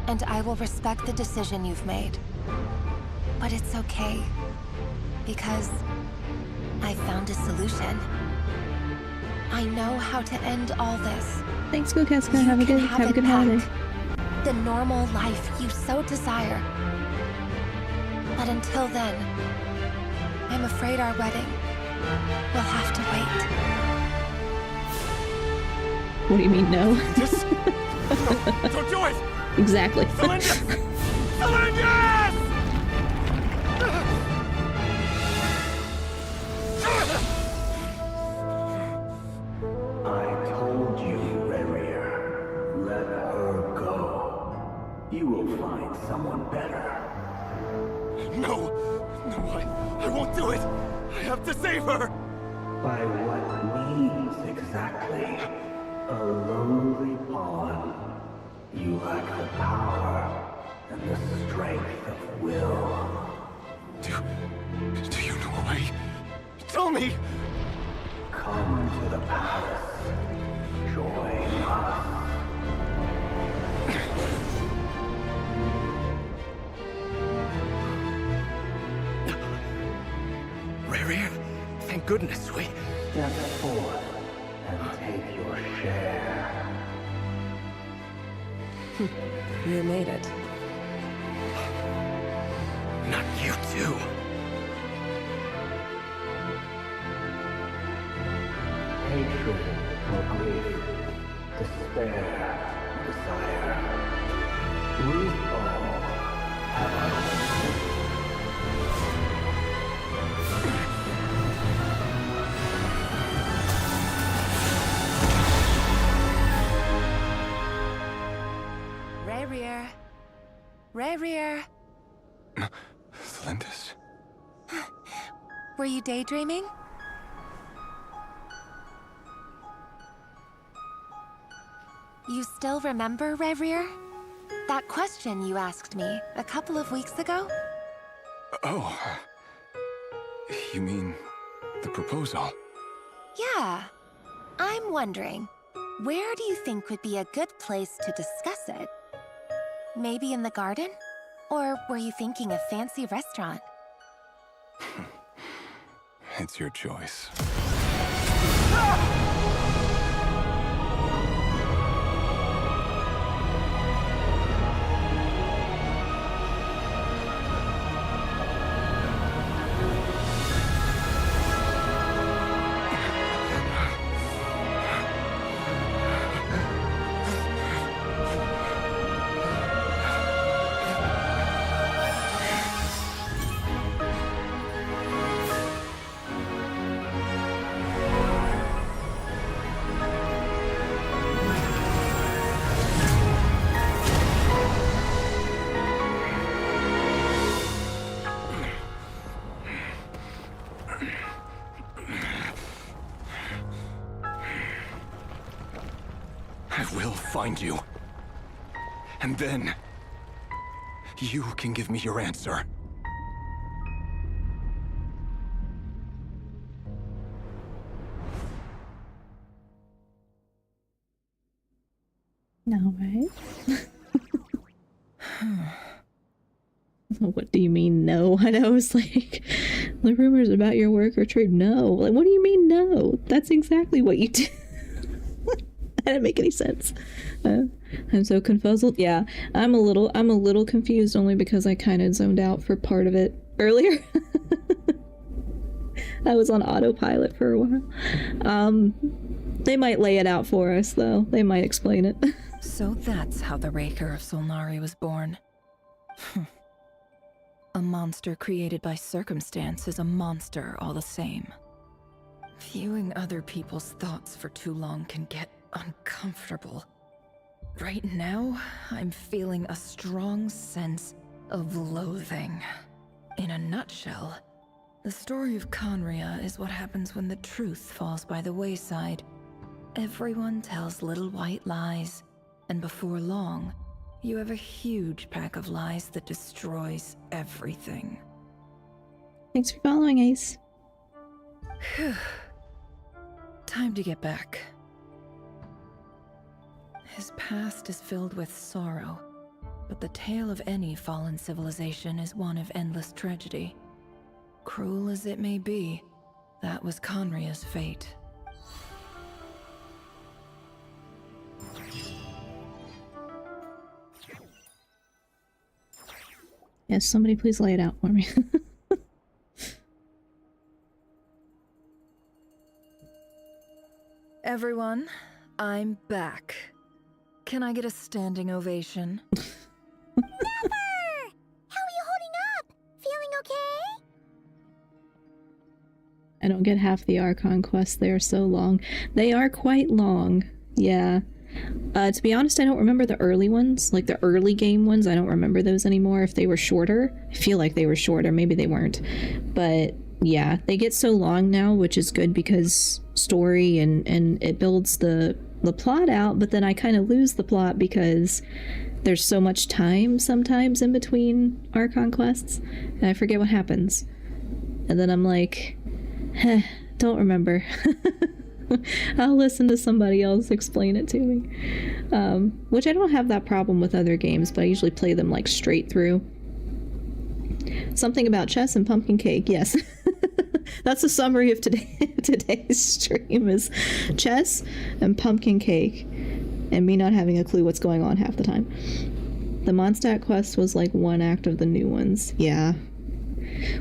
and I will respect the decision you've made. But it's okay, because I found a solution. I know how to end all this. Thanks, Gokaska. Have a good holiday. The normal life you so desire. But until then, I'm afraid our wedding will have to wait. What do you mean, no? Don't do it! Exactly. Celindus! Celindus! I told you, Rerir. Let her go. You will find someone better. No! I won't do it! I have to save her! By what means exactly? A lowly pawn. You lack the power and the strength of will. Do you know a way? Tell me! Come to the palace. Join us. Rerir, thank goodness we... Step forth and take your share. You made it. Not you too. Hatred or grief, despair, desire. We all have our own. Rerir. Rerir. Celindus? Were you daydreaming? You still remember, Rerir? That question you asked me a couple of weeks ago? Oh. You mean the proposal? Yeah. I'm wondering, where do you think would be a good place to discuss it? Maybe in the garden? Or were you thinking a fancy restaurant? It's your choice. I will find you. And then... you can give me your answer. No, right? What do you mean, no? I know, it's like, the rumors about your work are true. No. Like, what do you mean, no? That's exactly what you do. That didn't make any sense. I'm so confuzzled. Yeah, I'm a little confused only because I kind of zoned out for part of it earlier. I was on autopilot for a while. They might lay it out for us, though. They might explain it. So that's how the Raker of Solnari was born. A monster created by circumstance is a monster all the same. Viewing other people's thoughts for too long can get uncomfortable. Right now, I'm feeling a strong sense of loathing. In a nutshell, the story of Conria is what happens when the truth falls by the wayside. Everyone tells little white lies, and before long, you have a huge pack of lies that destroys everything. Thanks for following, Ace. Time to get back. His past is filled with sorrow, but the tale of any fallen civilization is one of endless tragedy. Cruel as it may be, that was Conria's fate. Yes, somebody please lay it out for me. Everyone, I'm back. Can I get a standing ovation? Never! How are you holding up? Feeling okay? I don't get half the Archon quests. They are so long. They are quite long. Yeah. To be honest, I don't remember the early ones. Like the early game ones, I don't remember those anymore. If they were shorter, I feel like they were shorter. Maybe they weren't. But yeah, they get so long now, which is good because story and it builds the plot out, but then I kind of lose the plot because there's so much time sometimes in between Archon quests, and I forget what happens. And then I'm like, don't remember. I'll listen to somebody else explain it to me. Which I don't have that problem with other games, but I usually play them like straight through. Something about chess and pumpkin cake, yes. That's the summary of today's stream is chess and pumpkin cake and me not having a clue what's going on half the time. The Mondstadt quest was like one act of the new ones. Yeah.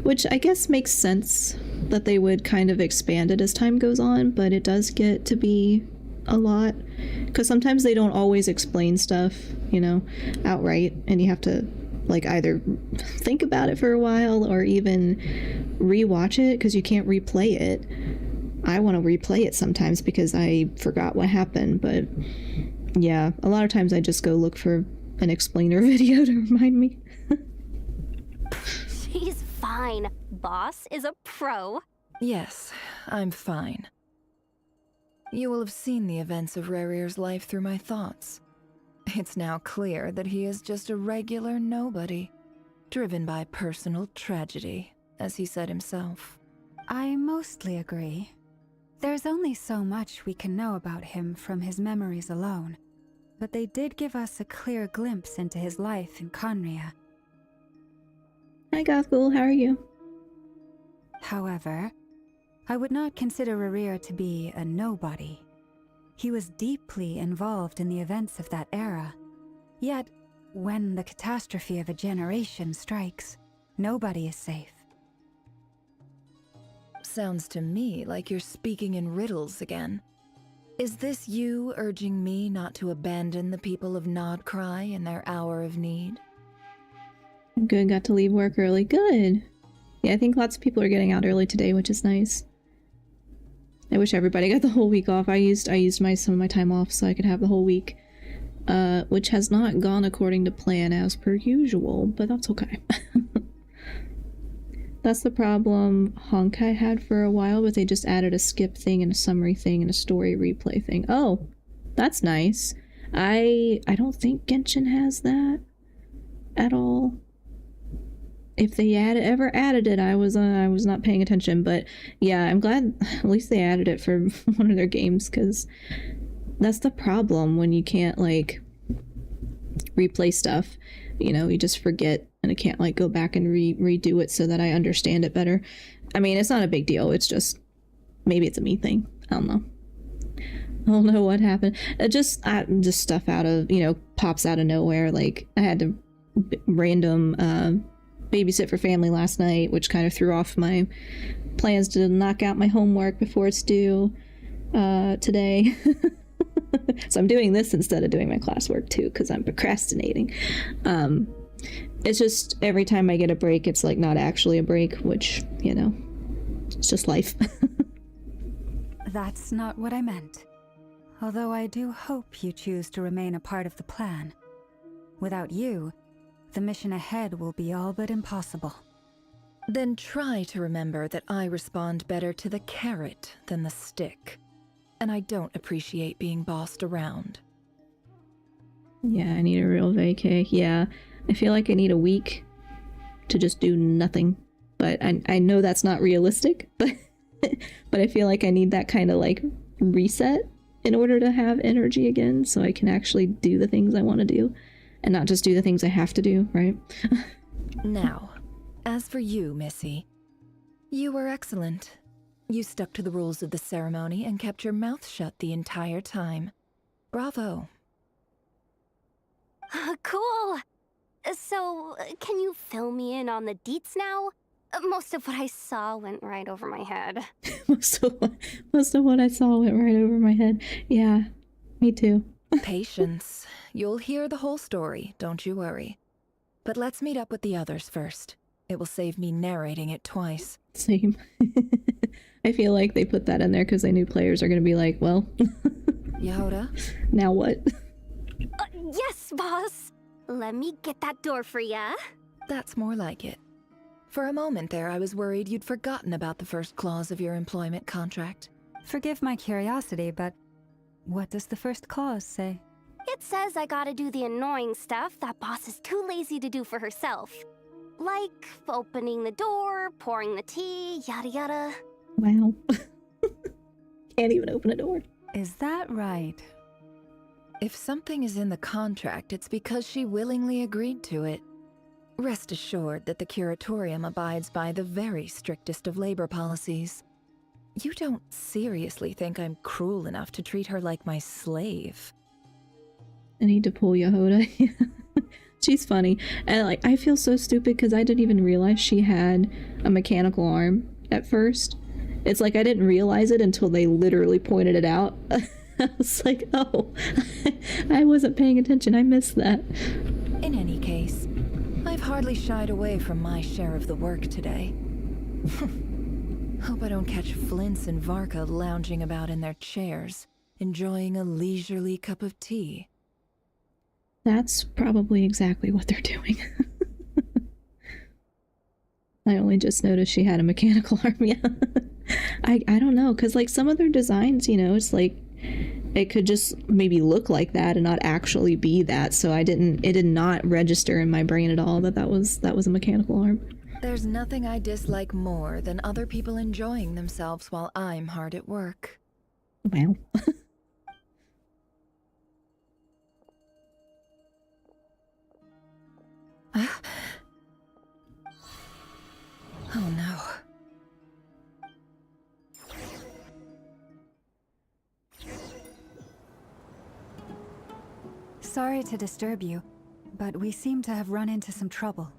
Which I guess makes sense that they would kind of expand it as time goes on, but it does get to be a lot. Because sometimes they don't always explain stuff, you know, outright, and you have to like either think about it for a while or even rewatch it because you can't replay it. I want to replay it sometimes because I forgot what happened, but yeah, a lot of times I just go look for an explainer video to remind me. She's fine. Boss is a pro. Yes, I'm fine. You will have seen the events of Rarir's life through my thoughts. It's now clear that he is just a regular nobody, driven by personal tragedy, as he said himself. I mostly agree. There's only so much we can know about him from his memories alone, but they did give us a clear glimpse into his life in Conria. Hi Gothgul, how are you? However, I would not consider Rarir to be a nobody. He was deeply involved in the events of that era. Yet, when the catastrophe of a generation strikes, nobody is safe. Sounds to me like you're speaking in riddles again. Is this you urging me not to abandon the people of Nodcry in their hour of need? Good, got to leave work early. Good. Yeah, I think lots of people are getting out early today, which is nice. I wish everybody got the whole week off. I used some of my time off so I could have the whole week, which has not gone according to plan as per usual, but that's okay. That's the problem Honkai had for a while, but they just added a skip thing and a summary thing and a story replay thing. Oh, that's nice. I don't think Genshin has that at all. If they ever added it, I was not paying attention, but yeah, I'm glad at least they added it for one of their games, because that's the problem when you can't like replay stuff. You know, you just forget, and I can't like go back and redo it so that I understand it better. I mean, it's not a big deal. It's just maybe it's a me thing. I don't know. I don't know what happened. Just stuff out of, you know, pops out of nowhere. Like I had to random babysit for family last night, which kind of threw off my plans to knock out my homework before it's due today. So I'm doing this instead of doing my classwork too, because I'm procrastinating. It's just every time I get a break, it's like not actually a break, which, you know, it's just life. That's not what I meant. Although I do hope you choose to remain a part of the plan. Without you, the mission ahead will be all but impossible. Then try to remember that I respond better to the carrot than the stick. And I don't appreciate being bossed around. Yeah, I need a real vacay. Yeah, I feel like I need a week to just do nothing. But I know that's not realistic, but I feel like I need that kind of like reset in order to have energy again, so I can actually do the things I want to do. And not just do the things I have to do, right? Now, as for you, Missy, you were excellent. You stuck to the rules of the ceremony and kept your mouth shut the entire time. Bravo. Cool. So, can you fill me in on the deets now? Most of what I saw went right over my head. Most of what I saw went right over my head. Yeah, me too. Patience. You'll hear the whole story, don't you worry. But let's meet up with the others first. It will save me narrating it twice. Same. I feel like they put that in there because they knew players are going to be like, well, Yehoda? Now what? Yes, boss. Let me get that door for ya. That's more like it. For a moment there, I was worried you'd forgotten about the first clause of your employment contract. Forgive my curiosity, but what does the first clause say? It says I gotta do the annoying stuff that boss is too lazy to do for herself. Like opening the door, pouring the tea, yada yada. Wow. Can't even open a door. Is that right? If something is in the contract, it's because she willingly agreed to it. Rest assured that the Curatorium abides by the very strictest of labor policies. You don't seriously think I'm cruel enough to treat her like my slave? I need to pull Yehoda. She's funny. And like, I feel so stupid because I didn't even realize she had a mechanical arm at first. It's like I didn't realize it until they literally pointed it out. I was like, oh, I wasn't paying attention. I missed that. In any case, I've hardly shied away from my share of the work today. Hope I don't catch Flintz and Varka lounging about in their chairs, enjoying a leisurely cup of tea. That's probably exactly what they're doing. I only just noticed she had a mechanical arm, yeah. I don't know, because like some of their designs, you know, it's like it could just maybe look like that and not actually be that, so it did not register in my brain at all that that was a mechanical arm. There's nothing I dislike more than other people enjoying themselves while I'm hard at work. Wow. Oh no. Sorry to disturb you, but we seem to have run into some trouble.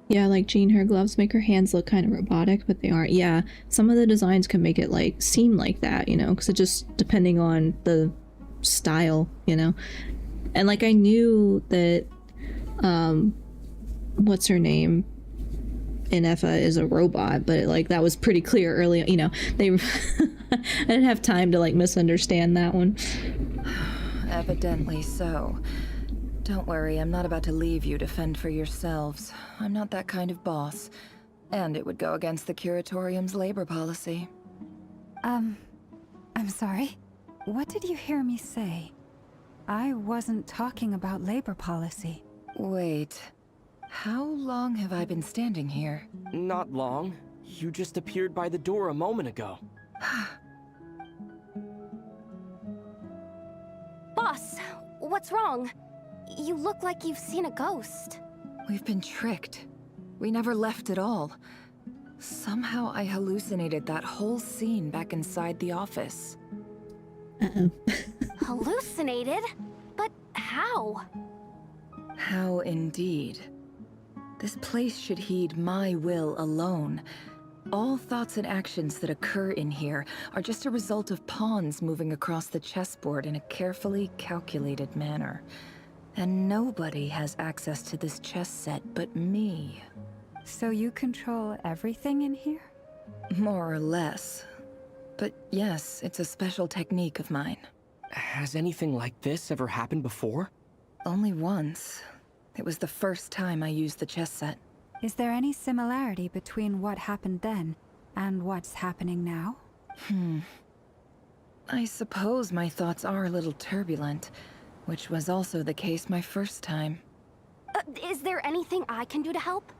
Yeah, like Jean, her gloves make her hands look kind of robotic, but they aren't. Yeah, some of the designs can make it like seem like that, you know, because it just depending on the style, you know. And like I knew that, what's her name? Inefa is a robot, but like that was pretty clear early, you know. They I didn't have time to like misunderstand that one. Evidently so. Don't worry, I'm not about to leave you to fend for yourselves. I'm not that kind of boss. And it would go against the Curatorium's labor policy. I'm sorry. What did you hear me say? I wasn't talking about labor policy. Wait. How long have I been standing here? Not long. You just appeared by the door a moment ago. Boss, what's wrong? You look like you've seen a ghost. We've been tricked. We never left at all. Somehow I hallucinated that whole scene back inside the office. Uh-oh. Hallucinated? But how? How indeed. This place should heed my will alone. All thoughts and actions that occur in here are just a result of pawns moving across the chessboard in a carefully calculated manner. And nobody has access to this chess set but me. So you control everything in here? More or less. But yes, it's a special technique of mine. Has anything like this ever happened before? Only once. It was the first time I used the chess set. Is there any similarity between what happened then and what's happening now? I suppose my thoughts are a little turbulent, which was also the case my first time. Is there anything I can do to help?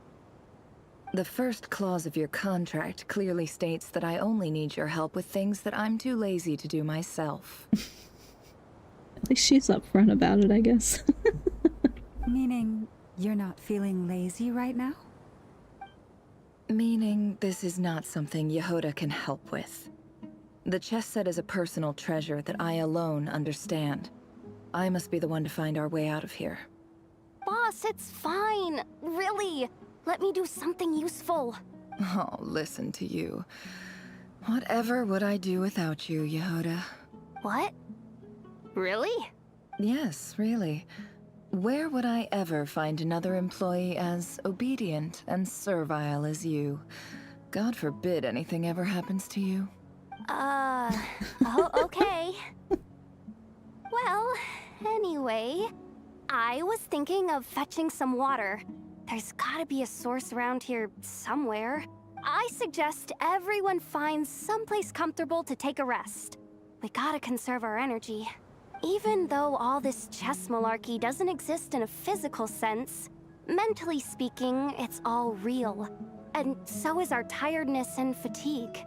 The first clause of your contract clearly states that I only need your help with things that I'm too lazy to do myself. At least she's upfront about it, I guess. Meaning, you're not feeling lazy right now? Meaning, this is not something Yehoda can help with. The chess set is a personal treasure that I alone understand. I must be the one to find our way out of here. Boss, it's fine. Really. Let me do something useful. Oh, listen to you. Whatever would I do without you, Yehoda? What? Really? Yes, really. Where would I ever find another employee as obedient and servile as you? God forbid anything ever happens to you. Oh, okay. Well, anyway, I was thinking of fetching some water. There's gotta be a source around here somewhere. I suggest everyone finds someplace comfortable to take a rest. We gotta conserve our energy. Even though all this chess malarkey doesn't exist in a physical sense, mentally speaking, it's all real. And so is our tiredness and fatigue.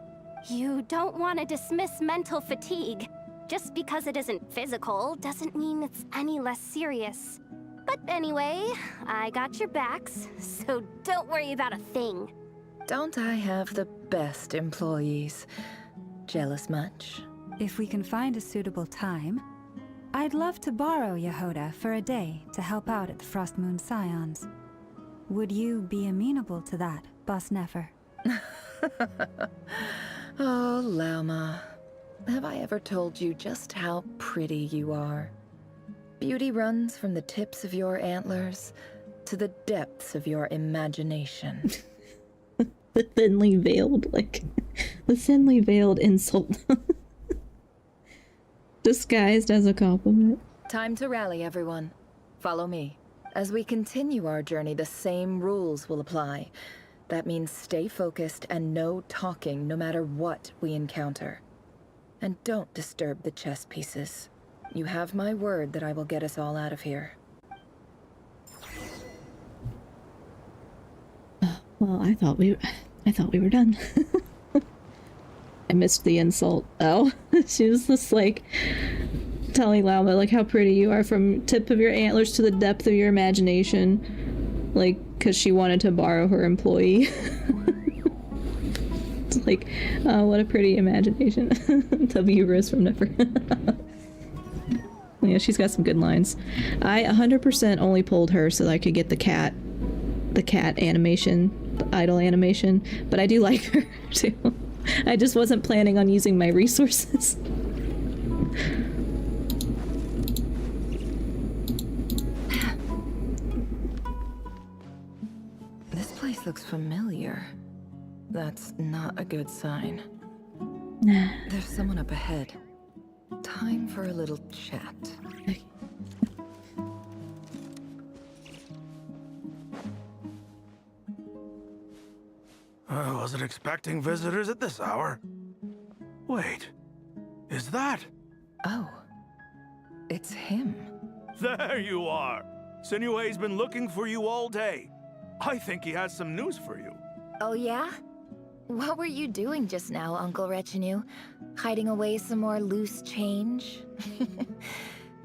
You don't want to dismiss mental fatigue. Just because it isn't physical doesn't mean it's any less serious. But anyway, I got your backs, so don't worry about a thing. Don't I have the best employees? Jealous much? If we can find a suitable time, I'd love to borrow Yehoda for a day to help out at the Frost Moon Scions. Would you be amenable to that, Boss Nefer? Oh, Lauma. Have I ever told you just how pretty you are? Beauty runs from the tips of your antlers to the depths of your imagination. The thinly veiled, the thinly veiled insult. Disguised as a compliment. Time to rally, everyone. Follow me. As we continue our journey, the same rules will apply. That means stay focused and no talking no matter what we encounter. And don't disturb the chess pieces. You have my word that I will get us all out of here. Well, I thought we were done. I missed the insult. Oh, she was just telling Lauma how pretty you are from tip of your antlers to the depth of your imagination, because she wanted to borrow her employee. It's oh, what a pretty imagination. W Rose from Never. Yeah, she's got some good lines. I 100% only pulled her so that I could get the cat animation, the idle animation, but I do like her too. I just wasn't planning on using my resources. This place looks familiar. That's not a good sign. Nah. There's someone up ahead. Time for a little chat. I wasn't expecting visitors at this hour. Wait, is that? Oh, it's him. There you are. Sinue's been looking for you all day. I think he has some news for you. Oh yeah? What were you doing just now, Uncle Retinue? Hiding away some more loose change?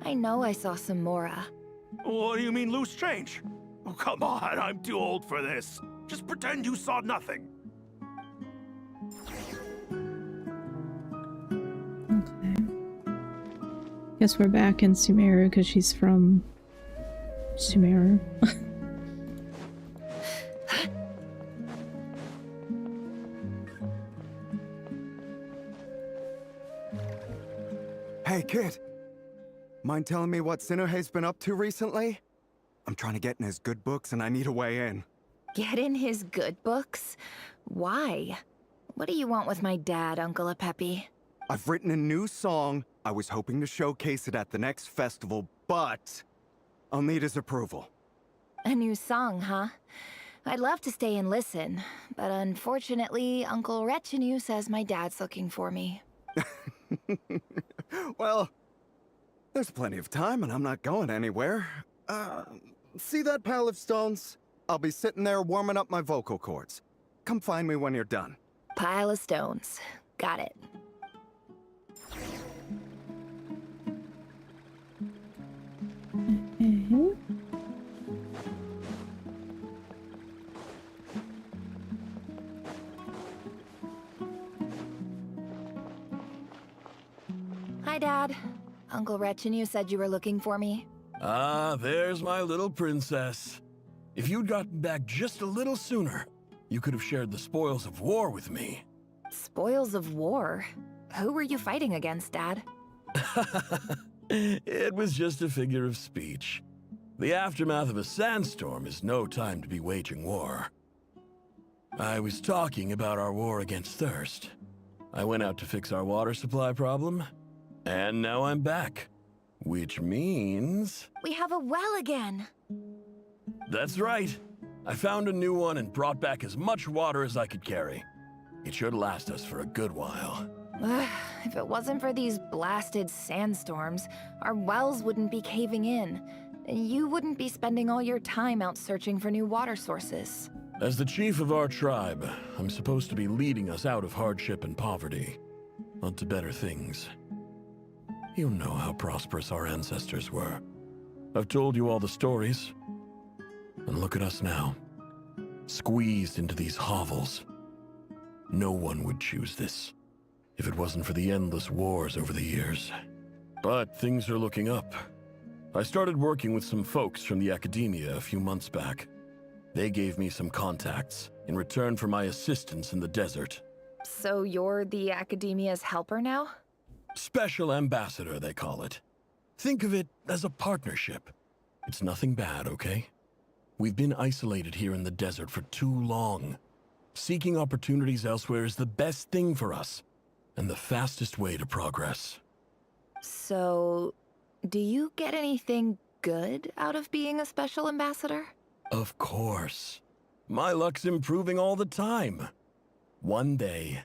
I know I saw some Mora. What do you mean loose change? Oh, come on, I'm too old for this. Just pretend you saw nothing. Okay. Guess we're back in Sumeru because she's from Sumeru. Hey, kid. Mind telling me what Sinuhe's been up to recently? I'm trying to get in his good books and I need a way in. Get in his good books? Why? What do you want with my dad, Uncle Apepi? I've written a new song. I was hoping to showcase it at the next festival, but I'll need his approval. A new song, huh? I'd love to stay and listen, but unfortunately, Uncle Retinue says my dad's looking for me. Well, there's plenty of time and I'm not going anywhere. See that pile of stones? I'll be sitting there warming up my vocal cords. Come find me when you're done. Pile of stones. Got it. Hi, Dad. Uncle Retinue said you were looking for me. Ah, there's my little princess. If you'd gotten back just a little sooner, you could have shared the spoils of war with me. Spoils of war? Who were you fighting against, Dad? It was just a figure of speech. The aftermath of a sandstorm is no time to be waging war. I was talking about our war against thirst. I went out to fix our water supply problem, and now I'm back. Which means... We have a well again. That's right. I found a new one and brought back as much water as I could carry. It should last us for a good while. If it wasn't for these blasted sandstorms, our wells wouldn't be caving in. You wouldn't be spending all your time out searching for new water sources. As the chief of our tribe, I'm supposed to be leading us out of hardship and poverty, onto better things. You know how prosperous our ancestors were. I've told you all the stories. And look at us now, squeezed into these hovels. No one would choose this, if it wasn't for the endless wars over the years. But things are looking up. I started working with some folks from the academia a few months back. They gave me some contacts in return for my assistance in the desert. So you're the academia's helper now? Special ambassador, they call it. Think of it as a partnership. It's nothing bad, okay? We've been isolated here in the desert for too long. Seeking opportunities elsewhere is the best thing for us, and the fastest way to progress. So, do you get anything good out of being a special ambassador? Of course. My luck's improving all the time. One day,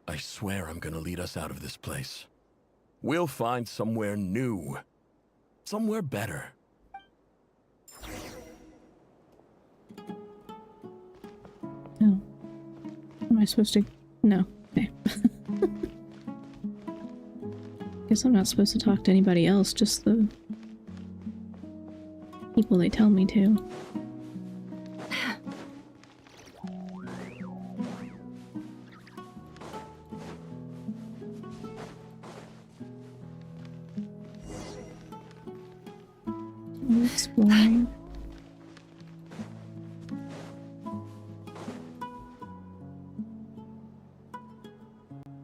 I swear I'm gonna lead us out of this place. We'll find somewhere new. Somewhere better. Oh. Am I supposed to... No. Okay. Guess I'm not supposed to talk to anybody else, just the people they tell me to. Exploring.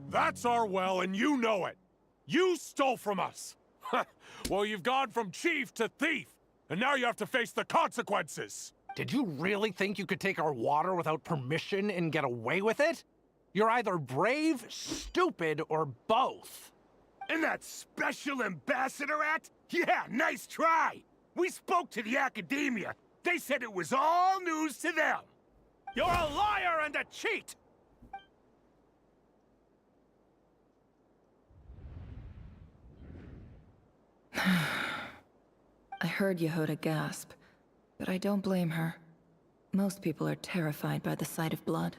That's our well, and you know it. You stole from us. Well, you've gone from chief to thief, and now you have to face the consequences. Did you really think you could take our water without permission and get away with it? You're either brave, stupid, or both. And that special ambassador act? Yeah, nice try. We spoke to the academia. They said it was all news to them. You're a liar and a cheat! I heard Yehuda gasp, but I don't blame her. Most people are terrified by the sight of blood.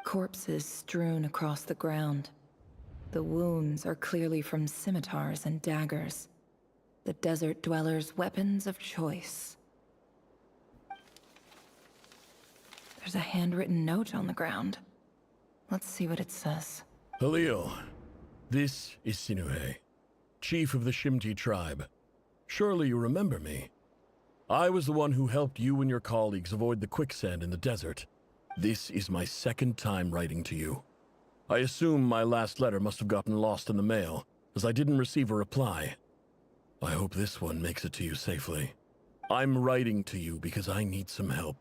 Corpses strewn across the ground. The wounds are clearly from scimitars and daggers. The desert dwellers' weapons of choice. There's a handwritten note on the ground. Let's see what it says. Halil, this is Sinuhe, chief of the Shimti tribe. Surely you remember me. I was the one who helped you and your colleagues avoid the quicksand in the desert. This is my second time writing to you. I assume my last letter must have gotten lost in the mail, as I didn't receive a reply. I hope this one makes it to you safely. I'm writing to you because I need some help.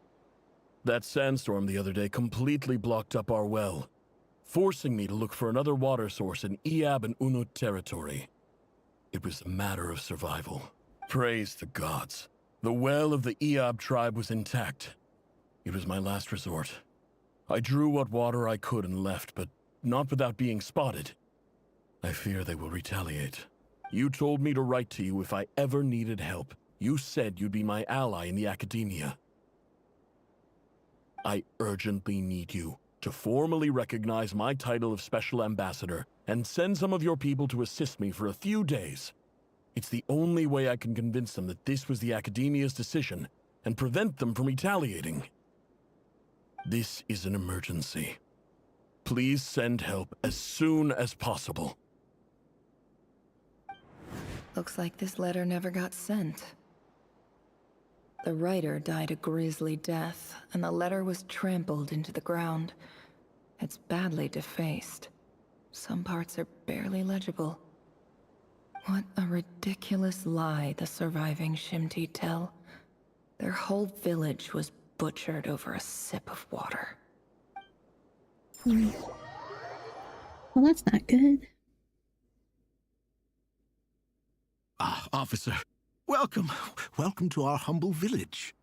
That sandstorm the other day completely blocked up our well, forcing me to look for another water source in Iab and Unut territory. It was a matter of survival. Praise the gods. The well of the Iab tribe was intact. It was my last resort. I drew what water I could and left, but not without being spotted. I fear they will retaliate. You told me to write to you if I ever needed help. You said you'd be my ally in the academia. I urgently need you to formally recognize my title of Special Ambassador and send some of your people to assist me for a few days. It's the only way I can convince them that this was the academia's decision and prevent them from retaliating. This is an emergency. Please send help as soon as possible. Looks like this letter never got sent. The writer died a grisly death, and the letter was trampled into the ground. It's badly defaced. Some parts are barely legible. What a ridiculous lie the surviving Shimti tell. Their whole village was butchered over a sip of water. Well, that's not good. Ah, officer. Welcome. Welcome to our humble village.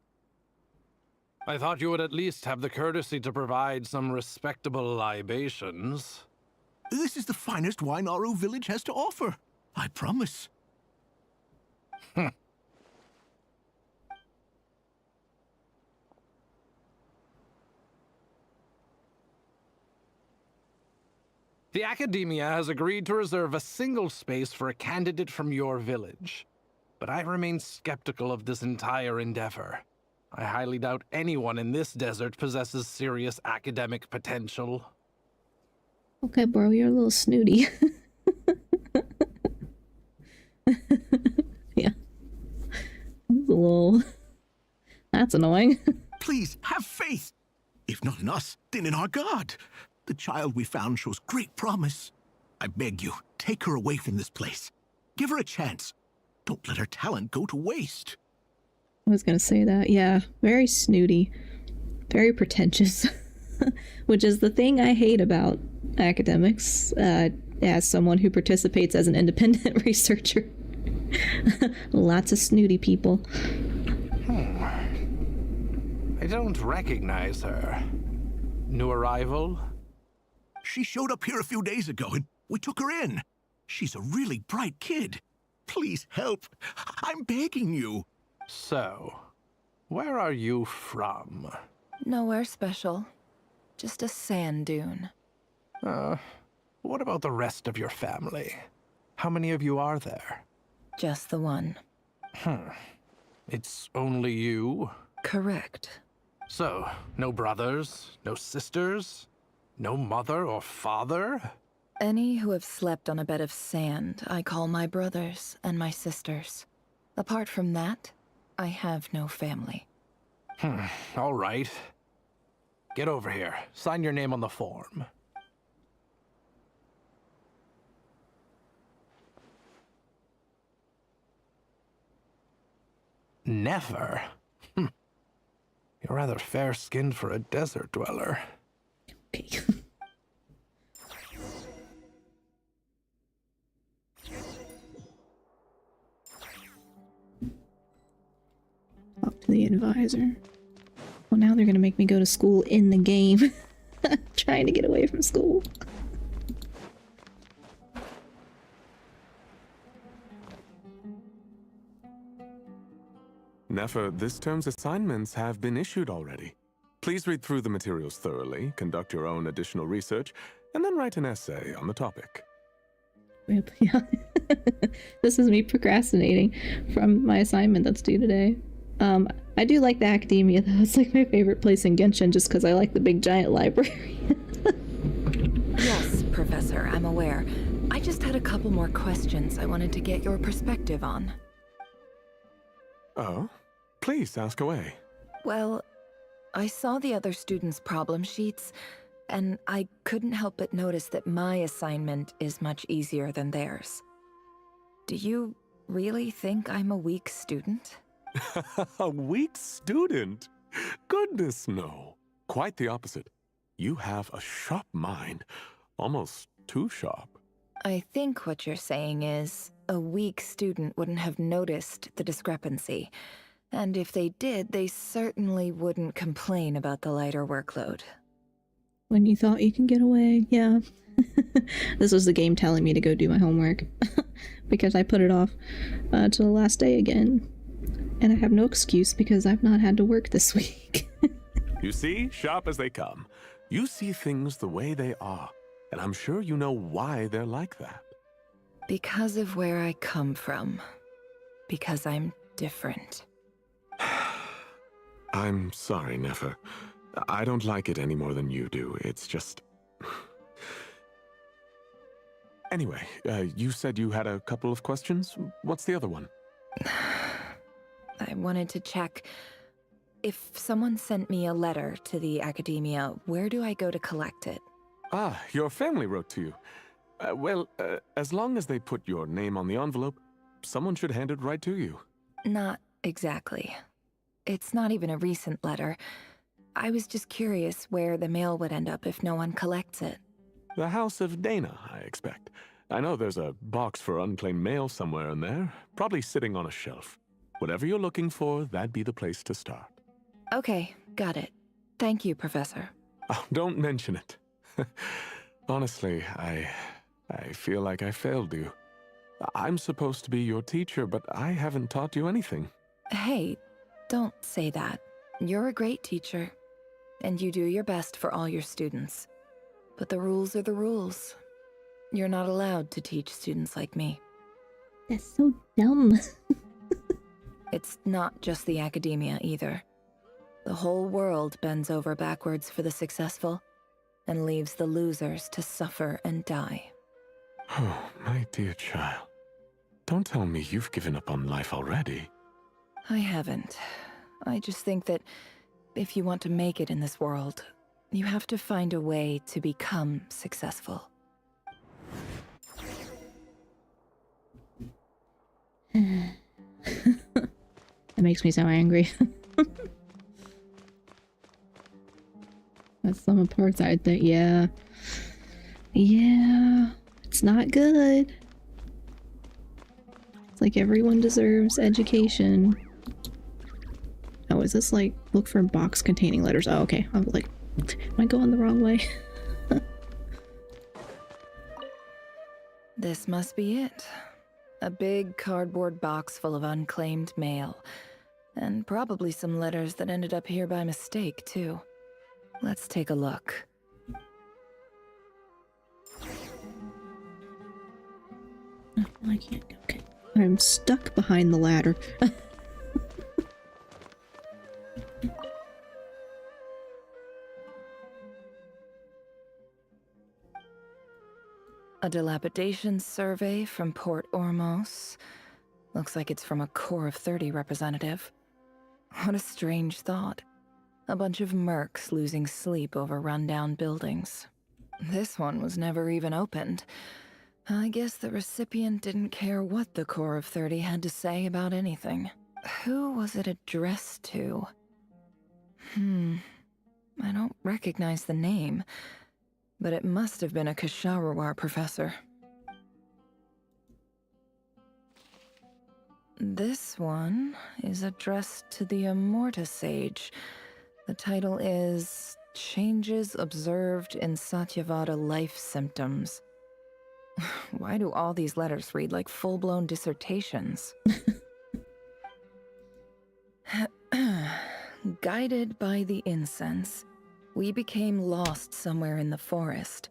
I thought you would at least have the courtesy to provide some respectable libations. This is the finest wine Aru village has to offer. I promise. The Academia has agreed to reserve a single space for a candidate from your village. But I remain skeptical of this entire endeavor. I highly doubt anyone in this desert possesses serious academic potential. Okay, bro, you're a little snooty. Yeah. It's a little... That's annoying. Please, have faith. If not in us, then in our god. The child we found shows great promise. I beg you, take her away from this place. Give her a chance. Don't let her talent go to waste. I was gonna say that, yeah. Very snooty. Very pretentious. Which is the thing I hate about academics, as someone who participates as an independent researcher. Lots of snooty people. I don't recognize her. New arrival? She showed up here a few days ago and we took her in. She's a really bright kid. Please help. I'm begging you. So, where are you from? Nowhere special. Just a sand dune. What about the rest of your family? How many of you are there? Just the one. It's only you? Correct. So, no brothers, no sisters, no mother or father? Any who have slept on a bed of sand, I call my brothers and my sisters. Apart from that, I have no family. All right. Get over here. Sign your name on the form. Never? You're rather fair-skinned for a desert dweller. Okay. Talk to the advisor. Well, now they're gonna make me go to school in the game. Trying to get away from school. Nefer, this term's assignments have been issued already. Please read through the materials thoroughly, conduct your own additional research, and then write an essay on the topic. Rip, yeah. This is me procrastinating from my assignment that's due today. I do like the academia though. It's like my favorite place in Genshin just because I like the big giant library. Yes, Professor, I'm aware. I just had a couple more questions I wanted to get your perspective on. Oh? Please, ask away. Well, I saw the other students' problem sheets, and I couldn't help but notice that my assignment is much easier than theirs. Do you really think I'm a weak student? A weak student? Goodness, no. Quite the opposite. You have a sharp mind. Almost too sharp. I think what you're saying is, a weak student wouldn't have noticed the discrepancy. And if they did, they certainly wouldn't complain about the lighter workload. When you thought you can get away, yeah. This was the game telling me to go do my homework. Because I put it off to the last day again. And I have no excuse because I've not had to work this week. You see, sharp as they come. You see things the way they are. And I'm sure you know why they're like that. Because of where I come from. Because I'm different. I'm sorry, Nefer. I don't like it any more than you do. It's just... Anyway, you said you had a couple of questions. What's the other one? I wanted to check. If someone sent me a letter to the Academia, where do I go to collect it? Ah, your family wrote to you. As long as they put your name on the envelope, someone should hand it right to you. Not exactly. It's not even a recent letter. I was just curious where the mail would end up if no one collects it. The House of Dana, I expect. I know there's a box for unclaimed mail somewhere in there, probably sitting on a shelf. Whatever you're looking for, that'd be the place to start. Okay, got it. Thank you, Professor. Oh, don't mention it. Honestly, I feel like I failed you. I'm supposed to be your teacher, but I haven't taught you anything. Hey, don't say that. You're a great teacher, and you do your best for all your students. But the rules are the rules. You're not allowed to teach students like me. That's so dumb. It's not just the academia either. The whole world bends over backwards for the successful and leaves the losers to suffer and die. Oh, my dear child. Don't tell me you've given up on life already. I haven't. I just think that if you want to make it in this world, you have to find a way to become successful. That makes me so angry. That's some parts I think, yeah. Yeah, it's not good. It's like everyone deserves education. Oh, is this like, look for box containing letters? Oh, okay. I was like, am I going the wrong way? This must be it. A big cardboard box full of unclaimed mail. And probably some letters that ended up here by mistake, too. Let's take a look. Oh, I can't. Okay. I'm stuck behind the ladder. A dilapidation survey from Port Ormos. Looks like it's from a Corps of 30 representative. What a strange thought. A bunch of mercs losing sleep over rundown buildings. This one was never even opened. I guess the recipient didn't care what the Corps of 30 had to say about anything. Who was it addressed to? I don't recognize the name, but it must have been a Ksharawar professor. This one is addressed to the Immorta Sage. The title is Changes Observed in Satyavada Life Symptoms. Why do all these letters read like full-blown dissertations? Guided by the incense, we became lost somewhere in the forest.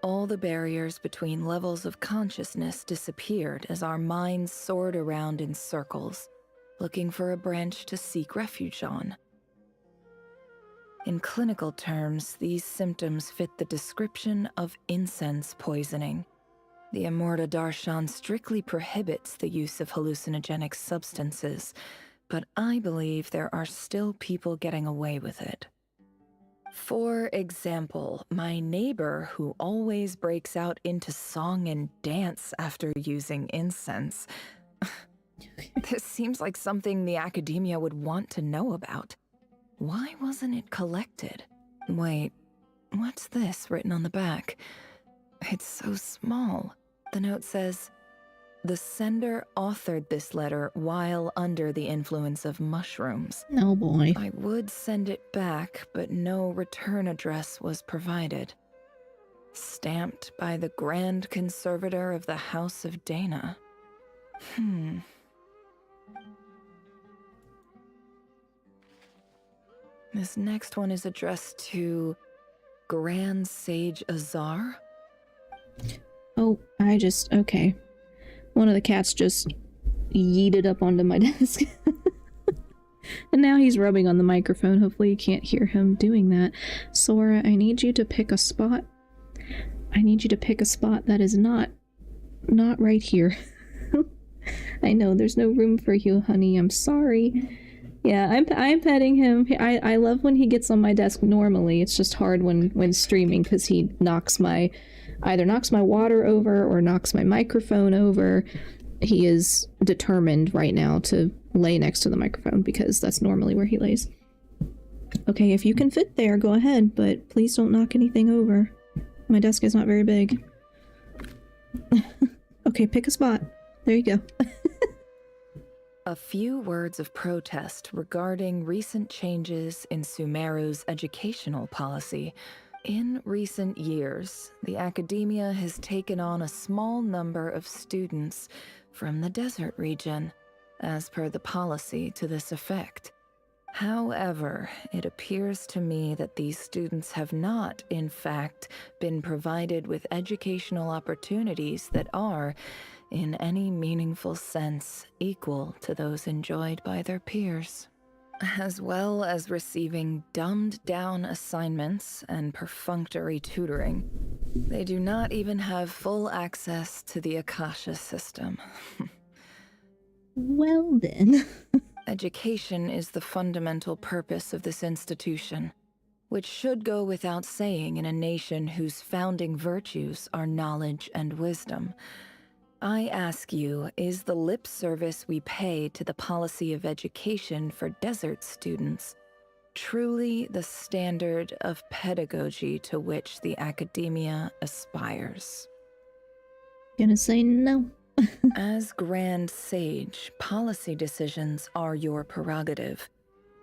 All the barriers between levels of consciousness disappeared as our minds soared around in circles, looking for a branch to seek refuge on. In clinical terms, these symptoms fit the description of incense poisoning. The Immorta Darshan strictly prohibits the use of hallucinogenic substances, but I believe there are still people getting away with it. For example, my neighbor who always breaks out into song and dance after using incense. This seems like something the academia would want to know about. Why wasn't it collected? Wait, what's this written on the back? It's so small. The note says, "The sender authored this letter while under the influence of mushrooms." Oh boy. I would send it back, but no return address was provided. Stamped by the Grand Conservator of the House of Dana. This next one is addressed to Grand Sage Azar? Oh, okay. One of the cats just yeeted up onto my desk. And now he's rubbing on the microphone. Hopefully you can't hear him doing that. Sora, I need you to pick a spot. I need you to pick a spot that is not right here. I know there's no room for you, honey. I'm sorry. Yeah, I'm petting him. I love when he gets on my desk normally. It's just hard when streaming because he knocks my either knocks my water over or knocks my microphone over, he is determined right now to lay next to the microphone because that's normally where he lays. Okay, if you can fit there, go ahead, but please don't knock anything over. My desk is not very big. Okay, pick a spot. There you go. A few words of protest regarding recent changes in Sumeru's educational policy. In recent years, the academia has taken on a small number of students from the desert region, as per the policy to this effect. However, it appears to me that these students have not, in fact, been provided with educational opportunities that are, in any meaningful sense, equal to those enjoyed by their peers, as well as receiving dumbed-down assignments and perfunctory tutoring. They do not even have full access to the Akasha system. Well then. Education is the fundamental purpose of this institution, which should go without saying in a nation whose founding virtues are knowledge and wisdom. I ask you, is the lip service we pay to the policy of education for desert students truly the standard of pedagogy to which the academia aspires? Gonna say no. As Grand Sage, policy decisions are your prerogative,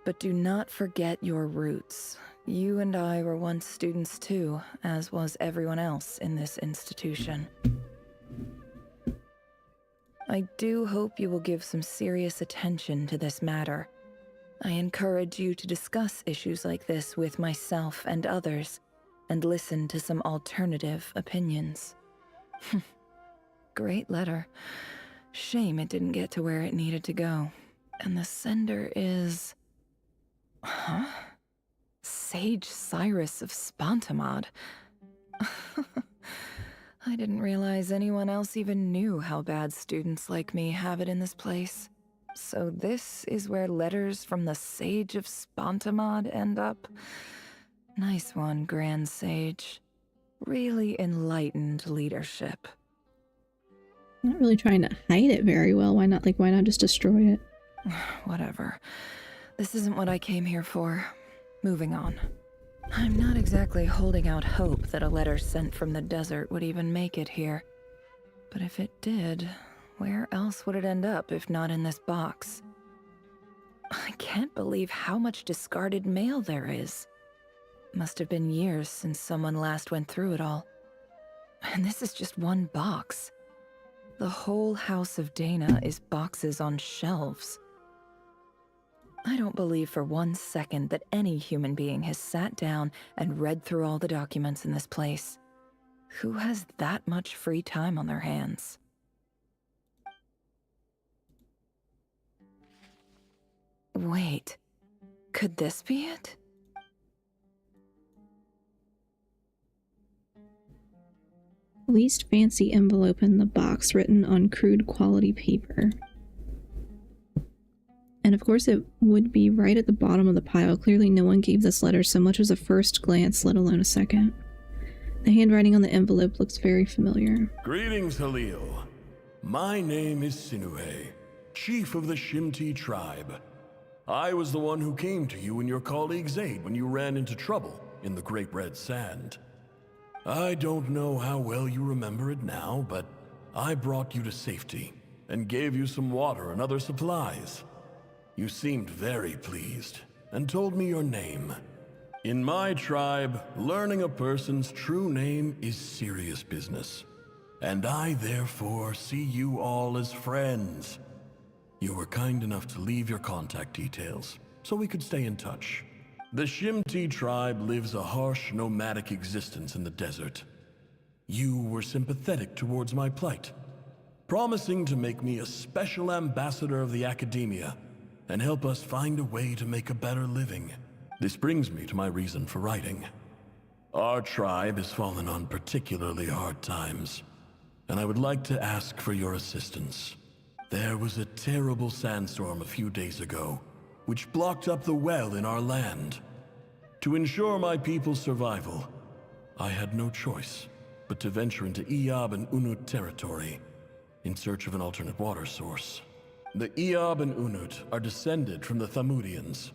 but do not forget your roots. You and I were once students too, as was everyone else in this institution. I do hope you will give some serious attention to this matter. I encourage you to discuss issues like this with myself and others, and listen to some alternative opinions. Great letter. Shame it didn't get to where it needed to go. And the sender is... Huh? Sage Cyrus of Spontamod. I didn't realize anyone else even knew how bad students like me have it in this place. So this is where letters from the Sage of Spontamod end up? Nice one, Grand Sage. Really enlightened leadership. Not really trying to hide it very well. Why not just destroy it? Whatever. This isn't what I came here for. Moving on. I'm not exactly holding out hope that a letter sent from the desert would even make it here. But if it did, where else would it end up if not in this box? I can't believe how much discarded mail there is. Must have been years since someone last went through it all. And this is just one box. The whole House of Dana is boxes on shelves. I don't believe for 1 second that any human being has sat down and read through all the documents in this place. Who has that much free time on their hands? Wait, could this be it? Least fancy envelope in the box, written on crude quality paper. And of course it would be right at the bottom of the pile. Clearly no one gave this letter so much as a first glance, let alone a second. The handwriting on the envelope looks very familiar. Greetings, Halil. My name is Sinuhe, chief of the Shimti tribe. I was the one who came to you and your colleague's aid when you ran into trouble in the Great Red Sand. I don't know how well you remember it now, but I brought you to safety and gave you some water and other supplies. You seemed very pleased and told me your name. In my tribe, learning a person's true name is serious business, and I therefore see you all as friends. You were kind enough to leave your contact details so we could stay in touch. The Shimti tribe lives a harsh, nomadic existence in the desert. You were sympathetic towards my plight, promising to make me a special ambassador of the academia and help us find a way to make a better living. This brings me to my reason for writing. Our tribe has fallen on particularly hard times, and I would like to ask for your assistance. There was a terrible sandstorm a few days ago, which blocked up the well in our land. To ensure my people's survival, I had no choice but to venture into Eob and Unut territory in search of an alternate water source. The Eob and Unut are descended from the Thamudians,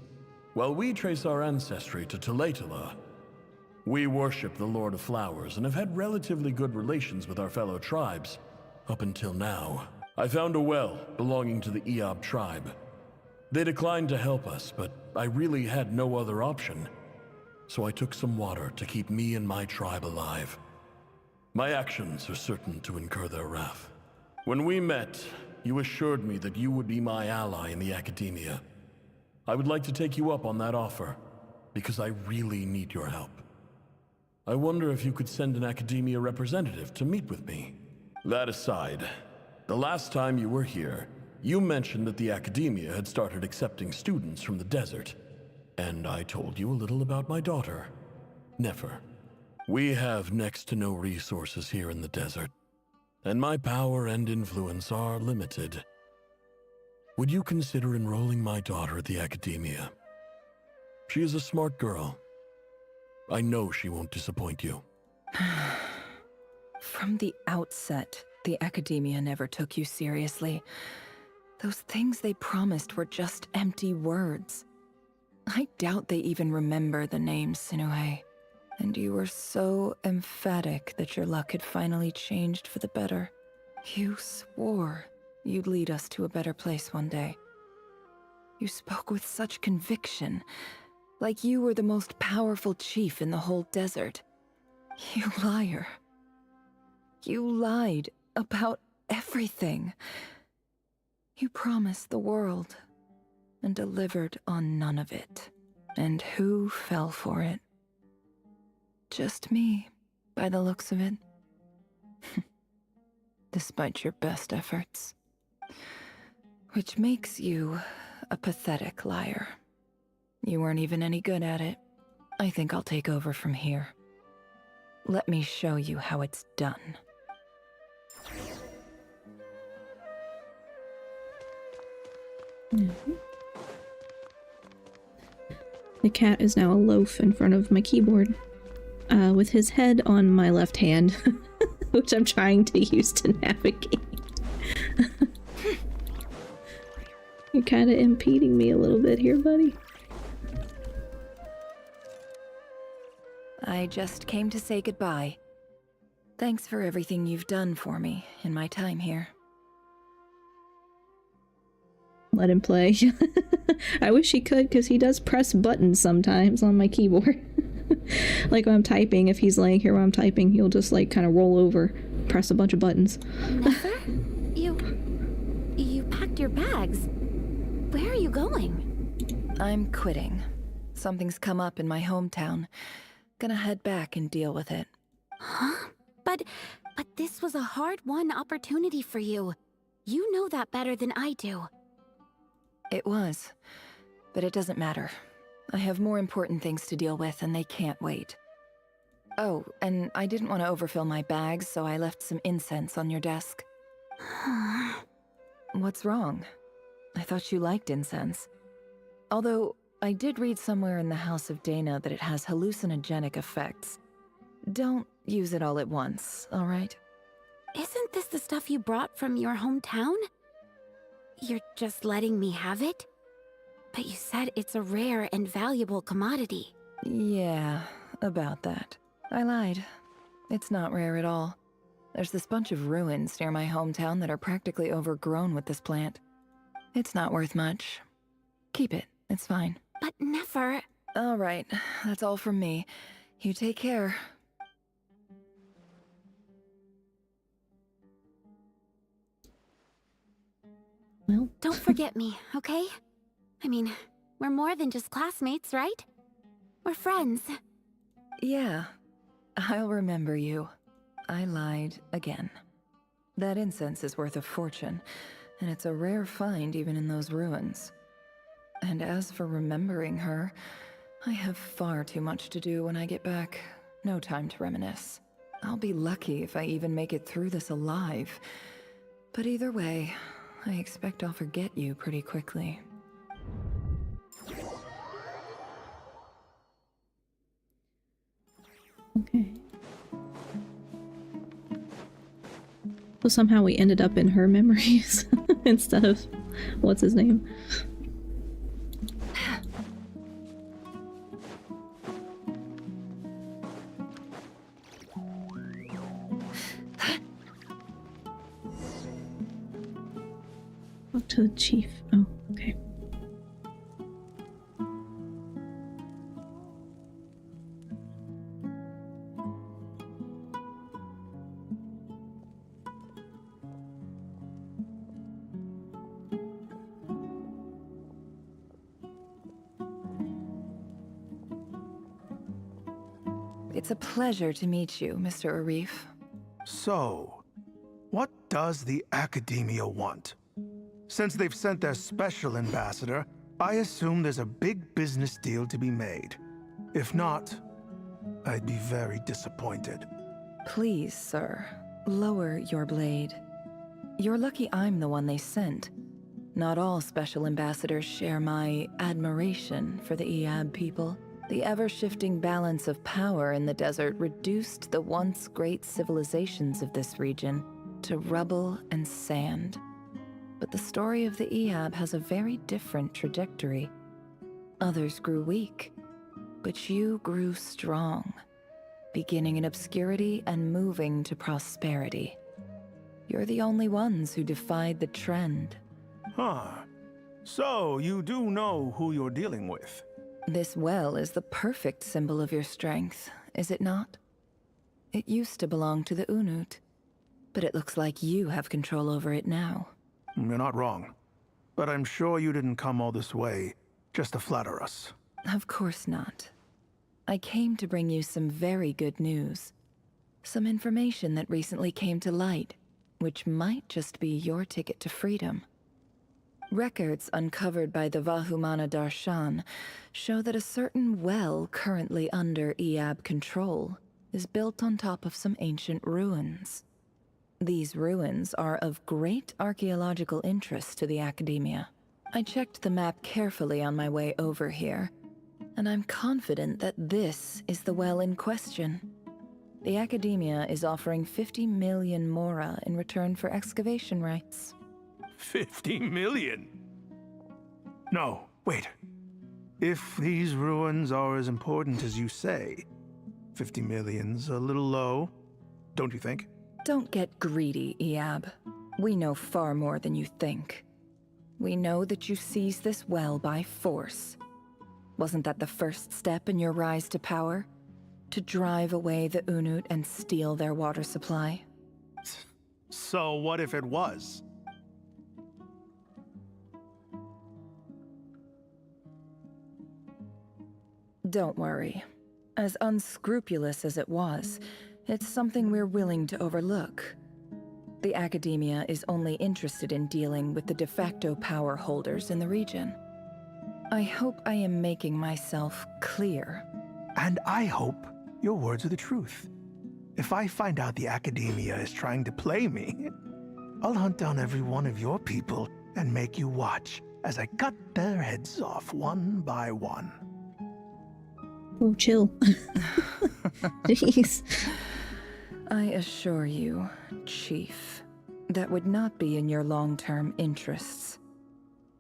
while we trace our ancestry to Tulatula. We worship the Lord of Flowers and have had relatively good relations with our fellow tribes, up until now. I found a well belonging to the Eob tribe. They declined to help us, but I really had no other option, so I took some water to keep me and my tribe alive. My actions are certain to incur their wrath. When we met, you assured me that you would be my ally in the academia. I would like to take you up on that offer, because I really need your help. I wonder if you could send an academia representative to meet with me. That aside, the last time you were here, you mentioned that the academia had started accepting students from the desert, and I told you a little about my daughter, Nefer. We have next to no resources here in the desert, and my power and influence are limited. Would you consider enrolling my daughter at the academia? She is a smart girl. I know she won't disappoint you. From the outset, the academia never took you seriously. Those things they promised were just empty words. I doubt they even remember the name Sinuhe. And you were so emphatic that your luck had finally changed for the better. You swore you'd lead us to a better place one day. You spoke with such conviction, like you were the most powerful chief in the whole desert. You liar. You lied about everything. You promised the world and delivered on none of it. And who fell for it? Just me, by the looks of it. Despite your best efforts. Which makes you a pathetic liar. You weren't even any good at it. I think I'll take over from here. Let me show you how it's done. The cat is now a loaf in front of my keyboard, with his head on my left hand, which I'm trying to use to navigate. You're kind of impeding me a little bit here, buddy. I just came to say goodbye. Thanks for everything you've done for me in my time here. Let him play. I wish he could, because he does press buttons sometimes on my keyboard. Like when I'm typing, if he's laying here while I'm typing, he'll just like kind of roll over, press a bunch of buttons. Never? You packed your bags. Where are you going? I'm quitting. Something's come up in my hometown. Gonna head back and deal with it. Huh? But this was a hard-won opportunity for you. You know that better than I do. It was, but it doesn't matter. I have more important things to deal with and they can't wait. Oh, and I didn't want to overfill my bags, so I left some incense on your desk. What's wrong? I thought you liked incense. Although, I did read somewhere in the House of Dana that it has hallucinogenic effects. Don't use it all at once, alright? Isn't this the stuff you brought from your hometown? You're just letting me have it? But you said it's a rare and valuable commodity. Yeah, about that. I lied. It's not rare at all. There's this bunch of ruins near my hometown that are practically overgrown with this plant. It's not worth much. Keep it, it's fine. But never. Alright, that's all from me. You take care. Well, don't forget me, okay? I mean, we're more than just classmates, right? We're friends. Yeah, I'll remember you. I lied again. That incense is worth a fortune, and it's a rare find even in those ruins. And as for remembering her, I have far too much to do when I get back. No time to reminisce. I'll be lucky if I even make it through this alive. But either way, I expect I'll forget you pretty quickly. Okay. So somehow we ended up in her memories instead of what's his name. Talk to the chief. Oh, okay. It's a pleasure to meet you, Mr. Arif. So, what does the Academia want? Since they've sent their special ambassador, I assume there's a big business deal to be made. If not, I'd be very disappointed. Please, sir, lower your blade. You're lucky I'm the one they sent. Not all special ambassadors share my admiration for the Eab people. The ever-shifting balance of power in the desert reduced the once great civilizations of this region to rubble and sand. But the story of the Eab has a very different trajectory. Others grew weak, but you grew strong, beginning in obscurity and moving to prosperity. You're the only ones who defied the trend. Huh. So, you do know who you're dealing with? This well is the perfect symbol of your strength, is it not? It used to belong to the Unut, but it looks like you have control over it now. You're not wrong. But I'm sure you didn't come all this way just to flatter us. Of course not. I came to bring you some very good news. Some information that recently came to light, which might just be your ticket to freedom. Records uncovered by the Vahumana Darshan show that a certain well currently under Eab control is built on top of some ancient ruins. These ruins are of great archaeological interest to the Academia. I checked the map carefully on my way over here, and I'm confident that this is the well in question. The Academia is offering 50 million mora in return for excavation rights. 50 million? No, wait. If these ruins are as important as you say, 50 million's a little low, don't you think? Don't get greedy, Eab. We know far more than you think. We know that you seized this well by force. Wasn't that the first step in your rise to power? To drive away the Unut and steal their water supply? So what if it was? Don't worry. As unscrupulous as it was, it's something we're willing to overlook. The Academia is only interested in dealing with the de facto power holders in the region. I hope I am making myself clear. And I hope your words are the truth. If I find out the Academia is trying to play me, I'll hunt down every one of your people and make you watch as I cut their heads off one by one. Oh, chill. Jeez. I assure you, Chief, that would not be in your long-term interests.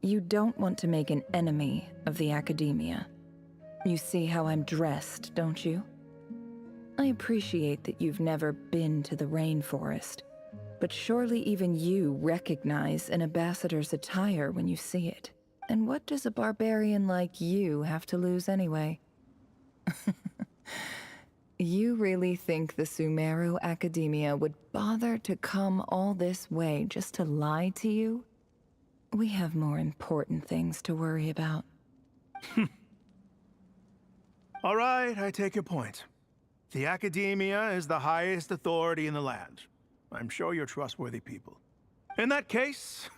You don't want to make an enemy of the Academia. You see how I'm dressed, don't you? I appreciate that you've never been to the rainforest, but surely even you recognize an ambassador's attire when you see it. And what does a barbarian like you have to lose anyway? You really think the Sumeru Academia would bother to come all this way just to lie to you? We have more important things to worry about. All right, I take your point. The Academia is the highest authority in the land. I'm sure you're trustworthy people. In that case,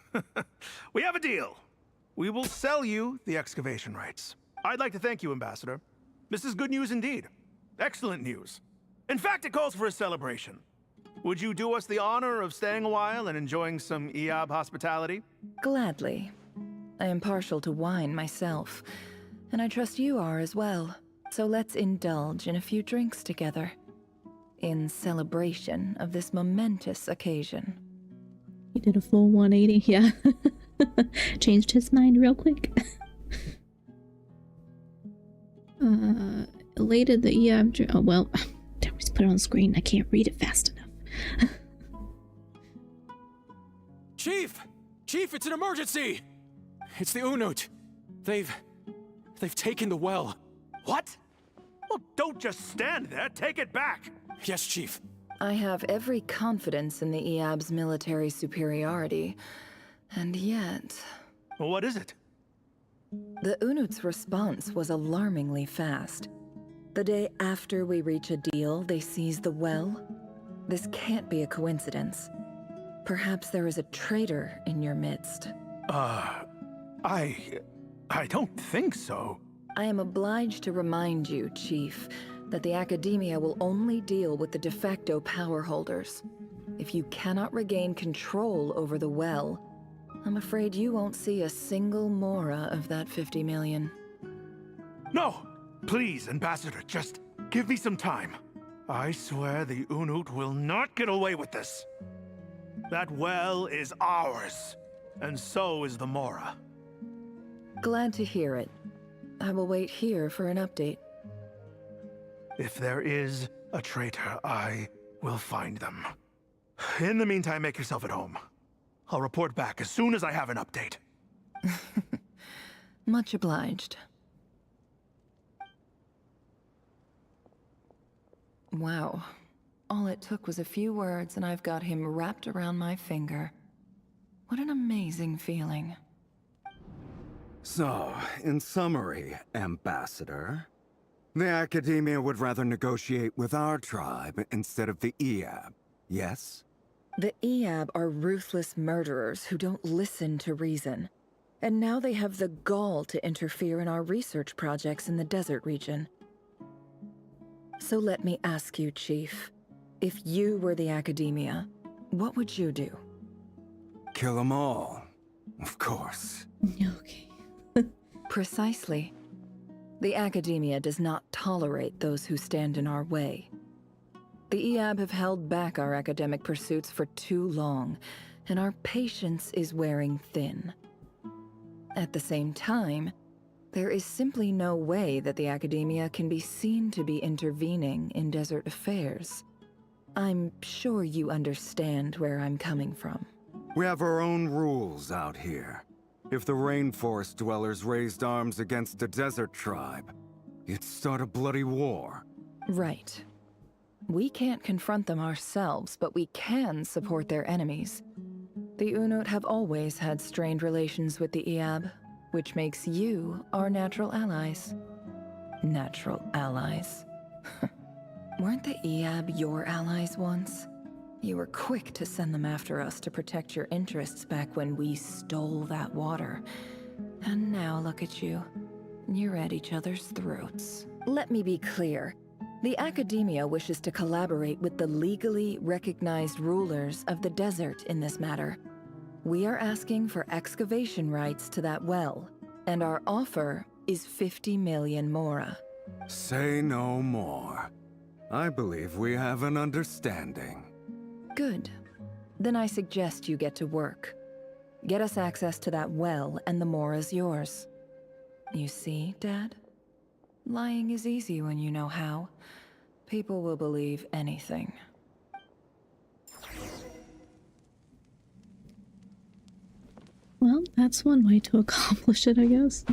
we have a deal. We will sell you the excavation rights. I'd like to thank you, Ambassador. This is good news indeed. Excellent news. In fact, it calls for a celebration. Would you do us the honor of staying a while and enjoying some Eab hospitality? Gladly. I am partial to wine myself, and I trust you are as well. So let's indulge in a few drinks together, in celebration of this momentous occasion. He did a full 180, yeah. Changed his mind real quick. Elated the EAB. Oh, well, I always put it on screen. I can't read it fast enough. Chief! Chief, it's an emergency! It's the Unut. They've taken the well. What? Well, don't just stand there. Take it back. Yes, Chief. I have every confidence in the EAB's military superiority, and yet... Well, what is it? The Unut's response was alarmingly fast. The day after we reach a deal, they seize the well. This can't be a coincidence. Perhaps there is a traitor in your midst. I don't think so. I am obliged to remind you, Chief, that the Academia will only deal with the de facto power holders. If you cannot regain control over the well, I'm afraid you won't see a single mora of that 50 million. No! Please, Ambassador, just give me some time. I swear the Unut will not get away with this. That well is ours, and so is the mora. Glad to hear it. I will wait here for an update. If there is a traitor, I will find them. In the meantime, make yourself at home. I'll report back as soon as I have an update. Much obliged. Wow. All it took was a few words and I've got him wrapped around my finger. What an amazing feeling. So, in summary, Ambassador, the Academia would rather negotiate with our tribe instead of the EAB, yes? The EAB are ruthless murderers who don't listen to reason. And now they have the gall to interfere in our research projects in the desert region. So let me ask you, Chief, if you were the Academia, what would you do? Kill them all, of course. Okay. Precisely. The Academia does not tolerate those who stand in our way. The EAB have held back our academic pursuits for too long, and our patience is wearing thin. At the same time, there is simply no way that the Academia can be seen to be intervening in desert affairs. I'm sure you understand where I'm coming from. We have our own rules out here. If the rainforest dwellers raised arms against a desert tribe, it'd start a bloody war. Right. We can't confront them ourselves, but we can support their enemies. The Unut have always had strained relations with the EAB, which makes you our natural allies. Natural allies. Weren't the EAB your allies once? You were quick to send them after us to protect your interests back when we stole that water. And now look at you. You're at each other's throats. Let me be clear. The Academia wishes to collaborate with the legally recognized rulers of the desert in this matter. We are asking for excavation rights to that well, and our offer is 50 million mora. Say no more. I believe we have an understanding. Good. Then I suggest you get to work. Get us access to that well, and the mora's yours. You see, Dad? Lying is easy when you know how. People will believe anything. Well, that's one way to accomplish it, I guess.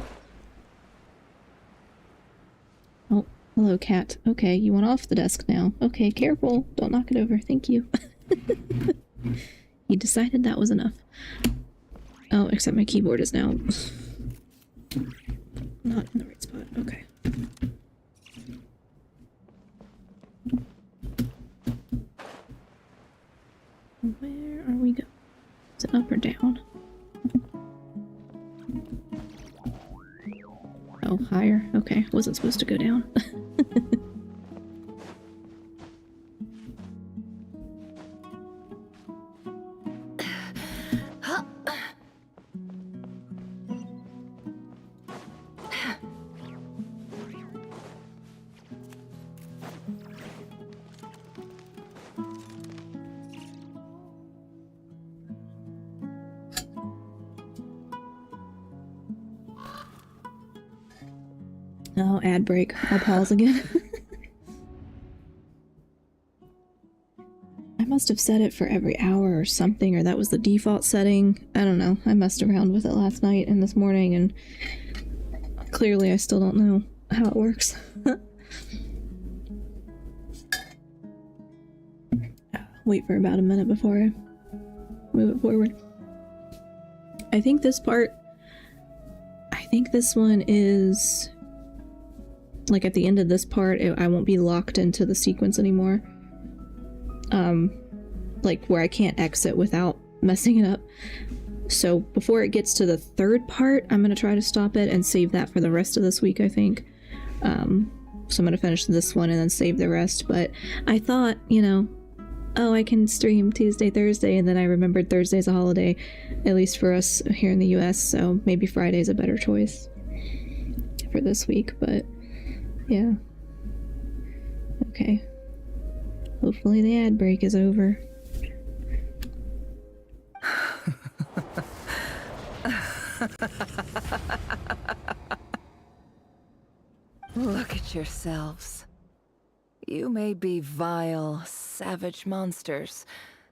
Oh, hello, cat. Okay, you went off the desk now. Okay, careful. Don't knock it over. Thank you. He decided that was enough. Oh, except my keyboard is now not in the right spot. Okay. Where are we going? Is it up or down? Oh, higher. Okay, wasn't supposed to go down. Oh, ad break. I'll pause again. I must have set it for every hour or something, or that was the default setting. I don't know. I messed around with it last night and this morning, and clearly I still don't know how it works. Wait for about a minute before I move it forward. I think this one is like at the end of this part, I won't be locked into the sequence anymore. Like where I can't exit without messing it up. So before it gets to the third part, I'm gonna try to stop it and save that for the rest of this week, I think. So I'm gonna finish this one and then save the rest. But I thought, you know, oh, I can stream Tuesday, Thursday, and then I remembered Thursday's a holiday, at least for us here in the US, so maybe Friday's a better choice for this week, but yeah. Okay. Hopefully the ad break is over. Look at yourselves. You may be vile, savage monsters,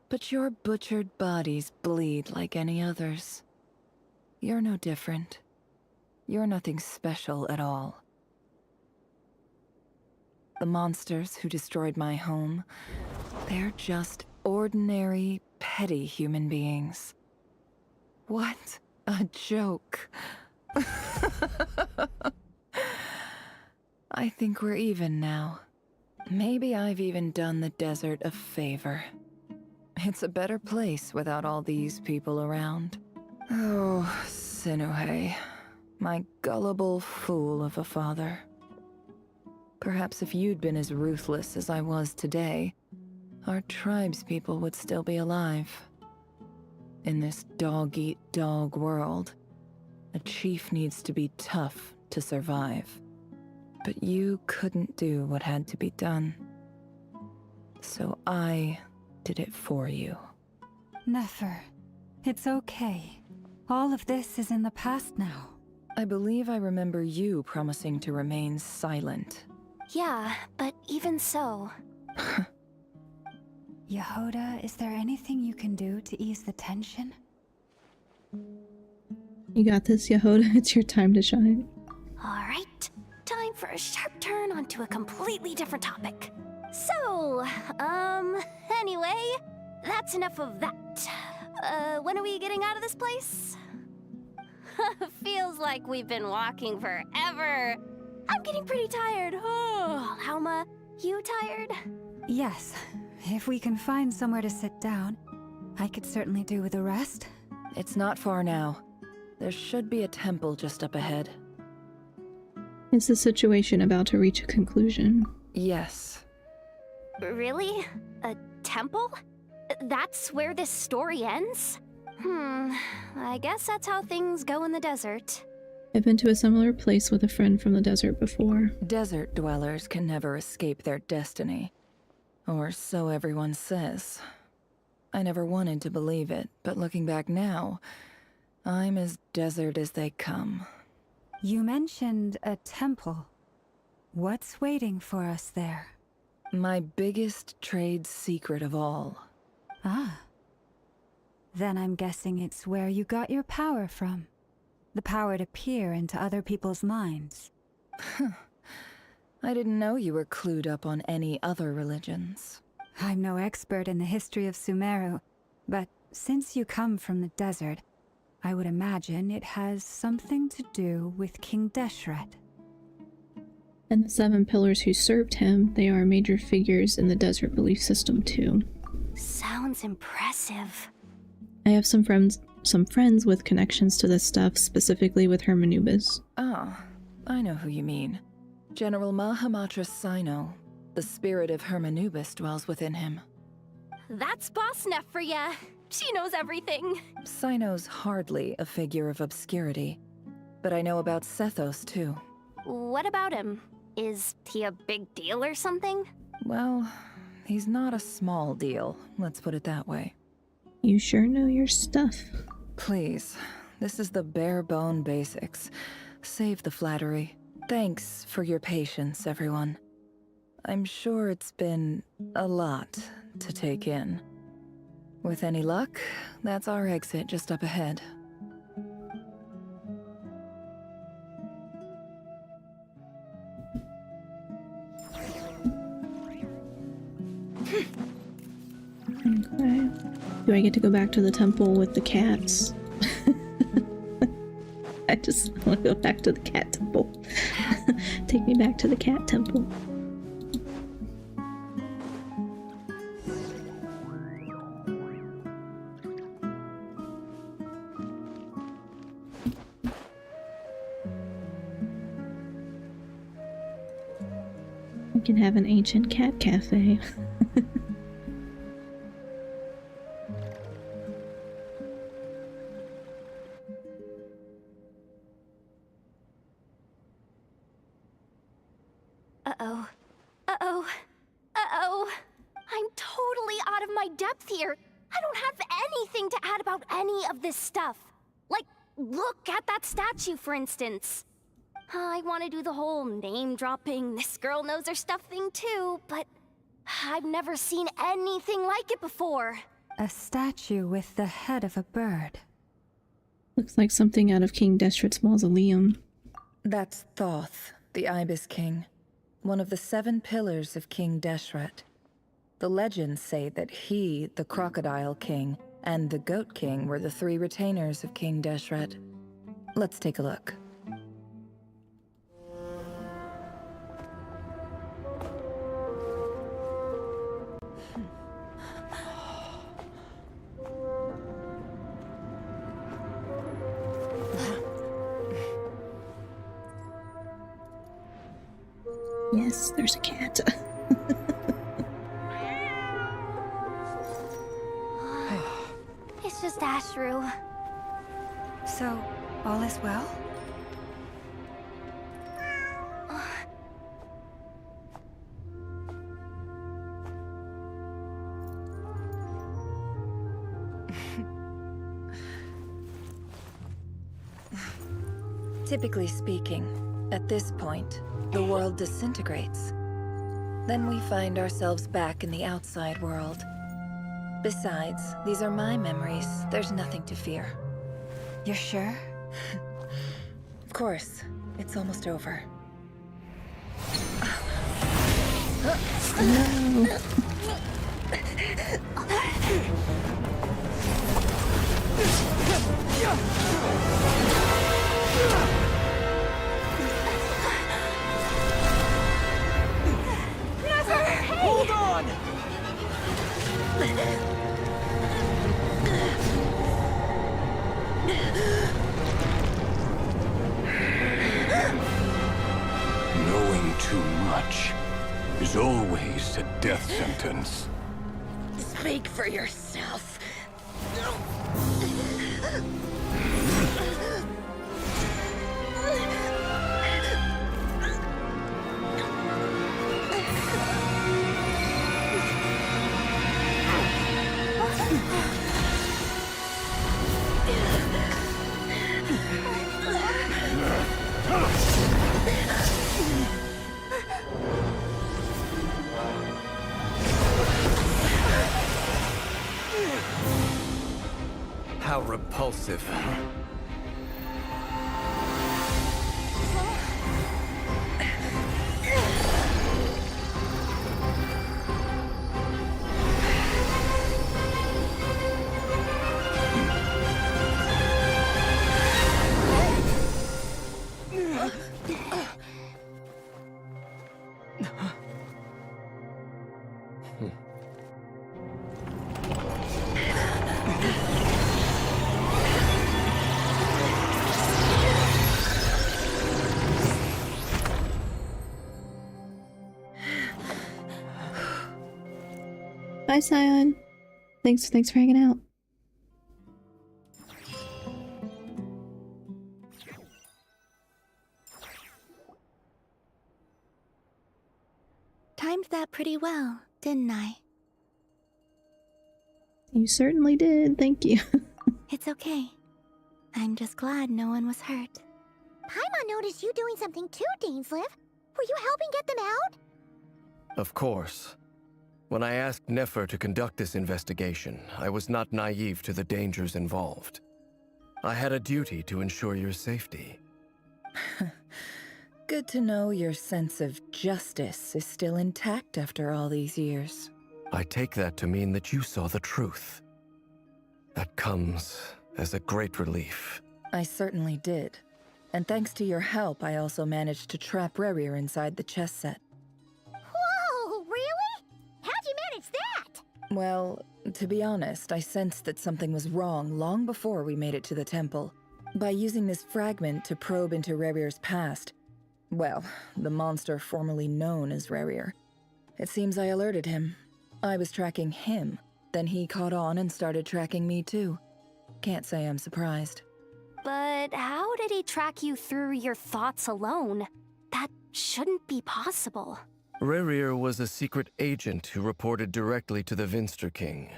but your butchered bodies bleed like any others. You're no different. You're nothing special at all. The monsters who destroyed my home, they're just ordinary, petty human beings. What a joke. I think we're even now. Maybe I've even done the desert a favor. It's a better place without all these people around. Oh, Sinuhe, my gullible fool of a father. Perhaps if you'd been as ruthless as I was today, our tribespeople would still be alive. In this dog-eat-dog world, a chief needs to be tough to survive. But you couldn't do what had to be done. So I did it for you. Nefer, it's okay. All of this is in the past now. I believe I remember you promising to remain silent. Yeah, but even so... Yehoda, is there anything you can do to ease the tension? You got this, Yehoda. It's your time to shine. Alright, time for a sharp turn onto a completely different topic. So, anyway, that's enough of that. When are we getting out of this place? Feels like we've been walking forever. I'm getting pretty tired. Oh, Lauma, you tired? Yes. If we can find somewhere to sit down, I could certainly do with a rest. It's not far now. There should be a temple just up ahead. Is the situation about to reach a conclusion? Yes. Really? A temple? That's where this story ends? I guess that's how things go in the desert. I've been to a similar place with a friend from the desert before. Desert dwellers can never escape their destiny. Or so everyone says. I never wanted to believe it, but looking back now, I'm as desert as they come. You mentioned a temple. What's waiting for us there? My biggest trade secret of all. Ah. Then I'm guessing it's where you got your power from. The power to peer into other people's minds. I didn't know you were clued up on any other religions. I'm no expert in the history of Sumeru, but since you come from the desert, I would imagine it has something to do with King Deshret. And the 7 pillars who served him, they are major figures in the desert belief system too. Sounds impressive. I have some friends with connections to this stuff, specifically with Hermanubis. Ah, I know who you mean. General Mahamatra Sino. The spirit of Hermanubis dwells within him. That's Boss Neff for ya. She knows everything. Sino's hardly a figure of obscurity. But I know about Sethos, too. What about him? Is he a big deal or something? Well, he's not a small deal, let's put it that way. You sure know your stuff. Please, this is the bare bone basics. Save the flattery. Thanks for your patience, everyone. I'm sure it's been a lot to take in. With any luck, that's our exit just up ahead. Okay. Do I get to go back to the temple with the cats? I just want to go back to the cat temple. Take me back to the cat temple. We can have an ancient cat cafe. Uh-oh. Uh-oh. Uh-oh. I'm totally out of my depth here. I don't have anything to add about any of this stuff. Like, look at that statue, for instance. I want to do the whole name-dropping, this girl knows her stuff thing too, but I've never seen anything like it before. A statue with the head of a bird. Looks like something out of King Deshret's mausoleum. That's Thoth, the Ibis King, one of the 7 pillars of King Deshret. The legends say that he, the Crocodile King, and the Goat King were the 3 retainers of King Deshret. Let's take a look. Yes, there's a cat. It's just Ashru. So, all is well? Typically speaking, at this point, the world disintegrates. Then we find ourselves back in the outside world. Besides, these are my memories. There's nothing to fear. You're sure? Of course. It's almost over. No. Hold on! Knowing too much is always a death sentence. Speak for yourself. How repulsive. Bye, Scion. Thanks for hanging out. Timed that pretty well, didn't I? You certainly did. Thank you. It's okay. I'm just glad no one was hurt. Paimon noticed you doing something too, Dainsleif. Were you helping get them out? Of course. When I asked Nefer to conduct this investigation, I was not naive to the dangers involved. I had a duty to ensure your safety. Good to know your sense of justice is still intact after all these years. I take that to mean that you saw the truth. That comes as a great relief. I certainly did. And thanks to your help, I also managed to trap Rerir inside the chess set. Whoa, really? How'd you manage that? Well, to be honest, I sensed that something was wrong long before we made it to the temple. By using this fragment to probe into Rerir's past, well, the monster formerly known as Rerir, it seems I alerted him. I was tracking him, then he caught on and started tracking me too. Can't say I'm surprised. But how did he track you through your thoughts alone? That shouldn't be possible. Rerir was a secret agent who reported directly to the Vinster King.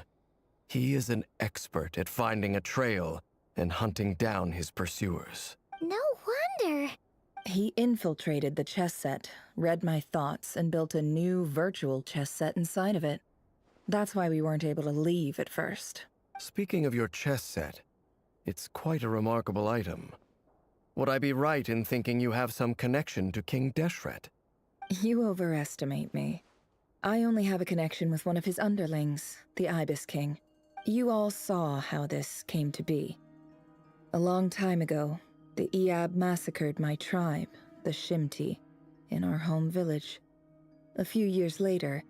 He is an expert at finding a trail and hunting down his pursuers. No wonder. He infiltrated the chess set, read my thoughts, and built a new virtual chess set inside of it. That's why we weren't able to leave at first. Speaking of your chess set, it's quite a remarkable item. Would I be right in thinking you have some connection to King Deshret? You overestimate me. I only have a connection with one of his underlings, the Ibis King. You all saw how this came to be. A long time ago, the Eab massacred my tribe, the Shimti, in our home village. A few years later,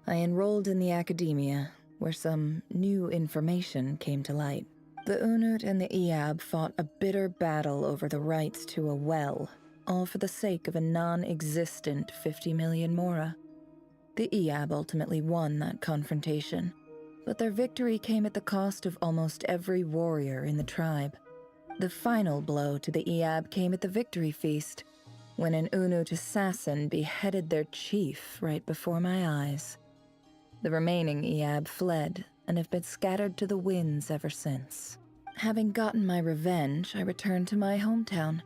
I enrolled in the academia, where some new information came to light. The Unut and the Eab fought a bitter battle over the rights to a well, all for the sake of a non-existent 50 million mora. The Eab ultimately won that confrontation, but their victory came at the cost of almost every warrior in the tribe. The final blow to the Eab came at the victory feast, when an Unut assassin beheaded their chief right before my eyes. The remaining Eab fled and have been scattered to the winds ever since. Having gotten my revenge, I returned to my hometown,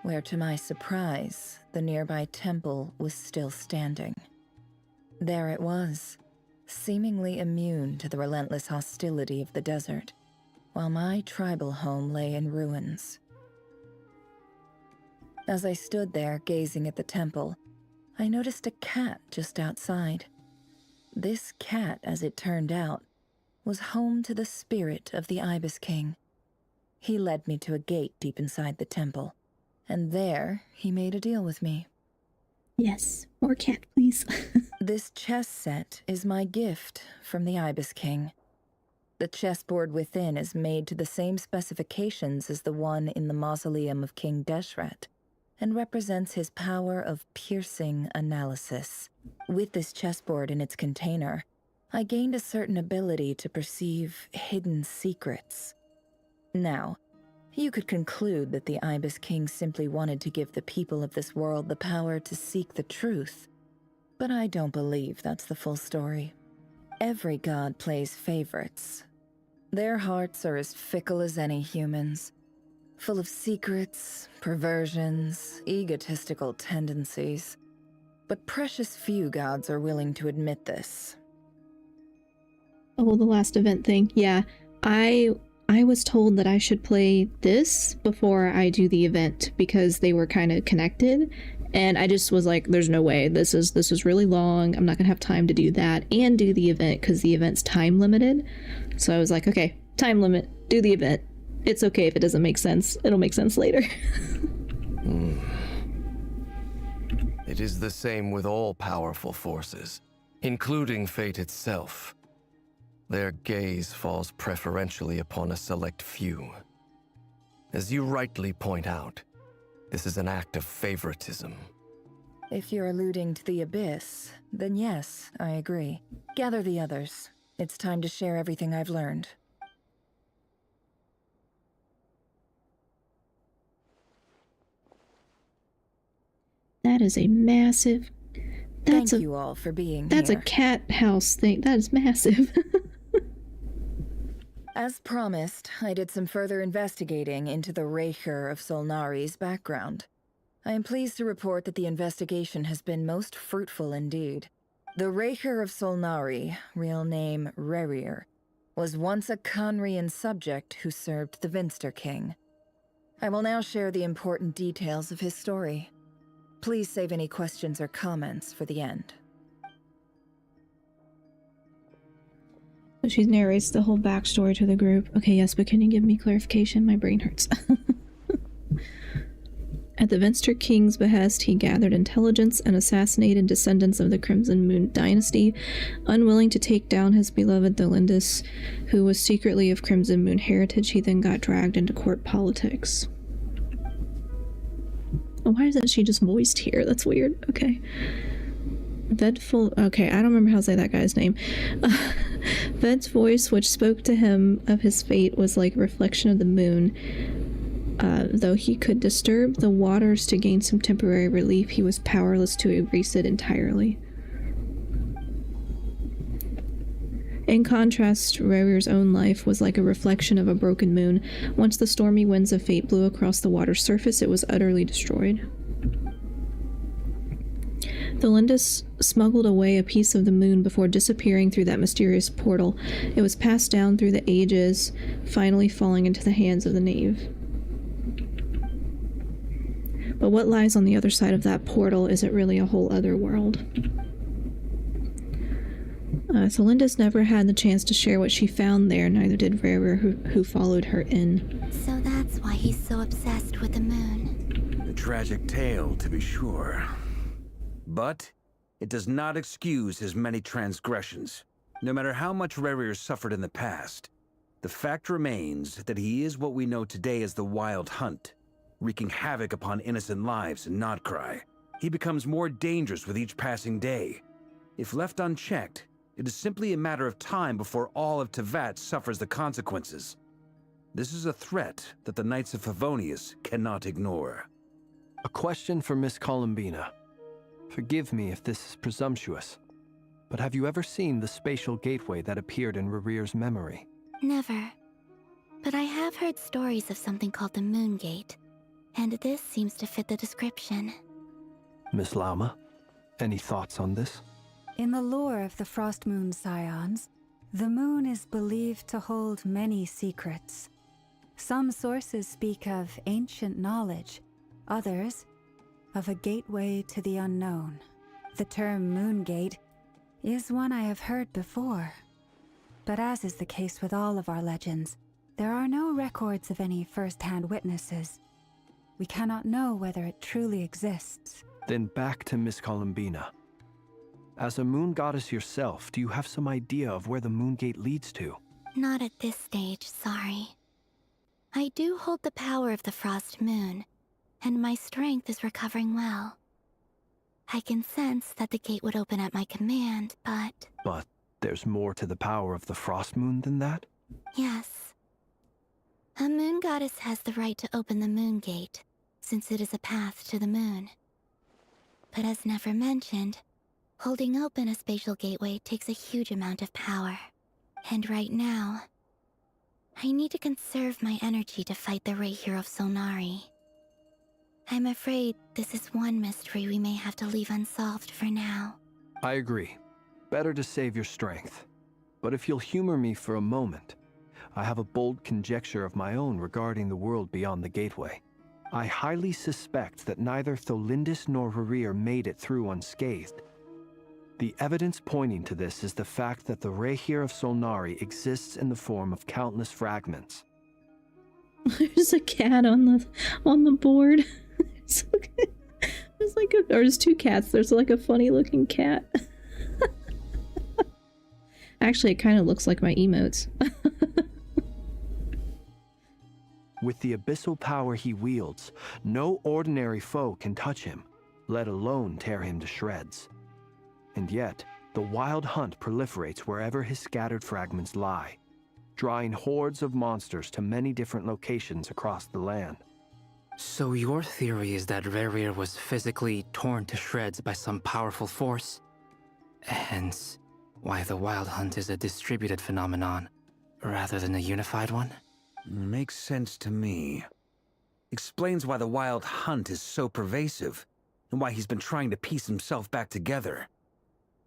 where to my surprise, the nearby temple was still standing. There it was, seemingly immune to the relentless hostility of the desert, while my tribal home lay in ruins. As I stood there gazing at the temple, I noticed a cat just outside. This cat, as it turned out, was home to the spirit of the Ibis King. He led me to a gate deep inside the temple, and there he made a deal with me. Yes, more cat, please. This chess set is my gift from the Ibis King. The chessboard within is made to the same specifications as the one in the mausoleum of King Deshret, and represents his power of piercing analysis. With this chessboard in its container, I gained a certain ability to perceive hidden secrets. Now, you could conclude that the Ibis King simply wanted to give the people of this world the power to seek the truth, but I don't believe that's the full story. Every god plays favorites. Their hearts are as fickle as any human's, full of secrets, perversions, egotistical tendencies. But precious few gods are willing to admit this. Oh, the last event thing. Yeah, I was told that I should play this before I do the event because they were kind of connected, and I just was like, there's no way. This is really long. I'm not gonna have time to do that and do the event because the event's time limited. So I was like, okay, time limit, do the event. It's okay if it doesn't make sense. It'll make sense later. It is the same with all powerful forces, including fate itself. Their gaze falls preferentially upon a select few. As you rightly point out, this is an act of favoritism. If you're alluding to the Abyss, then yes, I agree. Gather the others. It's time to share everything I've learned. That is a massive... Thank you all for being That's here. a cat house thing. That is massive. As promised, I did some further investigating into the Reicher of Solnari's background. I am pleased to report that the investigation has been most fruitful indeed. The Reicher of Solnari, real name Rerir, was once a Conrian subject who served the Vinster King. I will now share the important details of his story. Please save any questions or comments for the end. So she narrates the whole backstory to the group. Okay, yes, but can you give me clarification? My brain hurts. At the Venster King's behest, he gathered intelligence and assassinated descendants of the Crimson Moon dynasty, unwilling to take down his beloved Tholindis, who was secretly of Crimson Moon heritage. He then got dragged into court politics. Oh, why isn't she just voiced here? That's weird. Okay. Vedful. Okay, I don't remember how to say that guy's name. Ved's voice, which spoke to him of his fate, was like a reflection of the moon. Though he could disturb the waters to gain some temporary relief, he was powerless to erase it entirely. In contrast, Rerir's own life was like a reflection of a broken moon. Once the stormy winds of fate blew across the water's surface, it was utterly destroyed. Tholindis smuggled away a piece of the moon before disappearing through that mysterious portal. It was passed down through the ages, finally falling into the hands of the knave. But what lies on the other side of that portal? Is it really a whole other world? Tholindis never had the chance to share what she found there, neither did Rerir, who followed her in. So that's why he's so obsessed with the moon. A tragic tale, to be sure. But it does not excuse his many transgressions. No matter how much Rerir suffered in the past, the fact remains that he is what we know today as the Wild Hunt, wreaking havoc upon innocent lives in Nodcry. He becomes more dangerous with each passing day. If left unchecked, it is simply a matter of time before all of Teyvat suffers the consequences. This is a threat that the Knights of Favonius cannot ignore. A question for Miss Columbina. Forgive me if this is presumptuous, but have you ever seen the spatial gateway that appeared in Rerir's memory? Never. But I have heard stories of something called the Moon Gate, and this seems to fit the description. Miss Lauma, any thoughts on this? In the lore of the Frost Moon Scions, the moon is believed to hold many secrets. Some sources speak of ancient knowledge, others of a gateway to the unknown. The term Moon Gate is one I have heard before. But as is the case with all of our legends, there are no records of any first-hand witnesses. We cannot know whether it truly exists. Then back to Miss Columbina. As a moon goddess yourself, do you have some idea of where the Moon Gate leads to? Not at this stage, sorry. I do hold the power of the Frost Moon, and my strength is recovering well. I can sense that the gate would open at my command, but... But there's more to the power of the Frost Moon than that? Yes. A moon goddess has the right to open the Moon Gate, since it is a path to the moon. But as never mentioned, holding open a spatial gateway takes a huge amount of power. And right now, I need to conserve my energy to fight the Reicher of Solnari. I'm afraid this is one mystery we may have to leave unsolved for now. I agree. Better to save your strength. But if you'll humor me for a moment, I have a bold conjecture of my own regarding the world beyond the gateway. I highly suspect that neither Tholindis nor Rerir made it through unscathed. The evidence pointing to this is the fact that the Reicher of Solnari exists in the form of countless fragments. There's a cat on the board. There's like there's two cats. There's like a funny looking cat. Actually, it kind of looks like my emotes. With the abyssal power he wields, no ordinary foe can touch him, let alone tear him to shreds. And yet, the Wild Hunt proliferates wherever his scattered fragments lie, drawing hordes of monsters to many different locations across the land. So your theory is that Rerir was physically torn to shreds by some powerful force? Hence, why the Wild Hunt is a distributed phenomenon, rather than a unified one? Makes sense to me. Explains why the wild hunt is so pervasive, and why he's been trying to piece himself back together.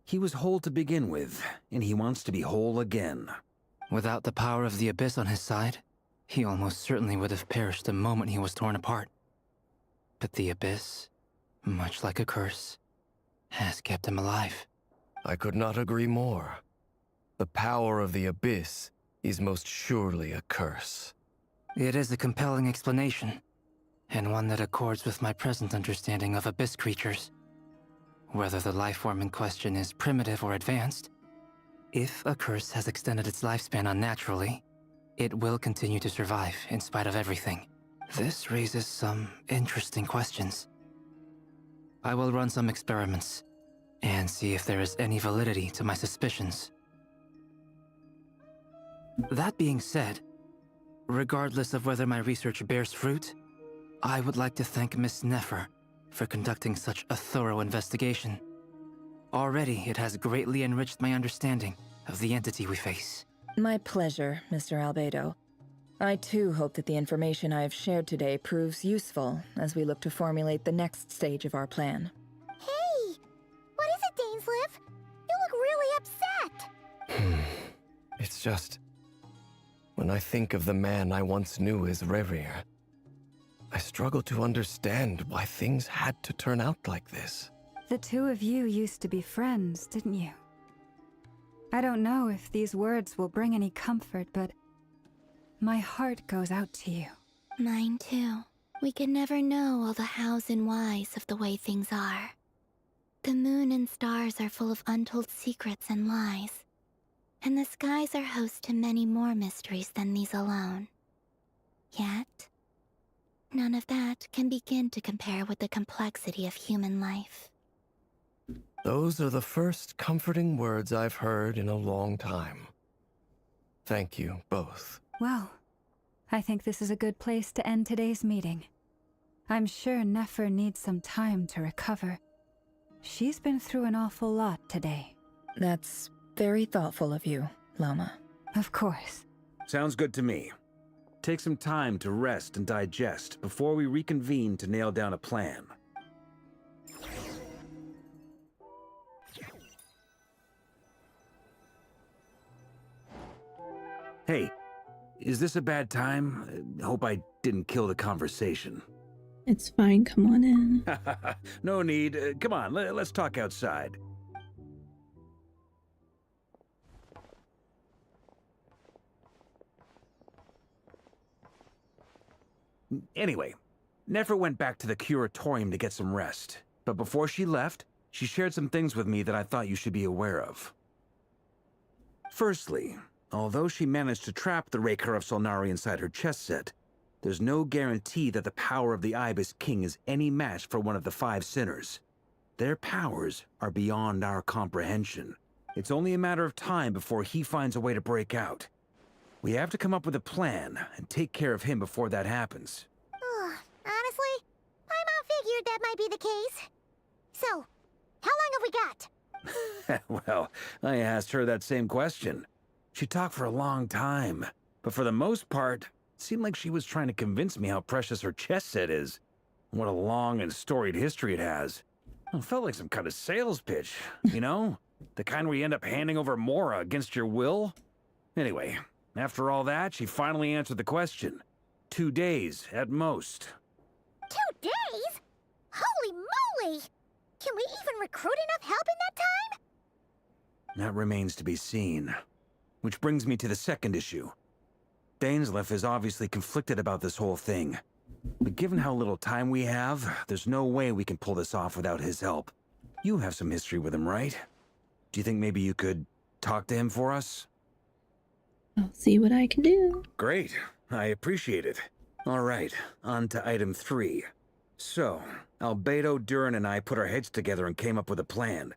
He was whole to begin with, and he wants to be whole again. Without the power of the Abyss on his side, he almost certainly would have perished the moment he was torn apart. But the Abyss, much like a curse, has kept him alive. I could not agree more. The power of the Abyss is most surely a curse. It is a compelling explanation, and one that accords with my present understanding of Abyss creatures. Whether the life form in question is primitive or advanced, if a curse has extended its lifespan unnaturally, it will continue to survive in spite of everything. This raises some interesting questions. I will run some experiments and see if there is any validity to my suspicions. That being said, regardless of whether my research bears fruit, I would like to thank Miss Nefer for conducting such a thorough investigation. Already, it has greatly enriched my understanding of the entity we face. My pleasure, Mr. Albedo. I too hope that the information I have shared today proves useful as we look to formulate the next stage of our plan. Hey! What is it, Dainsleif? You look really upset! It's just... when I think of the man I once knew as Rerir, I struggle to understand why things had to turn out like this. The two of you used to be friends, didn't you? I don't know if these words will bring any comfort, but my heart goes out to you. Mine too. We can never know all the hows and whys of the way things are. The moon and stars are full of untold secrets and lies, and the skies are host to many more mysteries than these alone. Yet, none of that can begin to compare with the complexity of human life. Those are the first comforting words I've heard in a long time. Thank you, both. Well, I think this is a good place to end today's meeting. I'm sure Nefer needs some time to recover. She's been through an awful lot today. That's very thoughtful of you, Lama. Of course. Sounds good to me. Take some time to rest and digest before we reconvene to nail down a plan. Hey, is this a bad time? Hope I didn't kill the conversation. It's fine, come on in. No need. Come on, let's talk outside. Anyway, Nefer went back to the curatorium to get some rest. But before she left, she shared some things with me that I thought you should be aware of. Firstly, although she managed to trap the Raker of Solnari inside her chest set, there's no guarantee that the power of the Ibis King is any match for one of the 5 sinners. Their powers are beyond our comprehension. It's only a matter of time before he finds a way to break out. We have to come up with a plan and take care of him before that happens. Honestly, Paimon figured that might be the case. So, how long have we got? Well, I asked her that same question. She talked for a long time, but for the most part, it seemed like she was trying to convince me how precious her chess set is, and what a long and storied history it has. It felt like some kind of sales pitch, you know? The kind where you end up handing over Mora against your will. Anyway, after all that, she finally answered the question. 2 days, at most. 2 days? Holy moly! Can we even recruit enough help in that time? That remains to be seen. Which brings me to the second issue. Dainsleif is obviously conflicted about this whole thing. But given how little time we have, there's no way we can pull this off without his help. You have some history with him, right? Do you think maybe you could talk to him for us? I'll see what I can do. Great. I appreciate it. All right, on to item 3. So, Albedo, Durin, and I put our heads together and came up with a plan.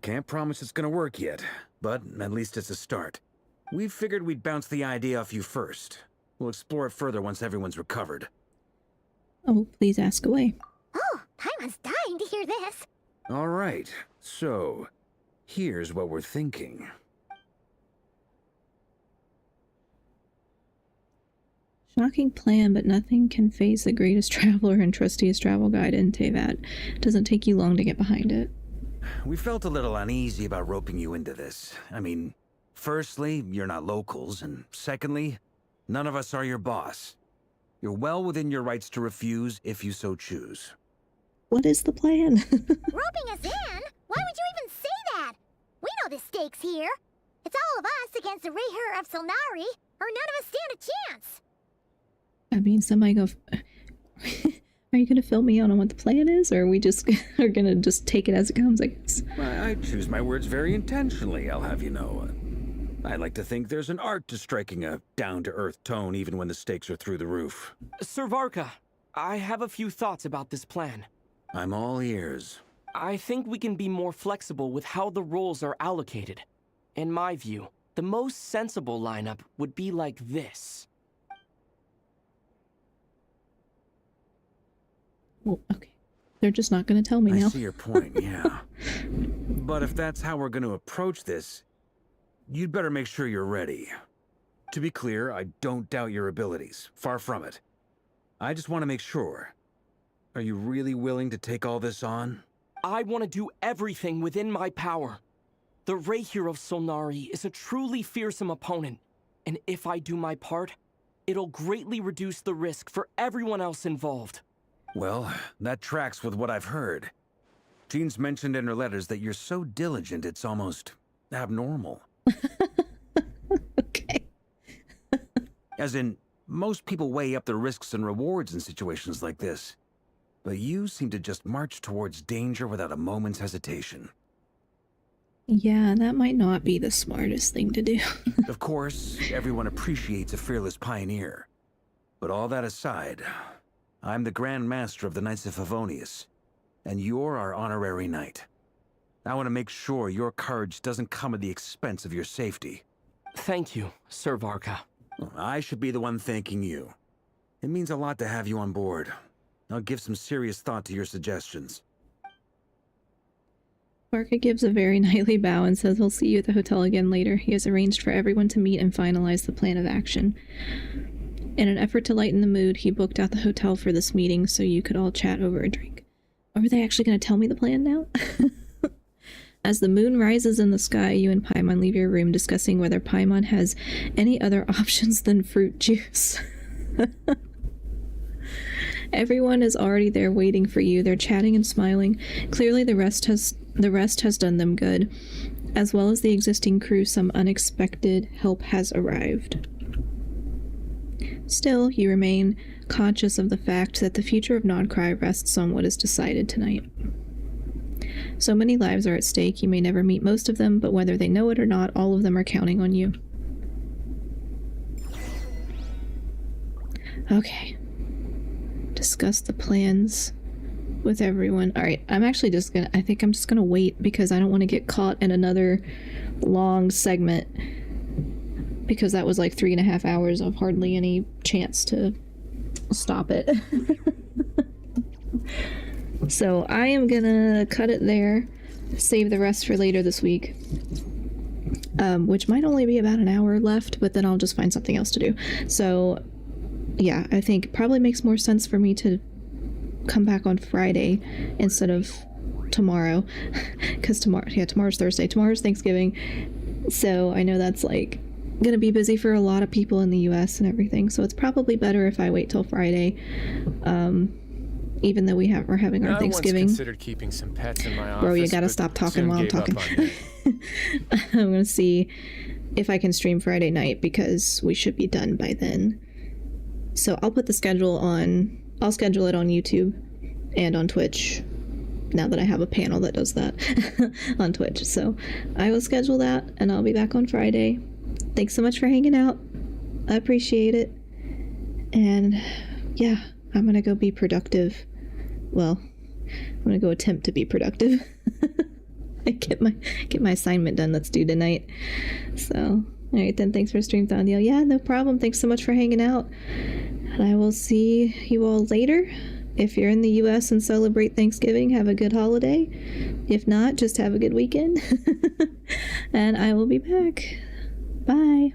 Can't promise it's gonna work yet, but at least it's a start. We figured we'd bounce the idea off you first. We'll explore it further once everyone's recovered. Oh, please ask away. Oh, Paimon's dying to hear this. All right, so here's what we're thinking. Shocking plan, but nothing can phase the greatest traveler and trustiest travel guide in Tevat. It doesn't take you long to get behind it. We felt a little uneasy about roping you into this. I mean, firstly, you're not locals, and secondly, none of us are your boss. You're well within your rights to refuse if you so choose. What is the plan? Roping us in? Why would you even say that? We know the stakes here. It's all of us against the Rayher of Solnari, or none of us stand a chance. I mean, somebody go... Are you gonna fill me out on what the plan is, or are we just are gonna just take it as it comes, I guess? I choose my words very intentionally, I'll have you know. I like to think there's an art to striking a down-to-earth tone even when the stakes are through the roof. Sir Varka, I have a few thoughts about this plan. I'm all ears. I think we can be more flexible with how the roles are allocated. In my view, the most sensible lineup would be like this. Well, okay. They're just not going to tell me now. I see your point, yeah. But if that's how we're going to approach this, you'd better make sure you're ready. To be clear, I don't doubt your abilities. Far from it. I just want to make sure. Are you really willing to take all this on? I want to do everything within my power. The Rayher of Solnari is a truly fearsome opponent, and if I do my part, it'll greatly reduce the risk for everyone else involved. Well, that tracks with what I've heard. Jean's mentioned in her letters that you're so diligent it's almost abnormal. Okay. As in, most people weigh up the risks and rewards in situations like this. But you seem to just march towards danger without a moment's hesitation. Yeah, that might not be the smartest thing to do. Of course, everyone appreciates a fearless pioneer. But all that aside, I'm the Grand Master of the Knights of Favonius, and you're our honorary knight. I want to make sure your courage doesn't come at the expense of your safety. Thank you, Sir Varka. I should be the one thanking you. It means a lot to have you on board. I'll give some serious thought to your suggestions. Varka gives a very knightly bow and says he'll see you at the hotel again later. He has arranged for everyone to meet and finalize the plan of action. In an effort to lighten the mood, he booked out the hotel for this meeting so you could all chat over a drink. Are they actually going to tell me the plan now? As the moon rises in the sky, you and Paimon leave your room discussing whether Paimon has any other options than fruit juice. Everyone is already there waiting for you. They're chatting and smiling. Clearly the rest has done them good. As well as the existing crew, some unexpected help has arrived. Still, you remain conscious of the fact that the future of Nodcry rests on what is decided tonight. So many lives are at stake, you may never meet most of them, but whether they know it or not, all of them are counting on you. Okay. Discuss the plans with everyone. Alright, I think I'm just gonna wait because I don't want to get caught in another long segment. Because that was like 3.5 hours of hardly any chance to stop it. So I am gonna cut it there, save the rest for later this week. Which might only be about an hour left, but then I'll just find something else to do. So yeah, I think it probably makes more sense for me to come back on Friday instead of tomorrow. Because tomorrow's Thursday. Tomorrow's Thanksgiving. So I know that's like gonna be busy for a lot of people in the US and everything, so it's probably better if I wait till Friday, even though we're having our Thanksgiving. I once considered keeping some pets in my office. Bro, you gotta stop talking while I'm talking. I'm gonna see if I can stream Friday night because we should be done by then. So I'll put the schedule on. I'll schedule it on YouTube and on Twitch. Now that I have a panel that does that on Twitch, so I will schedule that, and I'll be back on Friday. Thanks so much for hanging out. I appreciate it. And yeah, I'm gonna go be productive. Well, I'm gonna go attempt to be productive. Get my assignment done that's due tonight. So, alright then, thanks for stream Thondiel. Yeah, no problem. Thanks so much for hanging out. And I will see you all later. If you're in the US and celebrate Thanksgiving, have a good holiday. If not, just have a good weekend. And I will be back. Bye.